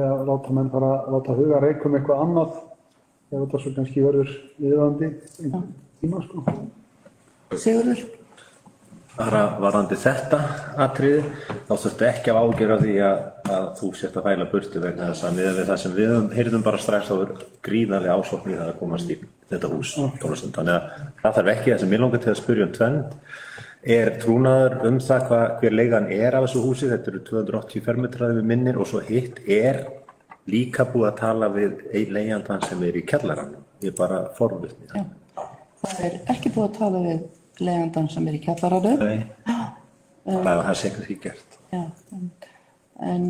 að láta menn fara að láta huga reikum eitthvað annað ef þetta svo kannski verður viðandi tíma sko. Sigurður? Varðandi þetta atriði, þá þurftu ekki að ágjöra því að þú sért að fæla burtu vegna þess að miðað við það sem við heyrðum bara strax þá er gríðarlega ásókn í það að komast í þetta hús. Þannig að það þarf ekki, það sem ég langar til að spyrja tvennt, er trúnaður það hver leigan er af þessu húsi, þetta eru 280 fermetraði við minnir og svo hitt er líka búið að tala við einn leigjandann sem er í kjallaranum. Ég er bara forvitni það. Það er ekki búið að tala við leigjandann sem er í kjallaranum. Nei, það er sikkert því gert. Já, en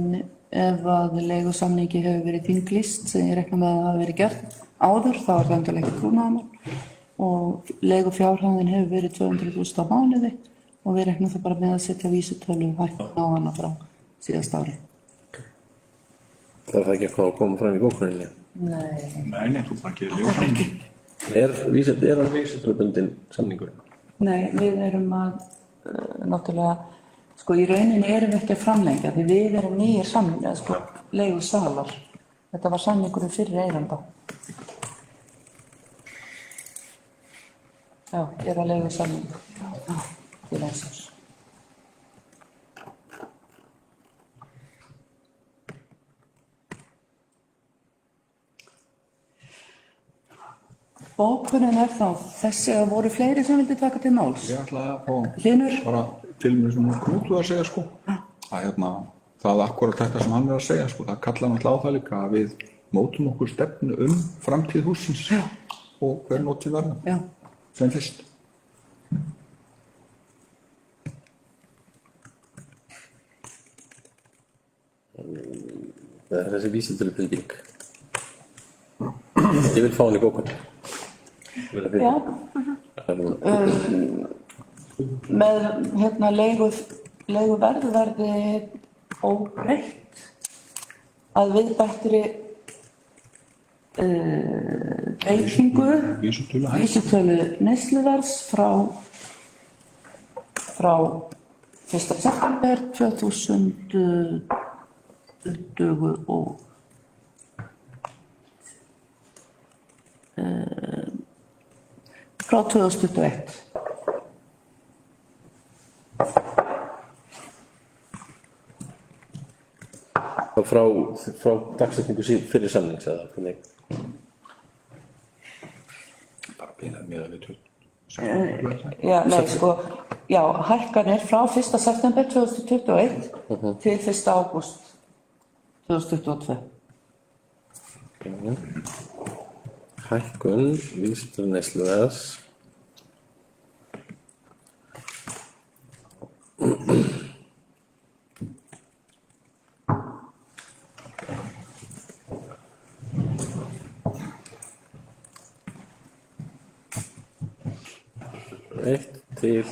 ef að leigusamningi hefur verið þinglýst sem ég reikna með að það hafi verið gert áður, þá er það endilega ekki trúnaðarmál og leigufjárhæðin hefur verið 200.000 á mánuði og við reiknum það bara með að setja vísitölu hækkun á hana frá síðast ári. Það er ekki eitthvað að koma fram í bókuninni? Nei, þú bara gerir ljóðsamning. Er hann vísitölubundinn samningurinn? Nei, við erum að, náttúrulega, sko í rauninni erum við ekki að framlengja því við erum nýjir samningar, sko, leigusalar. Þetta var samningurinn fyrir eiganda. Já, ég er að leigusamning. Já, til 1 árs. Bókunin er þá þessi að voru fleiri sem vildi taka til máls. Ég ætlaði að fá Hlynur? bara til mér svona Knútu að segja sko. Það akkurat þetta sem hann er að segja sko, það kallar náttúrulega á það líka að við mótum okkur stefnu framtíð hússins og hver nótið verða. Já. Sem fyrst. Það er þessi vísitölubunding. Ég vil fá hann í bókunni. Já. Með leiguverð verði óbreytt að viðbættri breytingu vísitölu neysluverðs frá 1. september 2020 og frá 2021. Og frá dagsetningu fyrir samnings eða hvernig? Bara beinað með við Hækkanir frá 1. september 2021 til 1. ágúst 2022. Hækkun vísitölu neysluverðs til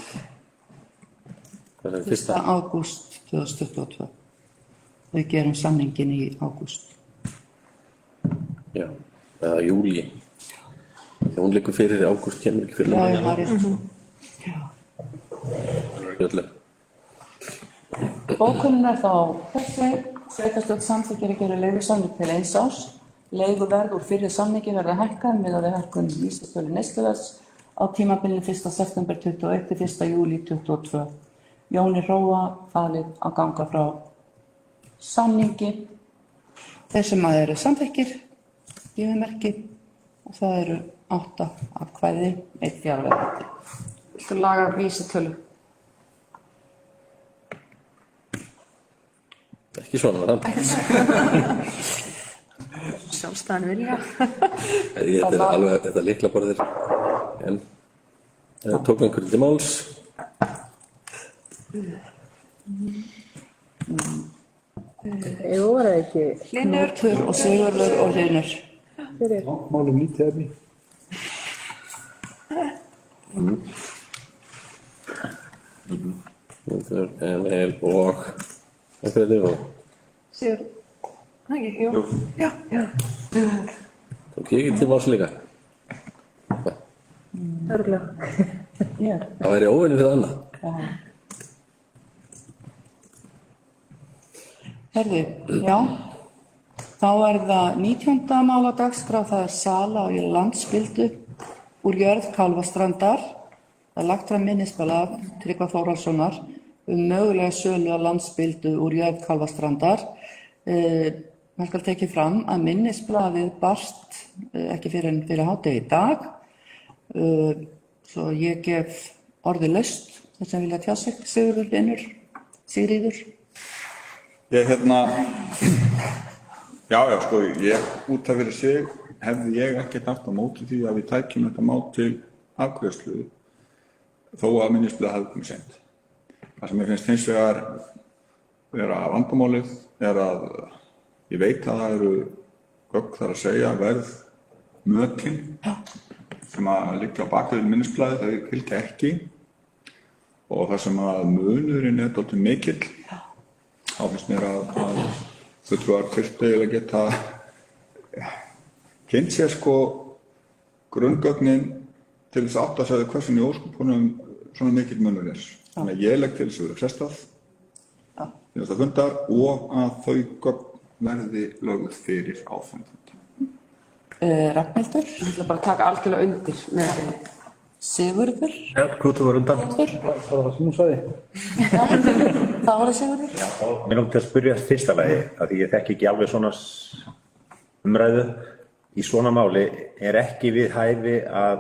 1. ágúst 2022. Við gerum samningin í ágúst. Já, eða júlí. Hún liggur fyrir ágúst, kemur ekki fyrir Já, það er rétt. Jöfnlega. Bókunin þá þessi. Sveitarstjórn samþykkir að gera leigusamning til 1 árs. Leiguverð úr fyrri samningi verða hækkað miðað við hækkun vísitölu neysluverðs á tímabilinu 1. september 21 til 1. júlí 22. Jóni Hróa falið að ganga frá samningi. Þeir sem eru samþykkir gefa merki og það eru 8 atkvæði, 1 fjarverandi. Viltu laga vísitölu? Ekki svona var hann. Sjálfstæðan vilja. Þetta er alveg, þetta lyklaborðir. En tók einhverju til máls. Jú, var það ekki Hlynur og Sigurður og Hlynur. Málum lítið efni. Emil og einhverju þig og Sigur, það ekki, jú. Já. tók ég ekki til máls líka. Örugglega. Það væri óvinni fyrir annað. Herðu, já. Þá er það 19. mál á dagskrá, það er sala á landspildu úr jörð Kálfastrandar. Það er lagt fram minnisblað af Tryggva Þórhallssonar mögulega sölu á landspildu úr jörð Kálfastrandar. Það skal tekið fram að minnisblaðið barst ekki fyrir hádegi í dag. Svo ég gef orðið laust þess sem vilja tjá sig. Sigurður, Hlynur, Sigríður. Ég út af fyrir sig hefði ég ekkert haft á móti því að við tækjum þetta mál til afgreiðslu þó að minnisblað hafi komið seint. Það sem ég finnst hins vegar vera vandamálið er að ég veit að það eru gögn þar að segja verð mökin sem að liggja á bakvið minnisblaðið, þau fylgja ekki og það sem að munurinn er dálítið mikill. Þá finnst mér að fulltrúar þyrftu eiginlega að geta kynnt sér grunngögnin til þess að átta sig hversu í ósköpunum svona mikill munur er. Þannig að ég legg til þess að vera frestað til þess að fundar og að þau gögn verði lögð fyrir á þeim fundi. Ragnhildur. Ég ætla bara að taka algjörlega undir með þetta. Sigurður. Já, Knútur var undan. Það var það sem hún sagði. Það var það Sigurður. Já, mér langt til að spyrja fyrsta lagi, að því ég þekki ekki alveg svona umræðu. Í svona máli er ekki við hæfi að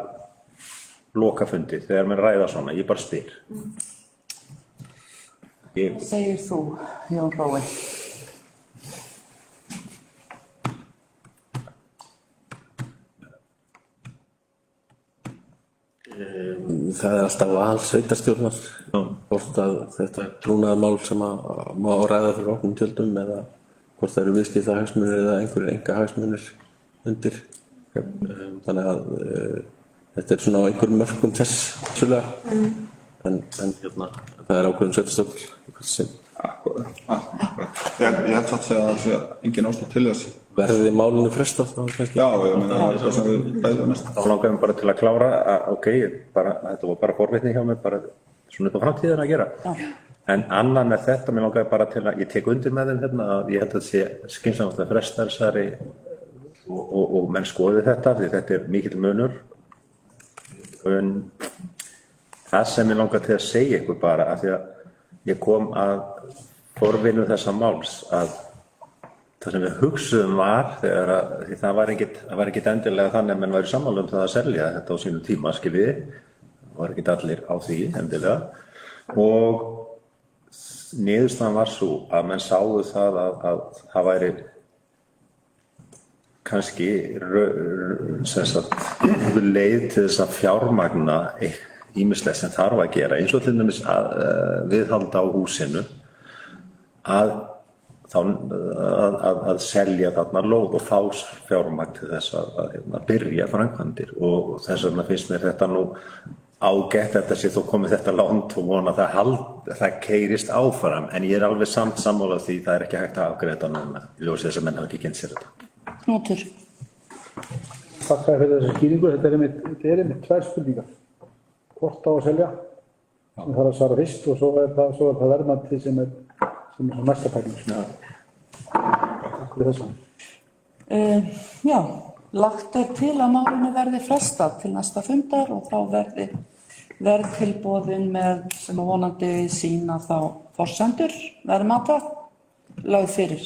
loka fundi þegar mér ræða svona, ég bara spyr. Segir þú, Jón Hrói. Það er alltaf val sveitarstjórnar hvort að þetta er trúnaðarmál sem að má ræða fyrir opnum tjöldum eða hvort það eru viðskiptahagsmunir eða einhverjir engahagsmunir undir. Þannig að þetta svona á einhverjum mörkum þess vissulega. En það ákveðin sveitarstjórn Ég held satt segja að það sé engin ástæða til þess. verði málinu frestað þá kannski. Já, ég meina það er það sem við ræðum mest. Þá langaðum bara til að klára að þetta var bara forvitni hjá mér, bara svona upp á framtíðina að gera. En annað með þetta, mér langaði bara til að, ég tek undir með þeim hérna að ég held að þetta sé skynsamlegt að fresta þessari og menn skoði þetta, því þetta er mikill munur. En það sem ég langaði til að segja ykkur bara, af því að ég kom að forvinnu þessa máls, að það sem við hugsuðum var, því það var ekkit endilega þannig að menn væri sammála það að selja þetta á sínum tíma, skiljiði, það var ekkit allir á því endilega, og niðurstaðan var svo að menn sáu það að það væri kannski leið til þess að fjármagna ýmislegt sem þarf að gera, eins og til dæmis að viðhalda á húsinu, að selja þarna lóð og fá fjármagn til þess að byrja framkvæmdir, og þess vegna finnst mér þetta nú ágætt þetta sé þó komið þetta langt og vona það keyrist áfram, en ég er alveg sammála því það er ekki hægt að afgreiða þetta núna í ljósi þess að menn hafa ekki kynnt sér þetta. Knútur. Takk fyrir þessa skýringu. Þetta er einmitt tvær spurningar. Hvort á að selja, sem þarf að svara fyrst, og svo er það verðmæti sem er næsta pæling. Takk fyrir þessa. Já, lagt er til að málinu verði frestað til næsta fundar og þá verði verðtilboðin með sem að vonandi sýna þá forsendur verðmata lögð fyrir.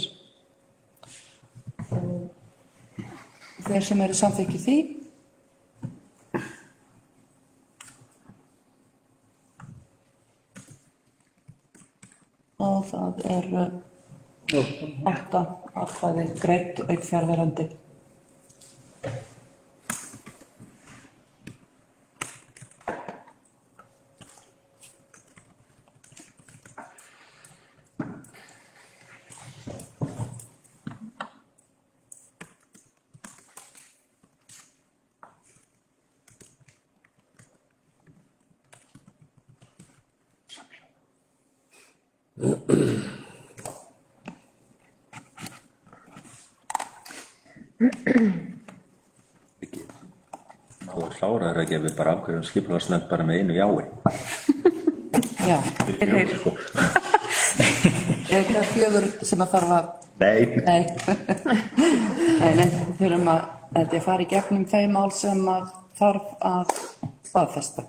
Þeir sem eru samþykki því. Og það eru 8 atkvæði greidd auk fjarverandi. Og kláraður að gefa bara afgreiðum skipulagsnefnd bara með einu jái. Já. Er það 4 sem að þarf að... Nei. Nei, þurfum að þetta fara í gegnum þau mál sem að þarf að staðfesta.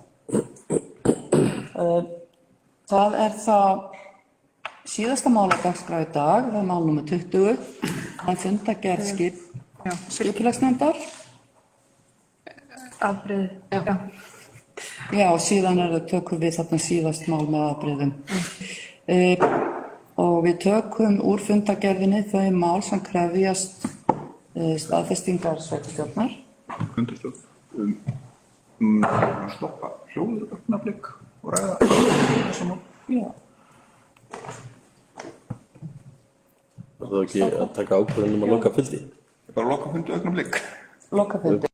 Það er það síðasta mál á dagskrá í dag, það er mál númer 20, það er fundargerð skipulagsnefndar. Afbrigði, já. Já, og síðan tökum við þarna síðast mál með afbrigðum. Og við tökum úr fundargerðinni þau mál sem krefjast staðfestingar sveitarstjórnar. Fundarstjórn. Stoppa hljóðið augnablik og ræða þessum mál. Já. Það er ekki að taka ákvörðun að loka fundi. Bara loka fundi augnablik. Loka fundi.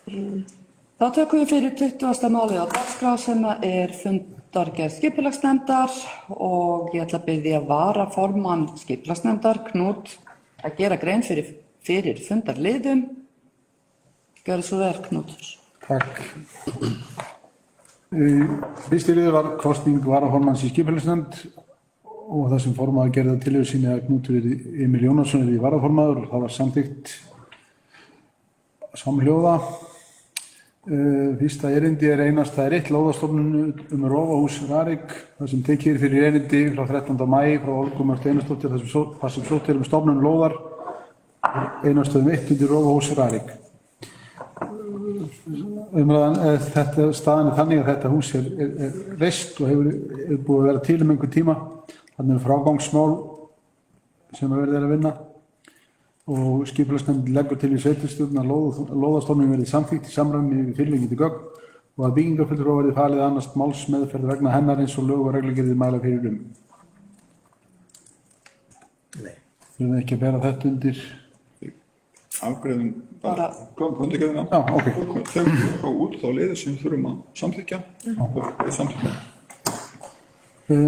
Þá tökum við fyrir 20. málið á dagskrá sem er fundargerð skipulagsnefndar og ég ætla að biðja varaformann skipulagsnefndar, Knút, að gera grein fyrir fundarliðum. Gjörðu svo vel, Knút. Takk. Fyrsti liður var kosning varaformanns í skipulagsnefnd og það sem formaður gerði tillögu sinni að Knútur Emil Jónasson yrði varaformaður og það var samþykkt samhljóða. Fyrsta erindi er einast, það er eitt lóðastofnun Rófahús Rarik, það sem tekið fyrir erindi frá 13. maí frá Olgu Mörtu Einarsdóttur þar sem sótt um stofnun lóðar einastöðum 1 undir Rófahús Rarik. Þetta staðan er þannig að þetta hús er reist og hefur búið að vera til einhver tíma. Þannig er frágangsmál sem verið að vinna og skipulagsnefnd leggur til í sveitarstjórn að lóðastofnun verði samþykkt í samræmi við fyrirliggjandi gögn og að byggingarfulltrúa verði falið annast málsmeðferð vegna hennar eins og lög og reglugerðir mæla fyrir Nei. Þurfum ekki að bera þetta undir Afgreiðum bara kvöndagjöðina. Já, ok. Þegar við fá út þá leiðir sem við þurfum að samþykja og við samþykja.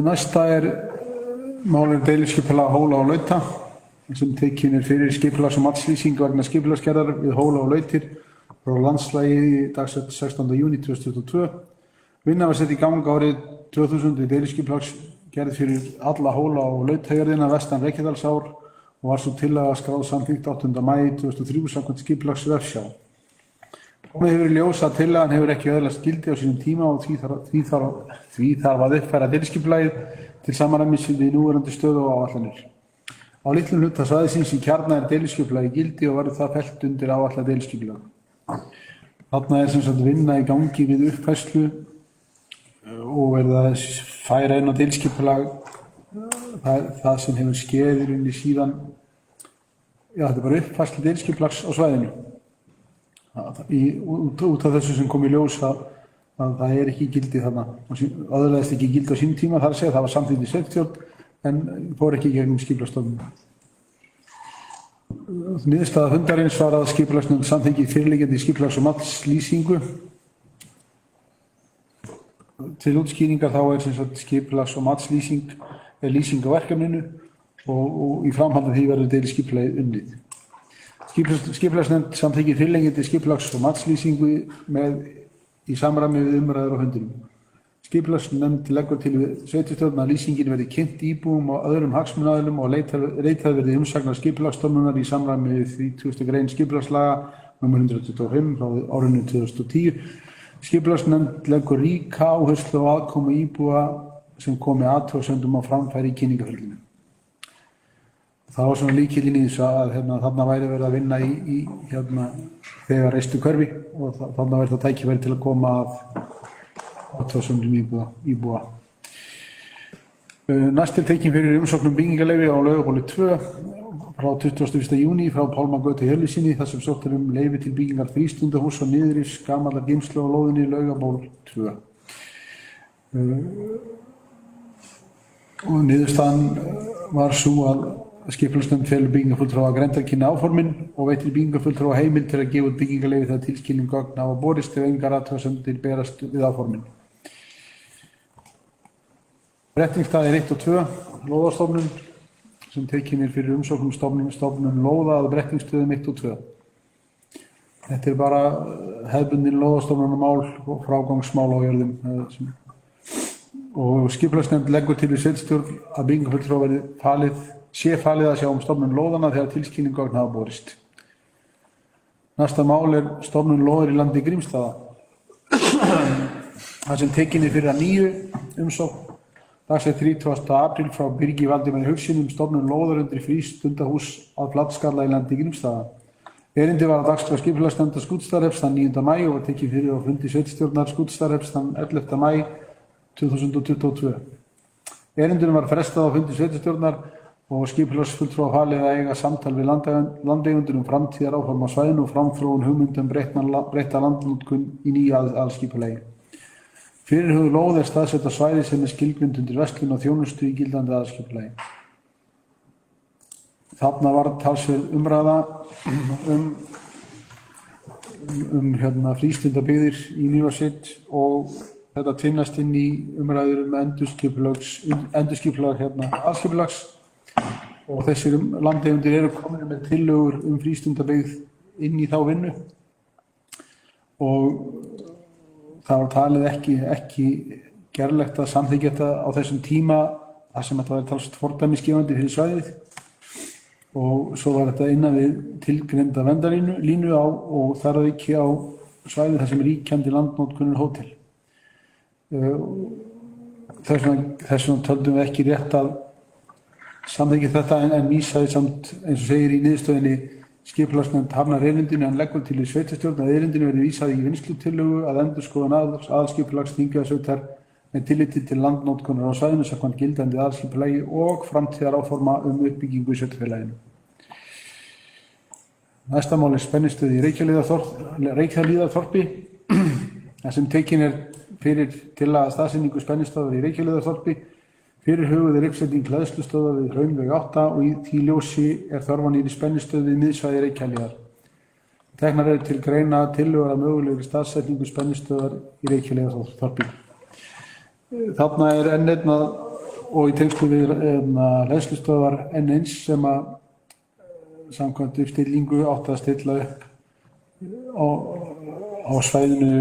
Næsta er málið deiliskipulag Hóla og Lauta sem tekin er fyrir skipulags- og matslýsing vegna skipulagsgerðar við Hóla og Lautir frá landslægi dagsett 16. júní 2022. Vinna var sett í gang árið 2000 við deiliskipulagsgerð fyrir alla Hóla og Lautahjörðina vestan Reykjadalsár og var svo tillaga skráð samþykkt 8. maí 2003 samkvæmt skipulagsvefsjá. Komið hefur í ljós að tillagan hefur ekki öðlast gildi á sínum tíma og því þarf að uppfæra deiliskipulagið til samræmis við núverandi stöðu og áætlanir. Á litlum hluta svæðisins í Kjarna er deiliskipulagið gildi og verður það fellt undir áætlað deiliskipulag. Þarna er sem sagt vinna í gangi við uppfærslu og verður að færa inn á deiliskipulag það sem hefur skeið í rauninni síðan, já þetta er bara uppfærslu deiliskipulags á svæðinu. Út af þessu sem kom í ljós að það er ekki gildi þarna, aðurlegast ekki gildi á sínum tíma, þar að segja það var samþykkt í sveitarstjórn en fór ekki gegnum skipulagsstofnun. Niðurstaða fundarins var að skipulagsnefnd samþykki fyrirliggjandi skipulags- og matslýsingu. Til útskýringar þá er sem sagt skipulags- og matslýsing er lýsing á verkefninu og í framhaldi af því verður deiliskipulagið unnið. Skipulagsnefnd samþykki fyrirliggjandi skipulags- og matslýsingu í samræmi við umræður á fundinum. Skipulagsnefnd leggur til við sveitarstjórn að lýsingin verði kynnt íbúum og öðrum hagsmunaaðilum og leitað verði umsagnar skipulagsstofnunar í samræmi við 30. grein skipulagslaga nr. 125 frá árinu 2010. Skipulagsnefnd leggur ríka áherslu á aðkomu íbúa sem komi athugasemdum á framfæri í kynningarferlinu. Það var svona lykillinn í þessu að þarna væri verið að vinna í þegar reistu hverfi og þarna væri það tækifæri til að koma að athugasemdum íbúa. Næst er tekin fyrir umsókn byggingarleyfi á Laugabóli 2 frá 21. júní frá Pálma Gauti Hjörleifssyni þar sem sótt er leyfi til byggingar frístundahúss og niðurrifs gamallar geymslu á lóðinni Laugaból 2. Og niðurstaðan var svo að skipulagsnefnd felur byggingarfulltrúa að grenndarkynna áformin og veitir byggingarfulltrúa heimild til að gefa út byggingarleyfi þegar tilskilin gögn hafa borist ef engar athugasemdir berast við áformin. Brettingsstaðir 1 og 2, lóðastofnun sem tekin er fyrir umsóknum stofnun lóða að Brettingsstöðum 1 og 2. Þetta er bara hefðbundin lóðastofnunarmál og frágangsmál á jörðum. Og skipulagsnefnd leggur til í sveitarstjórn að byggingarfulltrúa verði falið að sjá stofnun lóðana þegar tilskilin gögn hafa borist. Næsta mál er stofnun lóðir í landi Grímsstaða. Það sem tekin er fyrir að nýju umsókn dagsett 30. apríl frá Birgi Valdimari Haukssyni stofnun lóðar undir frístundahús að Flatskalla í landi Grímsstaða. Erindi var að dagskrá skipulagsnefndar Skútustaðahrepps þann 9. maí og var tekið fyrir á fundi sveitarstjórnar Skútustaðahrepps þann 11. maí 2022. Erindunum var frestað á fundi sveitarstjórnar og skipulagsfulltrúa falið að eiga samtal við landeigendur framtíðar áform á svæðinu og framþróun hugmyndum breytta landnotkun í nýja aðalskipulagi. Fyrirhuguð lóð er staðsett á svæði sem er skilgreind undir verslun og þjónustu í gildandi aðalskipulagi. Þarna var talsverð umræða frístundabyggðir í Mývatnssveit og þetta tvinnast inn í umræður endurskipulag aðskipulags og þessir landeigendur eru komin með tillögur frístundabyggð inn í þá vinnu og það var talið ekki gerlegt að samþykkja þetta á þessum tíma þar sem þetta var talsvert fordæmisgefandi fyrir svæðið og svo var þetta innan við tilgreinda verndarlínu á og þar að ekki á svæðið þar sem ríkjandi landnotkun er hótel. Þess vegna töldum við ekki rétt að samþykkja þetta en vísaði samt eins og segir í niðurstöðinni skipulagsnefnd hafnar erindinu en leggur til í sveitarstjórn að erindinu verði vísað í vinnslutillögu að endurskoðun aðalskipulags Þingeyjarsveitar með tilliti til landnotkunar á svæðinu samkvæmt gildandi aðalskipulagi og framtíðaráforma uppbyggingu í sveitarfélaginu. Næsta mál er spennistöð í Reykjahlíðarþorpi þar sem tekin fyrir tillaga staðsetningu spennistöðar í Reykjahlíðarþorpi. Fyrirhuguð uppsetning hleðslustöðvar við Hraunveg 8 og í því ljósi þörf á nýrri spennistöð við miðsvæði Reykjahlíðar. Teknar eru til greina tillögur að mögulegri staðsetningu spennistöðar í Reykjahlíðarþorpi. Þarna enn einn og í tengslum við hleðslustöðvar enn eins sem að samkvæmt uppstillingu átti að stilla upp á svæðinu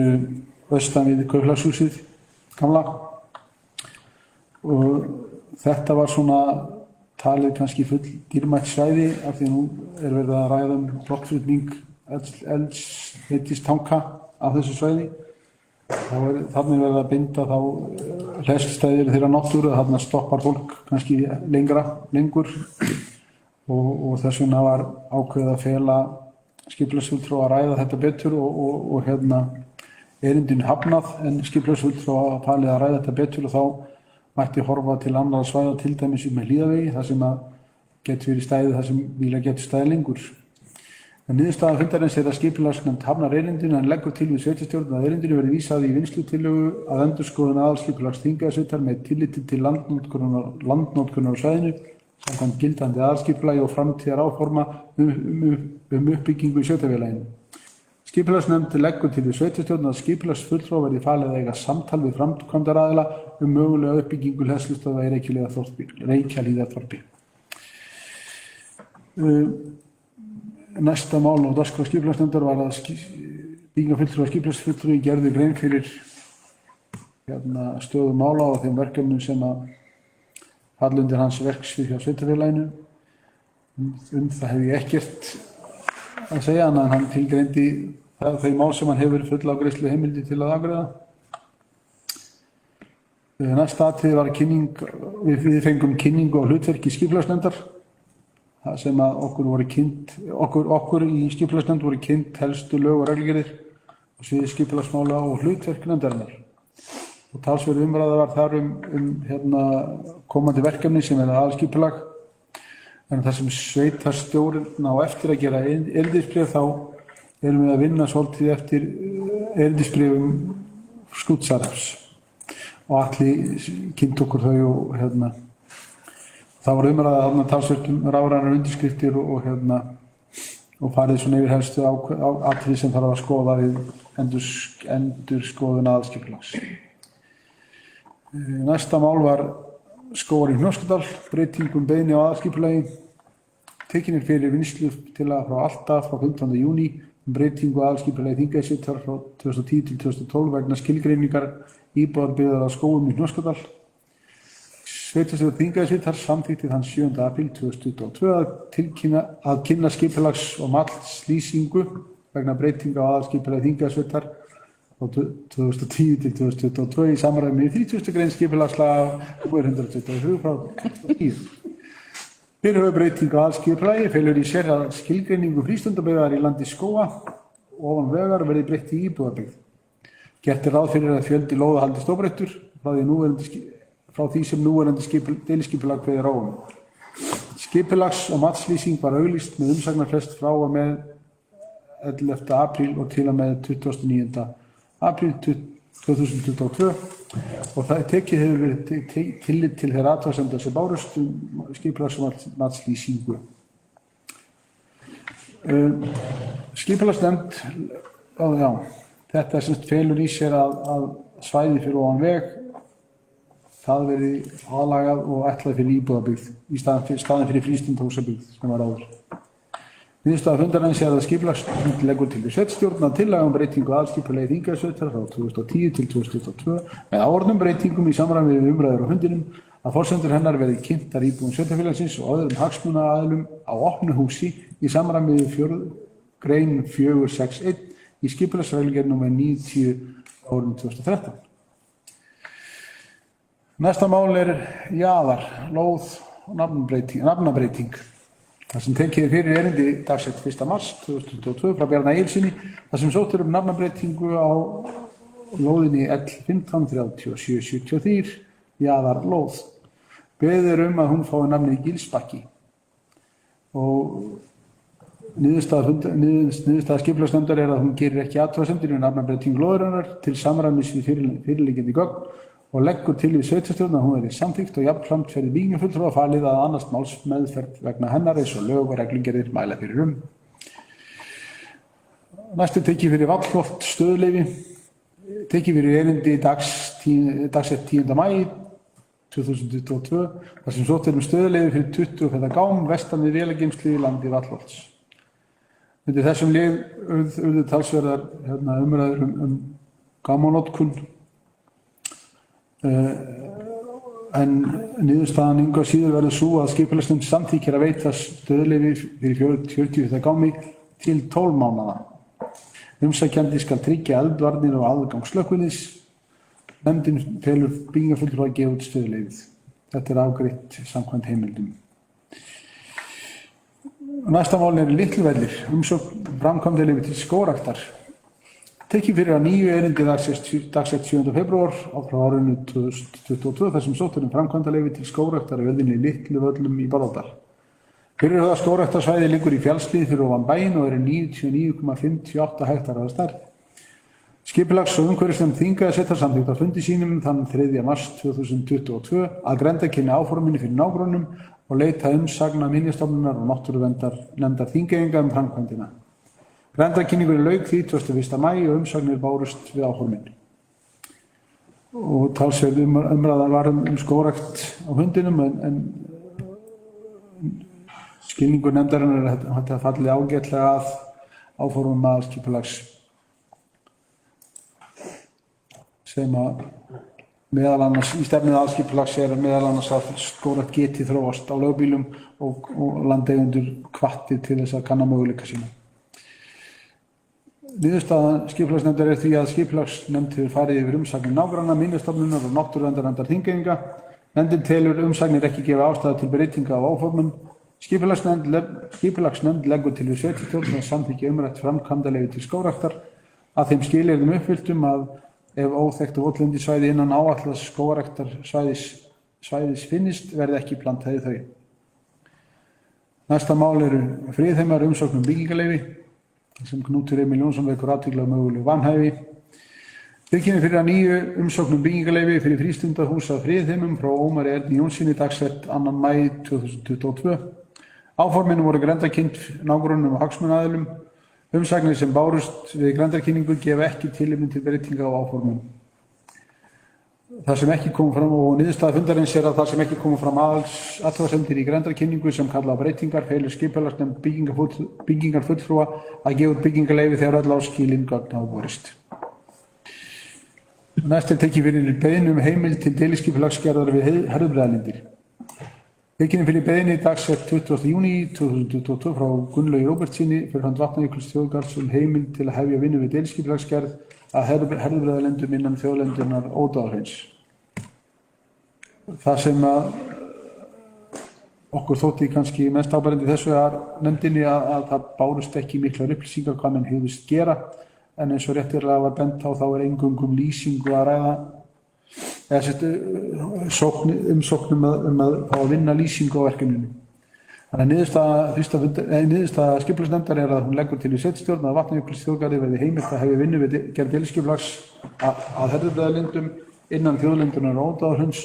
vestan við Kaupfélagshúsið gamla. Og þetta var svona talið kannski full dýrmætt svæði af því nú verið að ræða brottflutning eldsneytistanka af þessu svæði. Þannig verið að binda þá hleðslustæðir þeirra náttúru að þarna stoppar fólk kannski lengur og þess vegna var ákveðið að fela skipulagsfulltrúa að ræða þetta betur og erindinu hafnað en skipulagsfulltrúa talið að ræða þetta betur og þá mætti horfa til annarra svæða til dæmis með Hlíðavegi þar sem að getur verið stæðið þar sem bílar getur staðið lengur. En niðurstaða fundarins að skipulagsnefnd hafnar erindinu en leggur til við sveitarstjórn að erindinu verði vísað í vinnslutillögu að endurskoðun aðalskipulags Þingeyjarsveitar með tilliti til landnotkunar á svæðinu samkvæmt gildandi aðalskipulagi og framtíðaráforma uppbyggingu í sveitarfélaginu. Skipulagsnefnd leggur til við sveitarstjórn að skipulagsfulltrúa verði falið að eiga samtal við framkvæmdaraðila mögulega uppbyggingu hleðslustöðva í Reykjahlíðarþorpi. Næsta mál á dagskrá skipulagsnefndar var að byggingarfulltrúa skipulagsfulltrúi gerði grein fyrir stöðu mála og þeim verkefnum sem að falla undir hans verksvið hjá sveitarfélaginu. Það hef ég ekkert að segja en hann tilgreindi þau mál sem hann hefur full afgreiðslu heimildi til að afgreiða. Næsta atriði var kynning, við fengum kynningu á hlutverki skipulagsnefndar. Það sem að okkur í skipulagsnefnd voru kynnt helstu lög og reglugerðir á sviði skipulagsmála og hlutverk nefndarinnar. Og talsverð umræða var þar komandi verkefni sem aðalskipulag. En þar sem sveitarstjórinn á eftir að gera erindisbréf þá erum við að vinna svolítið eftir erindisbréfum Skútsarefs. Og Atli kynnt okkur þau og það var umræða þarna talsvert rafrænar undirskriftir og farið svona yfir helstu atriði sem þarf að skoða við endurskoðun aðalskipulags. Næsta mál var Skógar í Hnossdal, breytingum beiðni á aðalskipulagi. Tekin fyrir vinnslutillaga frá Alta frá 15. júní breytingu aðalskipulagi Þingeyjarsveitar frá 2010 til 2012 vegna skilgreiningar íbúðarbyggðar á skógum í Hnossdal. Sveitarstjórn Þingeyjarsveitar samþykkti þann 7. apríl 2022 að kynna skipulags- og matslýsingu vegna breytinga á aðalskipulagi Þingeyjarsveitar frá 2010 til 2022 í samræmi við 30. grein skipulagslaga nr. 123 frá 2010. Fyrirhuguð breyting á aðalskipulagi felur í sér að skilgreiningu frístundabyggðar í landi skóga ofan vegar verði breytt í íbúðarbyggð. Gert ráð fyrir að fjöldi lóða haldist óbreyttur frá því sem núverandi deiliskipulag kveður á um. Skipulags- og matslýsing var auglýst með umsagnarfrest frá og með 11. apríl og til og með 29. apríl 2022 og það tekið hefur verið tillit til þeirra athugasemda sem bárust skipulags- og matslýsingu. Skipulagsnefnd Já, þetta felur í sér að svæði fyrir ofan veg, það verði aðlagað og ætlað fyrir íbúðabyggð í staðinn fyrir frístundahúsabyggð sem var áður. Niðurstaða fundarins er að skipulagsnefnd leggur til við sveitarstjórn að tillaga breytingu aðalskipulagi Þingeyjarsveitar frá 2010 til 2022 með áorðnum breytingum í samræmi við umræður á fundinum að forsendur hennar verði kynntar íbúum sveitarfélagsins og öðrum hagsmunaaðilum á opnu húsi í samræmi við grein 461 í skipulagsreglugerð nr. 90 árið 2013. Næsta mál jaðar, lóð og nafnabreiting. Það sem tekið fyrir erindi dagsett 1. mars 2022 frá Bjarna Egilssyni, þar sem sótt nafnabreitingu á lóðinni L153773, jaðar lóð. Beðið að hún fái nafnið Gilsbakki og niðurstaða skipulagsnefndar að hún gerir ekki athugasemdir við nafnabreitingu lóðarinnar til samræmis við fyrirliggjandi gögn og leggur til við sveitarstjórn að hún verði samþykkt og jafnframt verði byggingarfulltrúa falið að annast málsmeðferð vegna hennar eins og lög og reglugerðir mæla fyrir Næstu tekið fyrir Vallholt stöðuleyfi, tekið fyrir erindi dagsett 10. maí 2022, þar sem sótt stöðuleyfi fyrir 20 feeta gám vestan við vélageymslu í landi Vallholts. Undir þessum lið urðu talsverðar umræður gámanotkun en niðurstaðan engu að síður verður sú að skipulagsnefnd samþykkir að veita stöðuleyfi fyrir 40 feeta gámi til 12 mánaða. Umsækjandi skal tryggja eldvarnir og aðgang slökkviliðs. Nefndin felur byggingarfulltrúa að gefa út stöðuleyfið. Þetta afgreitt samkvæmt heimildum. Næsta mál Litluvellir, umsókn framkvæmdaleyfi til skógræktar. Tekið fyrir að nýju erindi dagsett 7. febrúar frá árinu 2022 þar sem sótt framkvæmdaleyfi til skógræktar í vöðinni Litluvöllum í Bárðardal. Fyrirhugaða skógræktarsvæði liggur í fjallshlíð fyrir ofan bæinn og 99,58 hektarar að stærð. Skipulags- og umhverfisnefnd Þingeyjarsveitar samþykkti á fundi sínum þann 3. mars 2022 að grenndarkynna áforminni fyrir nágrönnum og leita umsagna Minjastofnunar og Náttúruverndarnefndar Þingeyinga framkvæmdina. Grenndarkynningunni lauk 31. maí og umsagnir bárust við áformin. Og talsverð umræða var skógrækt á fundinum en skilningur nefndarinnar þetta fallið ágætlega að áformum aðalskipulags sem að meðal annars í stefnu aðalskipulags meðal annars að skógrækt geti þróast á lögbýlum og landeigendur hvattir til þess að kanna möguleika sína. Niðurstaða skipulagsnefndar því að skipulagsnefnd hefur farið yfir umsagnir nágranna, Minjastofnunar og Náttúruverndarnefndar Þingeyinga. Nefndin telur umsagnir ekki gefa ástæðu til breytinga á áformum. Skipulagsnefnd leggur til við sveitarstjórn að samþykkja umrætt framkvæmdaleyfi til skógræktar að þeim skilyrðum uppfylltum að ef óþekktu votlendissvæði innan áætlaðs skógræktarsvæðis finnist verði ekki plantað í þau. Næsta mál friðheimar umsókn byggingarleyfi sem Knútur Emil Jónsson vekur athygli á mögulegu vanhæfi. Tilkynning fyrir að nýju umsókn byggingarleyfi fyrir frístundahús að friðheimum frá Ómari Erni Jónssyni dagsett 2. maí 2022. Áformin voru grenndarkynnt nágrönnum og hagsmunaaðilum. Umsagnir sem bárust við grenndarkynningu gefa ekki tilefni til breytinga á áformum. Það sem ekki kom fram og niðurstaða fundarins að það sem ekki kom fram athugasemdir í grenndarkynningu sem kalla á breytingar felur skipulagsnefnd byggingarfulltrúa að gefa út byggingarleyfi þegar öll áskilin gögn hafa borist. Næst tekið fyrir beiðni heimild til deiliskipulagsgerðar við Herðubreiðarlindir. Tilkynning fyrir beiðni dagsett 20. júní 2022 frá Gunnlaugi Róbertssyni fyrir hönd Vatnajökulsþjóðgarðs heimild til að hefja vinnu við deiliskipulagsgerð að Herðubreiðarlindum innan þjóðlendunar Ódáðahrains. Það sem að okkur þótti kannski mest áberandi þessu nefndinni að það bárust ekki miklar upplýsingar hvað menn hugðust gera, en eins og réttilega var bent á þá eingöngu lýsingu að ræða, umsóknum að fá að vinna lýsingu á verkefninu. Þannig að niðurstaða skipulagsnefndar að hún leggur til í sveitarstjórn að Vatnajökulsþjóðgarði verði heimilt að hefja vinnu við gerð deiliskipulags að Herðubreiðarlindum innan þjóðlendunar Ódáðahrains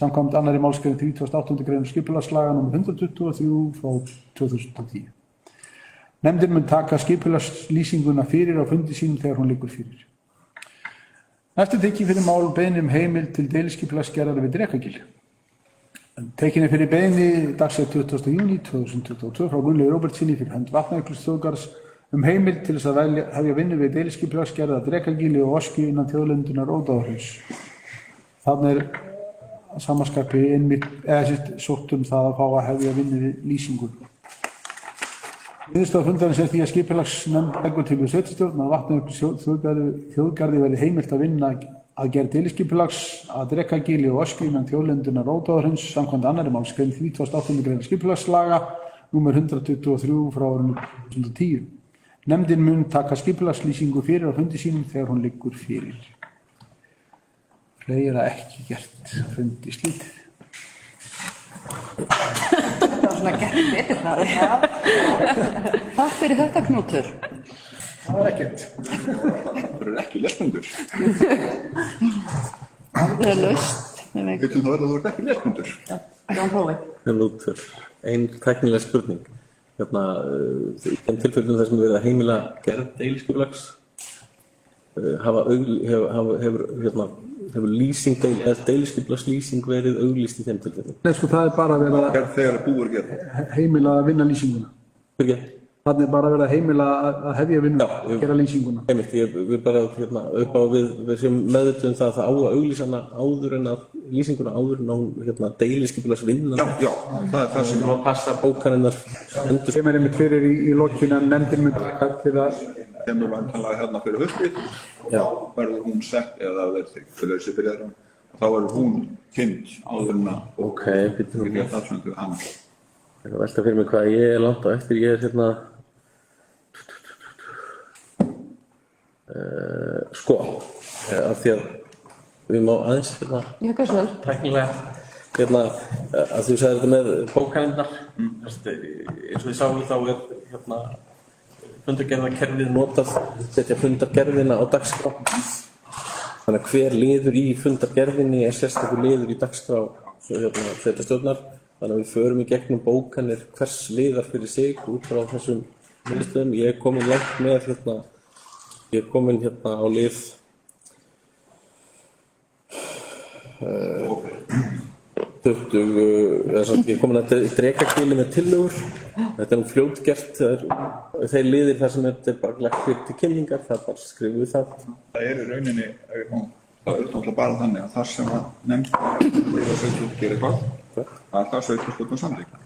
samkvæmt 2. málsgrein 38. grein skipulagslaga nr. 123 frá 2010. Nefndin mun taka skipulagslýsinguna fyrir á fundi sínum þegar hún liggur fyrir. Eftir tekið fyrir mál beiðni heimild til deiliskipulagsgerðar við Drekagil. Tekin fyrir beiðni dagsett 20. júní 2022 frá Gunnlaugi Róbertssyni fyrir hönd Vatnajökulsþjóðgarðs heimild til þess að hefja vinnu við deiliskipulagsgerð að Drekagili og Oski innan þjóðlendunar Ódáðahrauns. Þannig samanskapi sótt það að fá að hefja vinnu við lýsingu. Niðurstaða fundarins því að skipulagsnefnd leggur til við sveitarstjórn að Vatnajökulsþjóðgarði verði heimilt að vinna að gerð deiliskipulags að Drekagili og Oski innan þjóðlendunar Ódáðahrauns samkvæmt 2. málsgrein 38. grein skipulagslaga númer 123 frá árinu 2010. Nefndin mun taka skipulagslýsingu fyrir á fundi sínum þegar hún liggur fyrir. Fleira ekki gert, fundi slítið. Það var svona gert betur það. Takk fyrir þetta, Knútur. Það var ekkert. Það eru ekki lesbundur. Það er laust. Veitum það verður að þú ert ekki lesbundur. Jón Prófi. Knútur, ein tæknileg spurning. Í þeim tilfellum þar sem verið að heimila gerð deiliskipulags hefur lýsing deiliskipulagslýsing verið auglýst í þeim tilfellum? Nei, sko, það er bara verið að Gerð þegar búið er gerð. heimila að vinna lýsinguna. Fyrir ekki? Þannig bara verið að heimila að hefja vinnu að gera lýsinguna. Einmitt, við bara upp á við sem meðvituðum það að það á að auglýsa hana áður en að lýsinguna áður en að deiliskipulagsvinna. Já, það er það sem að passa bókaninnar endur. Sem einmitt fyrir í lokinu að nefndin mun taka til að kemur vantanlega fyrir haustið og þá verður hún sett eða verður fyrir þessi fyrir þeirra og þá verður hún kynnt áður en að fyrir aðsöndu hana. Ég velta fyrir mig hvað ég er langt á eftir. Ég er sko, af því að við má aðeins tæknilega að þú sagðir þetta með bókanirnar eins og við sáum þá er fundargerðarkerfið notað setja fundargerðina á dagskrá þannig að hver liður í fundargerðinni er sérstakur liður í dagskrá sveitarstjórnar þannig að við förum í gegnum bókanir hvers liðar fyrir sig út frá þessum miðstöðum. Ég er komin langt með ég er komin á lið 20, ég er komin að Drekagili með tillögur. Þetta er fljótgert, þeir liðir þar sem þetta er bara lagt fyrir til kynningar, það bara skrifum við það. Það er í rauninni, það er náttúrulega bara þannig að þar sem að nefnd sveitarstjórn gerir hvað, það er það sveitarstjórn samþykkt.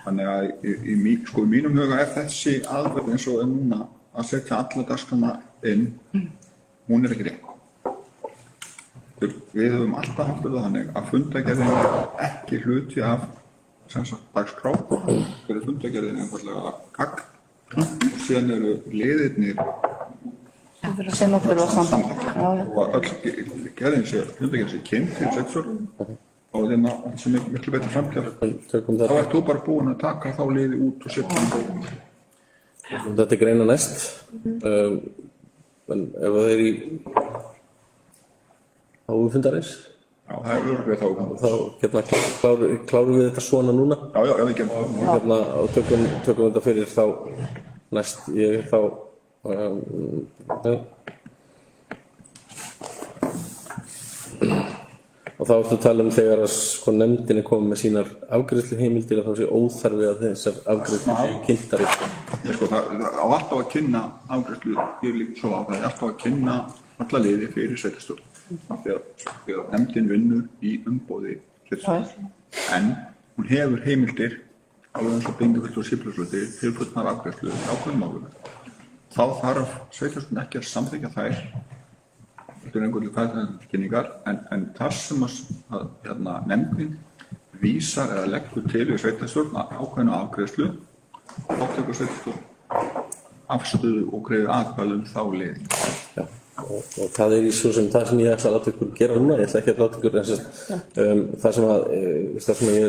Þannig að í mínum huga er þessi aðferð eins og núna að setja alla dagskrána inn, hún er ekki rétt. Við höfum alltaf haft það þannig að fundargerðin er ekki hluti af dagskrá, fyrir fundargerðin einfaldlega gagn og síðan eru liðirnir sem að þurfa samþykkt. Og öll fundargerðin sé kynnt til sveitarstjórn og þetta sem er miklu betur framkjæft. Þá ert þú bara búinn að taka þá liði út og setja hann bókum. Þetta er greina næst, en ef það er í áfundarins, Já, það er örugglega þá. þá klárum við þetta svona núna. Já, við gerum það. Og tökum þetta fyrir þá næst, ég þá, og þá ertu að tala þegar að nefndin er komið með sínar afgreiðsluheimildir að þá sé óþarfi að þessar afgreiðslu séu kynntar. Það á alltaf að kynna afgreiðslu, ég vil líka svo á það, alltaf að kynna alla liði fyrir sveitarstjórn. Þegar nefndin vinnur í umboði sveitarstjórn. En hún hefur heimildir, alveg eins og bindugult og skipulagsluti, tilflutnar afgreiðslu ákveðnum málum. Þá þarf sveitarstjórn ekki að samþykkja þær. Þetta er einhverju kynningar, en þar sem að nefndin vísar eða leggur til í sveitarstjórn ákveðna afgreiðslu, þá tekur sveitarstjórn afstöðu og greiðir atkvæði þá liði. Já, og það er í svo sem það sem ég ætla að láta ykkur gera núna, ég ætla ekki að láta ykkur það sem ég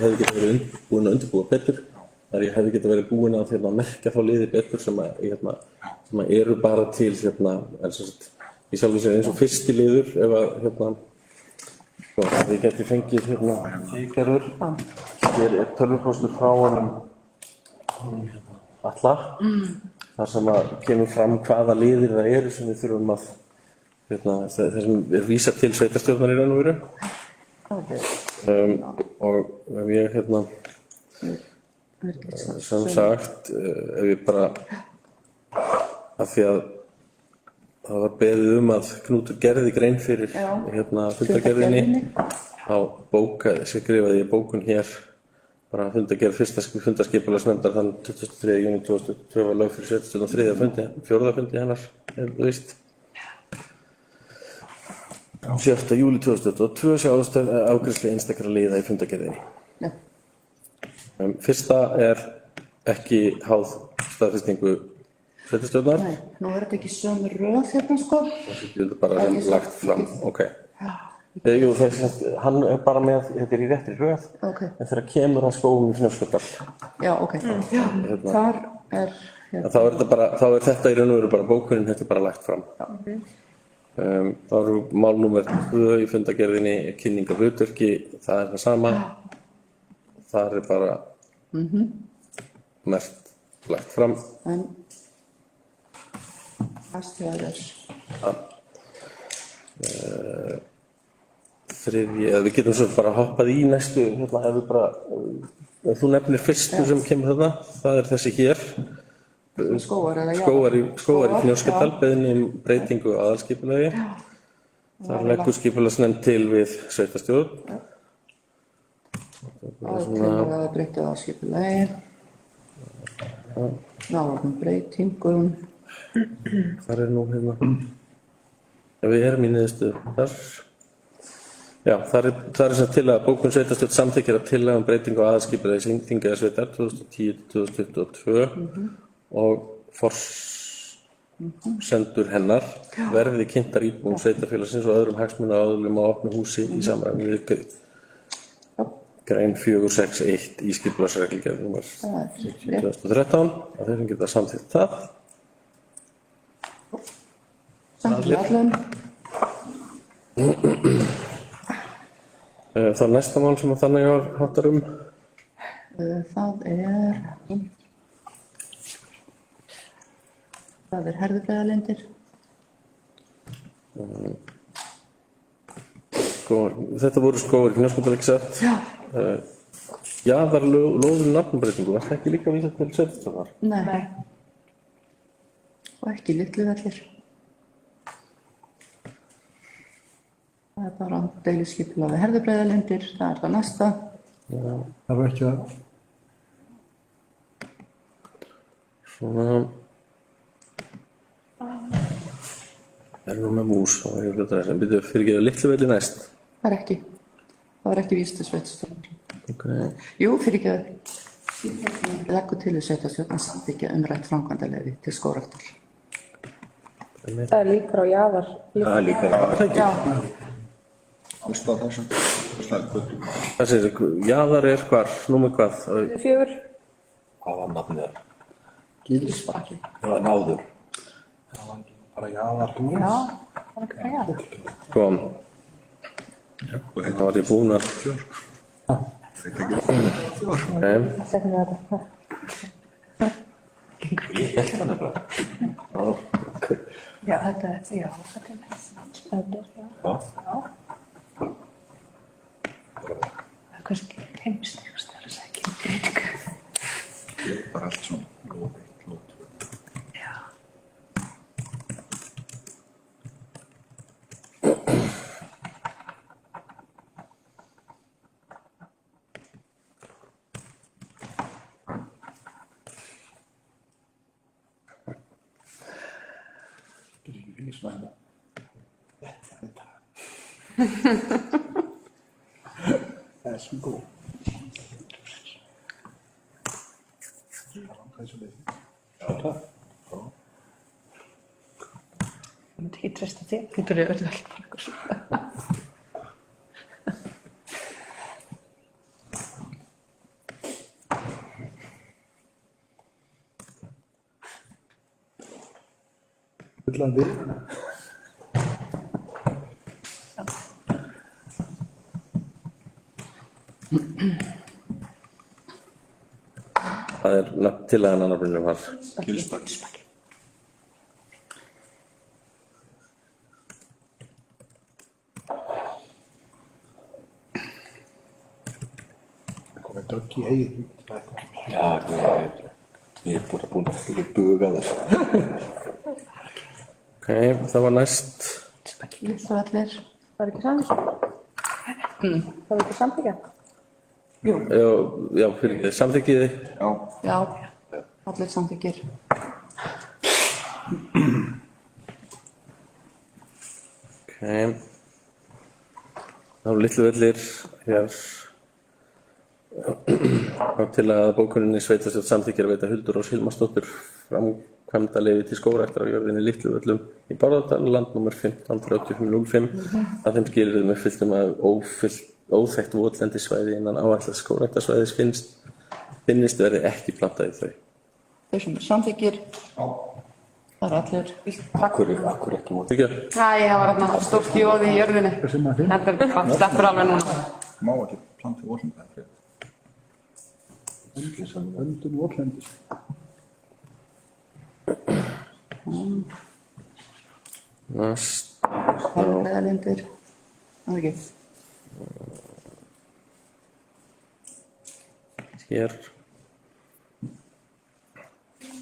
hefði getið verið búin að undirbúa betur, þar ég hefði getið verið búin að merkja þá liði betur sem eru bara til í sjálfu sér eins og fyrsti liður ef að þið geti fengið tíkerður. Hér er tölvupóstur frá honum Atla, þar sem að kemur fram hvaða liðir það eru sem við þurfum að, þar sem er vísað til sveitarstjórnar í raun og veru. Og ef ég, sem sagt, ef ég bara, af því að það var beðið að Knútur gerði grein fyrir fundargerðinni, þá skrifaði ég bókun hér, bara fundargerð fyrsta fundarskipulagsnefndar þann 23. júní 2022 var lög fyrir sveitarstjórn á 3. fundi, 4. fundi hennar, þú veist. 7. júlí 2022 sjást afgreiðslu einstakra liða í fundargerðinni. Fyrsta er ekki háð staðfestingu sveitarstjórnar. Nei, nú er þetta ekki sömu röð hérna sko. Þetta er bara lagt fram, ok. Jú, hann er bara með, þetta er í réttri röð, en þegar kemur að skógum í Fnjóskadal. Já, ok. Þar er... Þá er þetta í raun og veru bara bókunin, þetta er bara lagt fram. Þá eru málnúmer 2 í fundargerðinni, kynning af hlutverki, það er það sama. Það er bara merkt lagt fram. En aðstæður. Við getum svo bara hoppað í næstu, ef þú nefnir fyrstu sem kemur þarna, það er þessi hér. Skógar eða Skógar í Fnjóskadal, beiðni breytingu á aðalskipulagi. Þar leggur skipulagsnefnd til við sveitarstjórn. Aðalskipulagi breyttu aðalskipulagi. Náðum breytingum. Þar er nú við erum í niðurstöðu þar. Já, það er sem til að bókun sveitarstjórn samþykkir að tillaga breytingu á aðalskipulagi Þingeyjarsveitar 2010-2022 og forsendur hennar verði kynntar íbúum sveitarfélagsins og öðrum hagsmunaaðilum á opnu húsi í samræmi við grein 461 í skipulagsreglugerð númer 2013 og þeir geta samþykkt það. Samþykkt öllum. Það er næsta mál sem þannig háttar það er herðubreiðalindir. Þetta voru skógar í Fnjóskadal, ekki satt? Já. Jaðarlóður nafnbreytingu, var það ekki líka vísað til sveitarstjórnar? Nei. Og ekki Litluvellir. Það er bara deiliskipulag við herðubreiðalindir, það er það næsta. Það var ekki að... Svona... Það er nú með mús og ég vil það sem byrjuð fyrirgeðu Litluvelli næst. Það er ekki. Það var ekki víst til sveitarstjórnar. Ok. Jú, fyrirgeðu. Leggur til við sveitarstjórn að samþykkja umrætt framkvæmdaleyfi til Skógræktar. Það er líkur á jaðar. Það er líka Já. Allstað þessum. Það segir, jaðar er hvar, númer hvað? 4. Hvað var nafnið það? Gilsbakki. Það var náður. Það var ekki bara jaðar. Já, það var ekki bara jaðar. Kom. Það var ég búin að... Nei. Settum við þetta. Ég held það nefnilega. Já, þetta er spennur, já. Já. Það er kannski heimstíkast að það ekki breytingu. Ég er bara allt svona lót. Já. Það er svo góð. Ég myndi ekki treysta þér. Þetta er öll bara eitthvað svona. Bullandi. Það það tillagan að nafninu var. Gilsbakki. Komið dögg í eigin. Já, ég er búin að buga þess. Ok, það var næst. Litluvellir. Var ekki samþykja? Var ekki samþykja? Já, fyrir samþykkiði. Já, allir samþykkir. Ok. Þá Litluvellir hér. Þá til að bókuninni sveitarstjórn samþykkir að veita Huldur Rós Hilmarsdóttur framkvæmdaleyfi til skógræktar á jörðinni Litluvöllum í Bárðardal, landnúmer 153505, að þeim skilyrðum uppfylltum að óþekkt votlendissvæði innan áætlaðs skógræktarsvæðis finnist verði ekki plantað í þau. Þau sem samþykkir, það er allir. Akkur ekki mótþykja. Æ, það var þarna stórt jóð í jörðinni. Þetta sleppur alveg núna. Má ekki planta votlendis. Öndun votlendis. Næst. Hálfleðalindir. Það er ekki. Hér.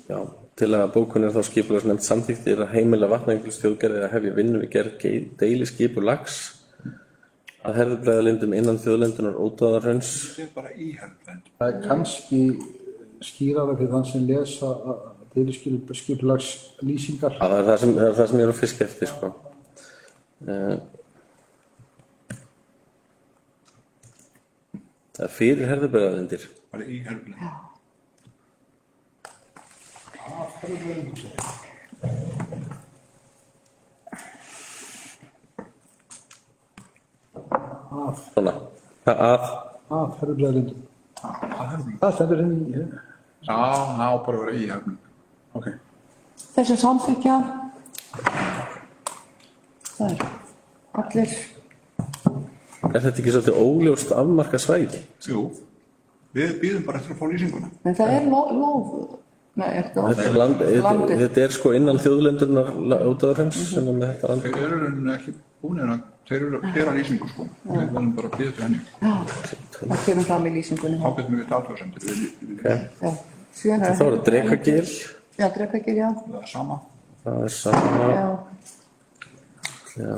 Já, til að bókunin þá skipulagsnefnd samþykktir að heimila Vatnajökulsþjóðgarði að hefja vinnu við gerð deiliskipulags að Herðubreiðarlindum innan þjóðlendunar Ódáðahrauns. Þetta er bara í Herðubreiðarlindum. Það er kannski skýrara fyrir þann sem lesa deiliskipulagslýsingar. Það er það sem ég er að fiska eftir, sko. Það er fyrir Herðubreiðarlindir. Bara í Herðubreiðarlindum. Svona, að Herðubreiðarlindum. Það stendur inn í. Já, það á bara að vera í Herðubreiðarlindum. Ok. Þessi samþykkja, það er allir. Er þetta ekki svolítið óljóst afmarkað svæði? Jú, við býðum bara eftir að fá lýsinguna. En það er lóð. Nei, er þetta landið? Þetta er sko innan þjóðlendunar Ódáðahrauns sem er með þetta landið. Þeir eru ekki búinir að, þeir eru að gera lýsingu, sko. Við verðum bara að býða til henni. Já, það kemur fram í lýsingunni. Ábyrgum við athugasemdir við. Já, síðan Þá er Drekagil. Já, Drekagil, já. Það er sama. Það er sama. Já.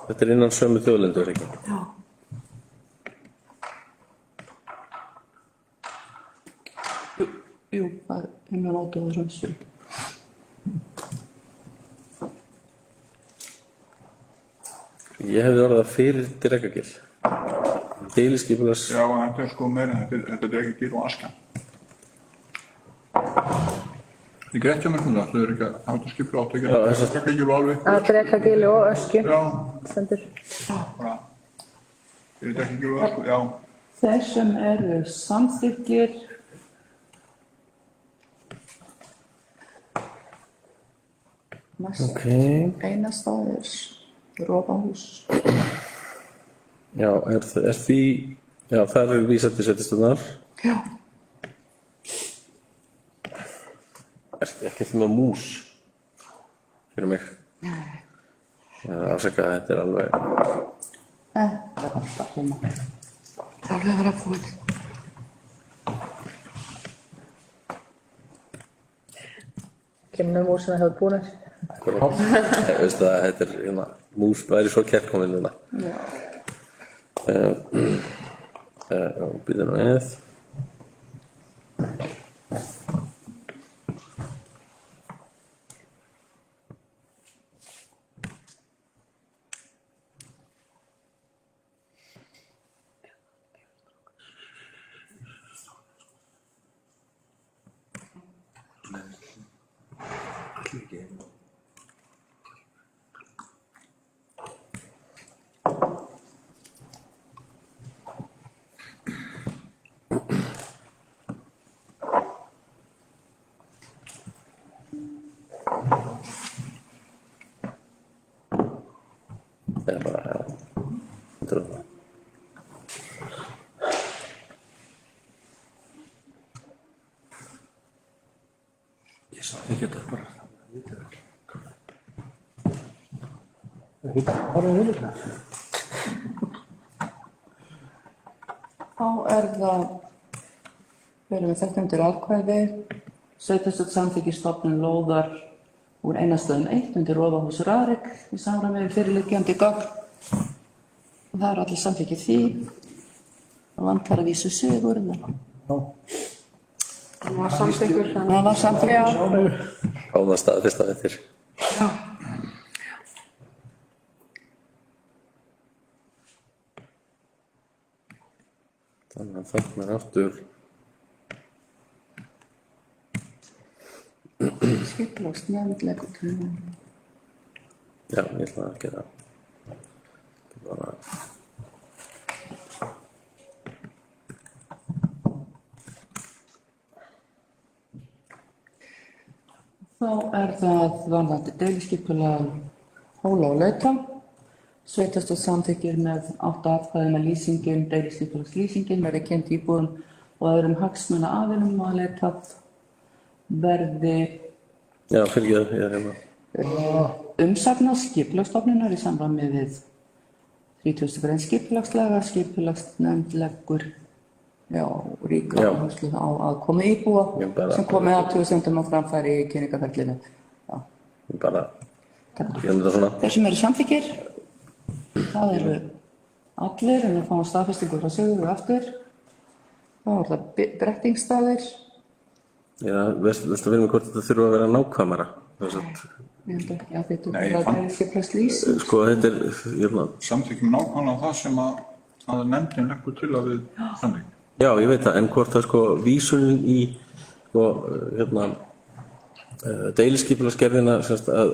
Þetta er innan sömu þjóðlendur, ekki? Já. Jú, það er innan Ódáðahrauns. Ég hefði orðað fyrir Drekagil. Deiliskipulags. Já, þetta er sko meira, þetta er ekki gil og askja. Þið greitt hjá mér hún það, þau eru ekki að hafa skipla átt, ekki að Drekagil og alveg. Að Drekagil og Öskju. Já. Stendur. Bara, þeir eru Drekagil og Öskju, já. Þeir sem eru samþykkir, Ok. einasta er Rófahús. Já, er því, já, það er vísað til sveitarstjórnar. Já. Er ekki því með mús fyrir mig. Nei. Afsaka, þetta er alveg. Það er alltaf hérna. Það er alveg að vera búið. Kemur með músina hefur búinir. Ég veist að þetta er, hérna, mús væri svo kærkomin núna. Já. Býðu nú eð. eða bara, já, þetta er það. Ég sagði ekki þetta bara. Þá er það, við erum við þetta undir ákvæði, sveitarstjórn samþykkir stofnun lóðar úr einastöðum 1 undir Rofahús Rarik í samræmi við fyrirliggjandi gögn. Og það eru allir samþykkir því. Það vantar að vísu sigur. Það var samþykkur. Það var samþykkur. Áða staðfesta eftir. Já. Þannig að fagnar aftur. Skipulagsnefnd leggur til. Já, ég ætla að gera bara. Þá er það varðandi deiliskipulag Hóla og Lauta. Sveitarstjórn samþykkir með 8 atkvæðum að lýsingin, deiliskipulagslýsingin verði kynnt íbúum og öðrum hagsmunaaðilum og að leitað verði Já, fylgið, ég er hérna. umsagna skipulagsstofnunar í samræmi við 30. grein skipulagslaga. Skipulagsnefnd leggur ríka áherslu á aðkomu íbúa sem komið athugasemdum á framfæri í kynningarferlinu. Ég bara, ég þetta svona. Þeir sem eru samþykkir, það eru allir, en við fáum staðfestingu frá Sigurður aftur. Þá er það Brettingsstaðir. Já, veistu fyrir mig hvort þetta þurfa að vera nákvæmara? Ég held ekki að þetta er að deiliskipulagslýsing. Sko, þetta er, Samþykkjum nákvæmlega það sem að nefndin leggur til að við samþykkjum. Já, ég veit það, en hvort það sko vísunin í, sko, deiliskipulagsgerðina, semst að,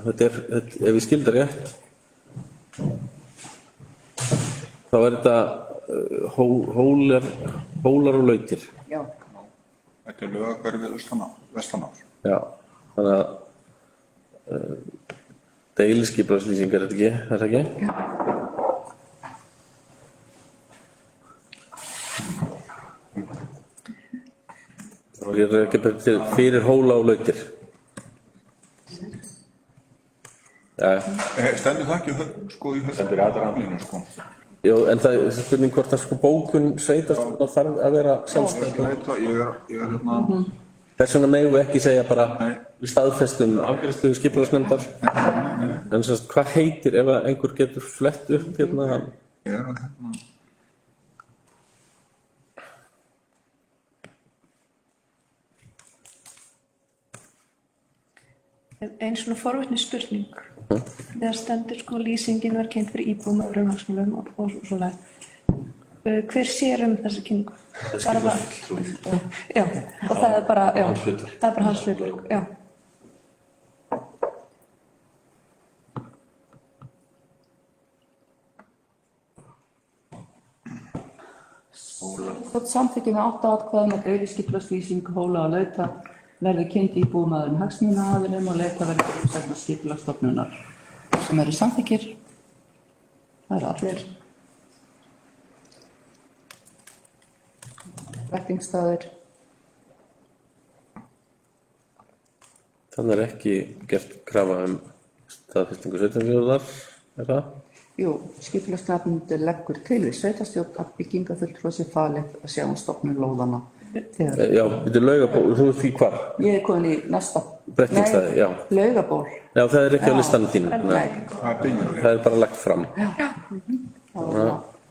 þetta er, ef ég skildi rétt, þá er þetta hólar og lautir. Já. Þetta er Laugahverfið vestanás. Já, þannig að deiliskipulagslýsing er þetta ekki? Já. Og ég er ekki bara fyrir hóla og lautir. Já. Stendur það ekki sko í þessu aðraflinu sko? Jú, en það er spurning hvort að sko bókun sveitarstjórnar þarf að vera sjálfstæð. Ég er hérna. Þess vegna megum við ekki segja bara við staðfestum afgreiðslu skipulagsnefndar. En semst hvað heitir ef einhver getur flett upp hérna? Ég er hérna. Einn svona forvitni spurning. Þegar stendur sko lýsingin var kynnt fyrir íbúum og öðrum hagsmunum og svona. Hver sér þessa kynningu? Já, og það er bara, já, það er bara hans hlutverk, já. Þótt samþykki með 8 atkvæðum að deiliskipulagslýsing Hóla og Lauta verði kynnt íbúum að öðrum hagsmunaaðilum og leita verði umsagna skipulagsstofnunar sem eru samþykkir. Það eru allir. Brettingsstaðir. Þannig er ekki gert krafa staðfestingu sveitarstjórnar, er það? Jú, skipulagsnefnd leggur til við sveitarstjórn að byggingafulltrúa sé falið að sjá stofnun lóðana. Já, þetta er Laugaból, þú ert því hvar? Ég er komin í næsta. Brettingsstaði, já. Laugaból. Já, það er ekki á listanum þínum. Nei. Það er bara lagt fram. Já.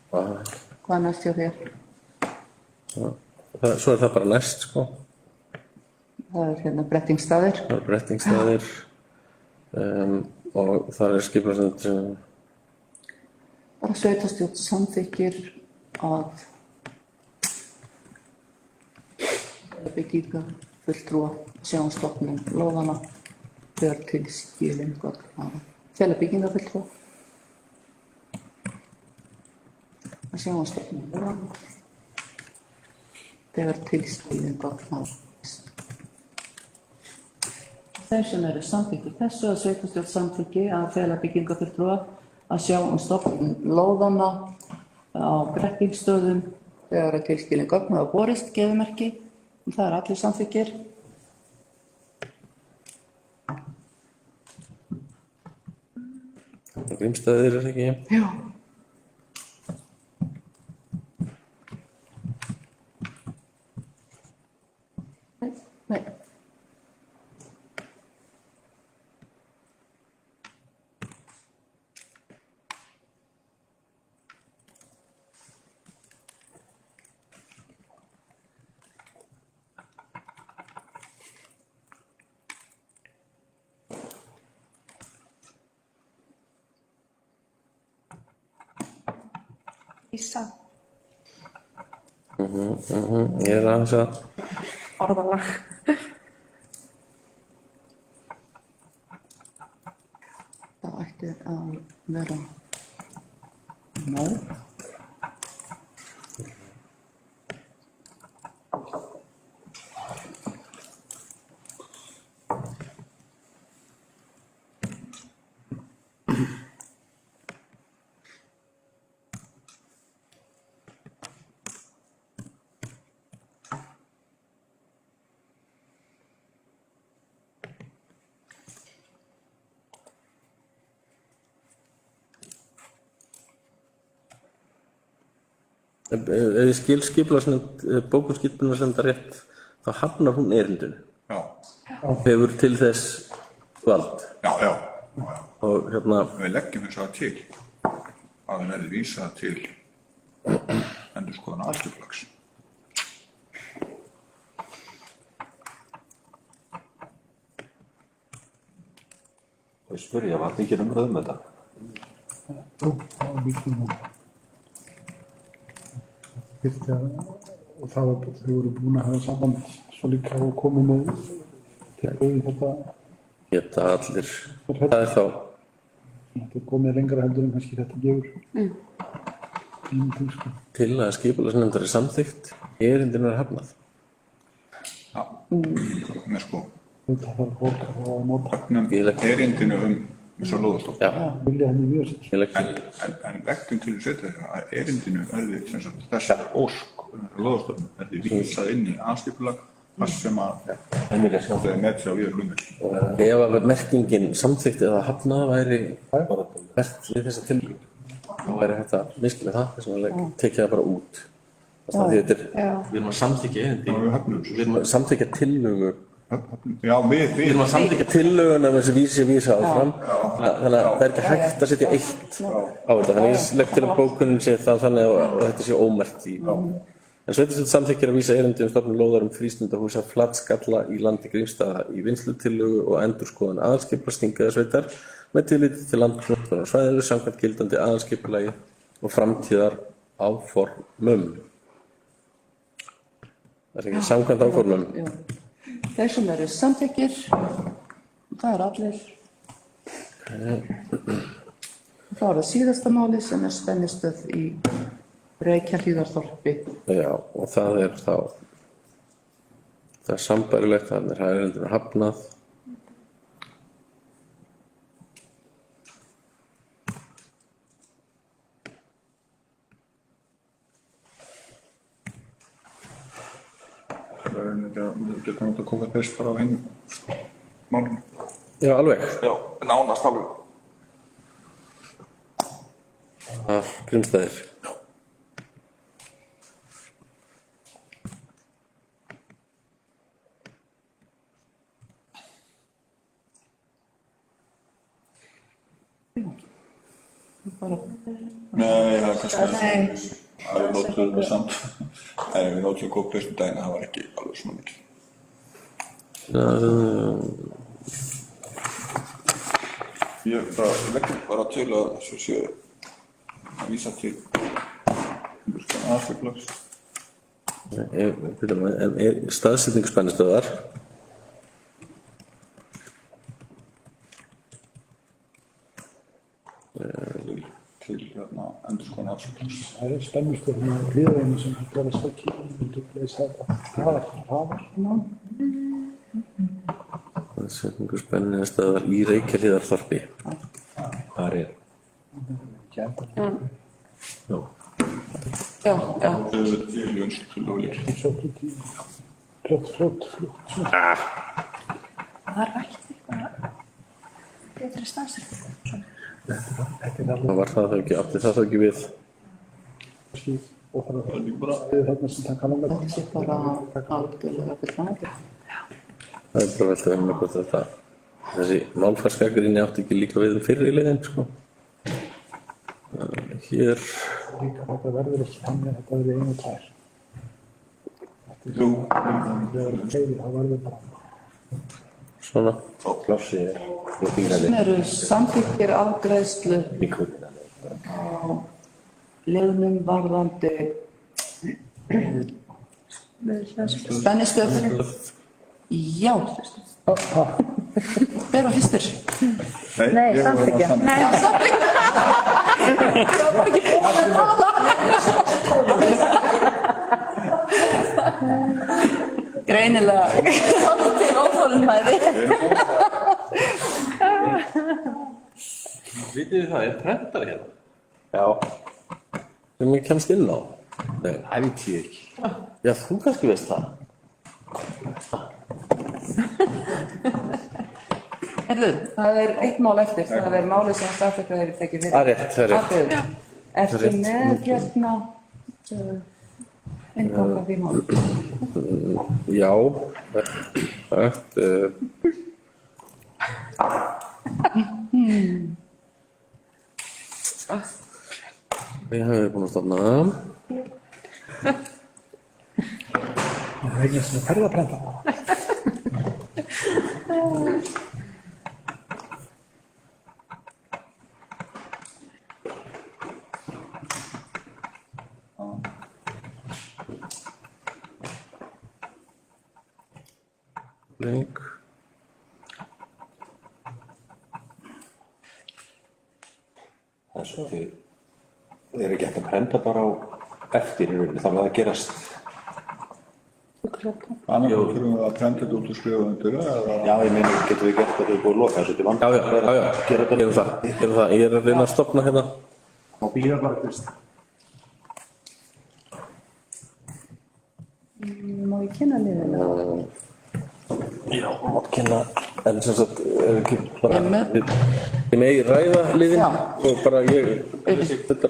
Hvað er næst hjá þér? Svo er það bara næst, sko. Það er hérna Brettingsstaðir. Það er Brettingsstaðir og það er skipulagsnefnd. Bara sveitarstjórn samþykkir að byggingafulltrúa sjá stofnun lóðana þegar tilskilin gögn fela byggingafulltrúa að sjá stofnun lóðana þegar tilskilin gögn Þeir sem eru samþykkir þessu að sveitarstjórn samþykki að fela byggingafulltrúa að sjá stofnun lóðanna á Grettingsstöðum þegar tilskilin gögn hafa borist gefummerki. Það er allir samþykkir. Grímsstaðir er ekki? Já. Nei. Ísa, Ég er aðeins að Orðalag. Það ætti að vera nóg. ef ég skil skipulagsnefnd bókun skipulagsnefndar rétt þá hafnar hún erindinu. Já, Hefur til þess vald. já. Og Við leggjum þess að til að það verði vísað til endurskoðunar aðskipulags. Og spyrja, var mikið umræð þetta? Það var mikið og það var þau voru búin að hafa samband svo líka og komið með til þetta. geta allir, það er þá. Þetta er komið lengra heldur en kannski þetta gefur. Tillaga skipulagsnefndar er samþykkt, erindinu er hafnað. Já, með sko. Þetta þarf fólk að nota. Erindinu þessar lóðastofn. Já, Vilja henni mjög sér. ég legg til. En vektum til að setja þetta að erindinu verði þessar ósk lóðastofn verði vísað inn í aðskipulag þar sem að það er með sér á víðar grundvelli. Ef að merkingin samþykkt eða hafnað væri verkt við þessa tillögu, þá væri þetta miskilið það, þess að tekja það bara út. Því þetta við erum að samþykja erindi, við erum að samþykja tillögu. Já, við erum að samþykja tillöguna með þessi vísa áfram, þannig að það er ekki hægt að setja eitt á þetta. Þannig að ég legg til að bókunin sé það þannig að þetta sé ómerkt í. En sveitarstjórn samþykkir að vísa erindi stofnun lóðar frístundahúsa Flatskalla í landi Grímsstaða í vinnslutillögu og endurskoðun aðalskipulags Þingeyjarsveitar með tilliti til landnotkunar á svæðinu samkvæmt gildandi aðalskipulagi og framtíðar áformum. Það er ekki samkvæmt áformum. Þeir sem eru samþykkir, það er allir. Það er það síðasta máli sem er spennistöð í Reykjahlíðarþorpi. Já, og það er þá, það er sambærilegt, þannig að erindinu hafnað. Við getum átt að koma þess bara á hinn málum. Já, alveg. Já, nánast alveg. Af Grímsstaðir. Nei, það er kannski það er notuð með samt. Nei, við notuðum kókpreistum daginn, það var ekki alveg svona mikið. Ég leggjum bara til að þessu séu að vísa til aðskipulags. Staðsetning spennistöðar. Til endurskoðun aðskipulags. Það er spennustur hérna á hliðarinu sem þetta er að stökja í myndu leysa þetta hraðar. Staðsetningu spennistöðar í Reykjahlíðarþorpi. Hvar er? Já. Það er rætt eitthvað betri staðsetning. Það var það ekki, átti það ekki við. Og það er bara þarna sem taka langar. Þetta sé bara algjörlega fullnægjandi. Það er bara velta með hvort þetta, þessi málfarsgagnrýni átti ekki líka við fyrri leiðin, sko. Hér. Líka þetta verður ekki þannig að þetta verður 1 og 2. Jú. Það verður bara. Svona. Og plássi er Sem eru samþykkir afgreiðslu á liðnum varðandi spennistöð. Já. Hver var fyrstur? Nei, samþykkja. Já, samþykkja. Ég var bara ekki búin að tala. Greinilega. Til óþolinmæði. Vitið þið það, er prentari hérna? Já. Sem ég kemst inn á? Nei. Það veit ég ekki. Já, þú kannski veist það. Heyrðu, það er eitt mál eftir. Það er málið sem staðfækka hefur tekið fyrir. Það er rétt, það er rétt. Atriðið. Ertu með hérna innganga því mál? Já, Við hefum búin að stofna. Það er ekki sem ferðaprenta. Link. Það er svo því, það er ekki hægt að prenta bara á eftir í rauninni, þannig að það gerast. Annars þurfum við að prenta þetta út og skrifa undir eða... Já, ég meina, getum við gert þetta upp og loka þessu til vanda. Já, gerum það. Ég er að reyna að stofna hérna. Og býða bara fyrst. Má ég kynna liðina? Já, mátt kynna, en sem sagt, er ekki bara... Ég með. Ég megi ræða liðin Já. og bara ég... Þetta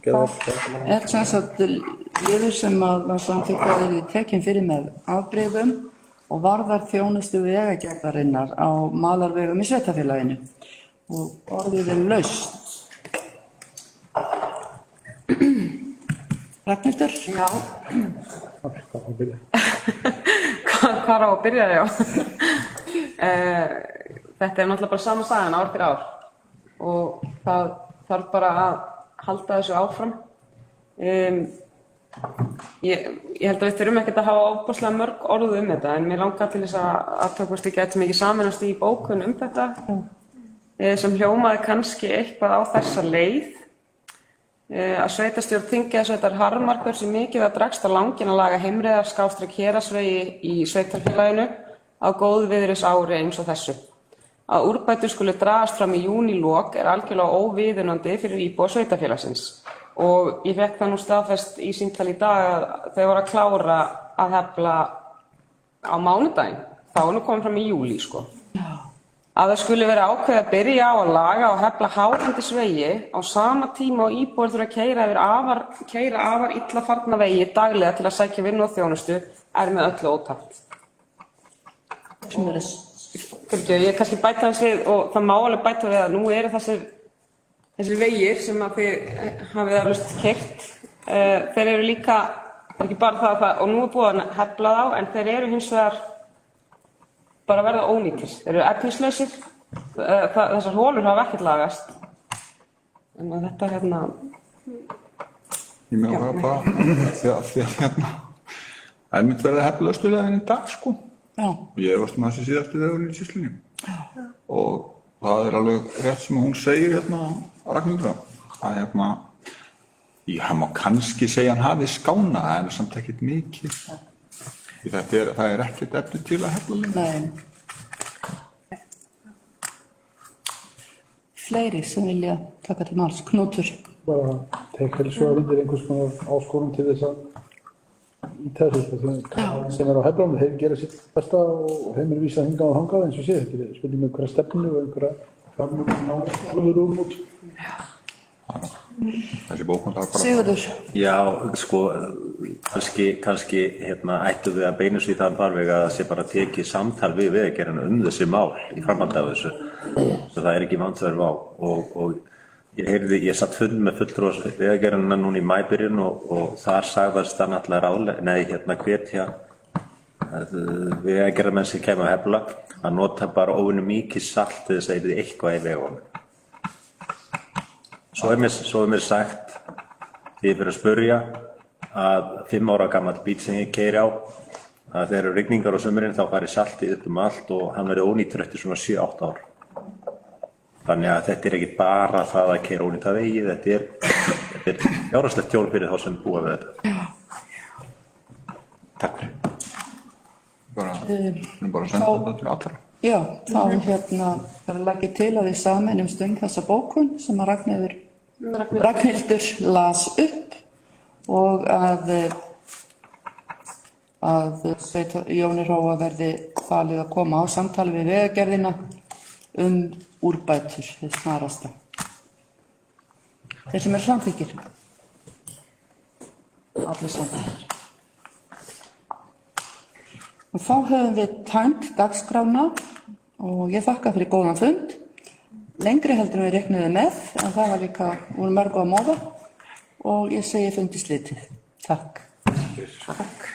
Það er sem sagt liður sem að var samþykkaður í tekin fyrir með afbrigðum og varðar þjónustu vegagerðarinnar á malarvegum í sveitarfélaginu. Og orðið er laust. Ragnhildur? Já. Hvar á að byrja, já. Þetta er náttúrulega bara sama sagan ár fyrir ár og það þarf bara að halda þessu áfram. Ég held að við þurfum ekkert að hafa ofboðslega mörg orð þetta, en mér langar til þess að hvort við getum ekki sameinast í bókun þetta sem hljómaði kannski eitthvað á þessa leið að sveitarstjórn Þingeyjarsveitar harmar hversu mikið það dregst á langinn að laga heimreiðar/héraðsvegi í sveitarfélaginu á góðviðrisári eins og þessu. Að úrbætur skuli dragast fram í júnílok er algjörlega óviðunandi fyrir íbúa sveitarfélagsins. Og ég fekk það nú staðfest í símtali í dag að þau voru að klára að hefla á mánudaginn. Þá er nú komið fram í júlí, sko. Að það skuli vera ákveðið að byrja á að laga og hefla hálendisvegi á sama tíma og íbúar þurfa að keyra afar illa farna vegi daglega til að sækja vinnu og þjónustu er með öllu ótækt. Ég kannski bæta þess við og það má alveg bæta við að nú eru þessir vegir sem að þið hafið eflaust keyrt. Þeir eru líka, ekki bara það og nú er búið að hefla þá, en þeir eru hins vegar bara að verða ónýtir. Þeir eru efnislausir, þessar holur hafa ekkert lagast. En þetta hérna... Ég með að bara, því að hérna, það er mynd verið að hefla östulega í dag, sko. Já. Ég varst með þessi síðasti vegurinn í sýslunni. Og það er alveg rétt sem hún segir hérna, Ragnhildur, að hérna, ég má kannski segja hann hafi skánað, það er samt ekkert mikið. Það er ekkert efni til að hefla lengur. Nei. fleiri sem vilja taka til máls? Knútur. Bara tek heilsu að undir einhvers konar áskorun til þess að íta þessu. Sem á Hebron, þeir gera sitt besta og þeim vísað hingað og þangað eins og sé. Þetta er spurning með einhverja stefnu og einhverja framlögum á alvöru út. Þessi bókun þarf bara... Sigurður. Já, sko, kannski ættum við að beina svo í þann farveg að það sé bara tekið samtal við Vegagerðina þessi mál í framhaldi af þessu. Svo það er ekki vanþörf á. Og ég satt fund með fulltrúar Vegagerðina núna í maíbyrjun og þar sagðast það náttúrulega hvetja Vegagerðarmenn sem kemur að Hefla að nota bara óvenju mikið salt til þess að það yrði eitthvað í vegunum. Svo er mér sagt, því ég fyrir að spurja, að 5 ára gamall bíll sem ég keyri á, að þegar eru rigningar á sumrin þá fari saltið upp allt og hann verði ónýtur eftir svona 7-8 ár. Þannig að þetta er ekki bara það að keyra ónýta vegi, þetta er fjárhagslegt tjón fyrir þá sem búa við þetta. Takk fyrir. Bara senda þetta til allra. Já, þá legg ég til að við sameinumst þessa bókun sem að Ragnhildur las upp og að Jóni Hróa verði falið að koma á samtali við Vegagerðina úrbætur hið snarasta. Þeir sem samþykkir. Allir samþykkir. Og þá höfum við tæmt dagskrána og ég þakka fyrir góðan fund. Lengri heldur en við reiknuðum með, en það var líka úr mörgu að móða og ég segi fundi slitið. Takk. Takk.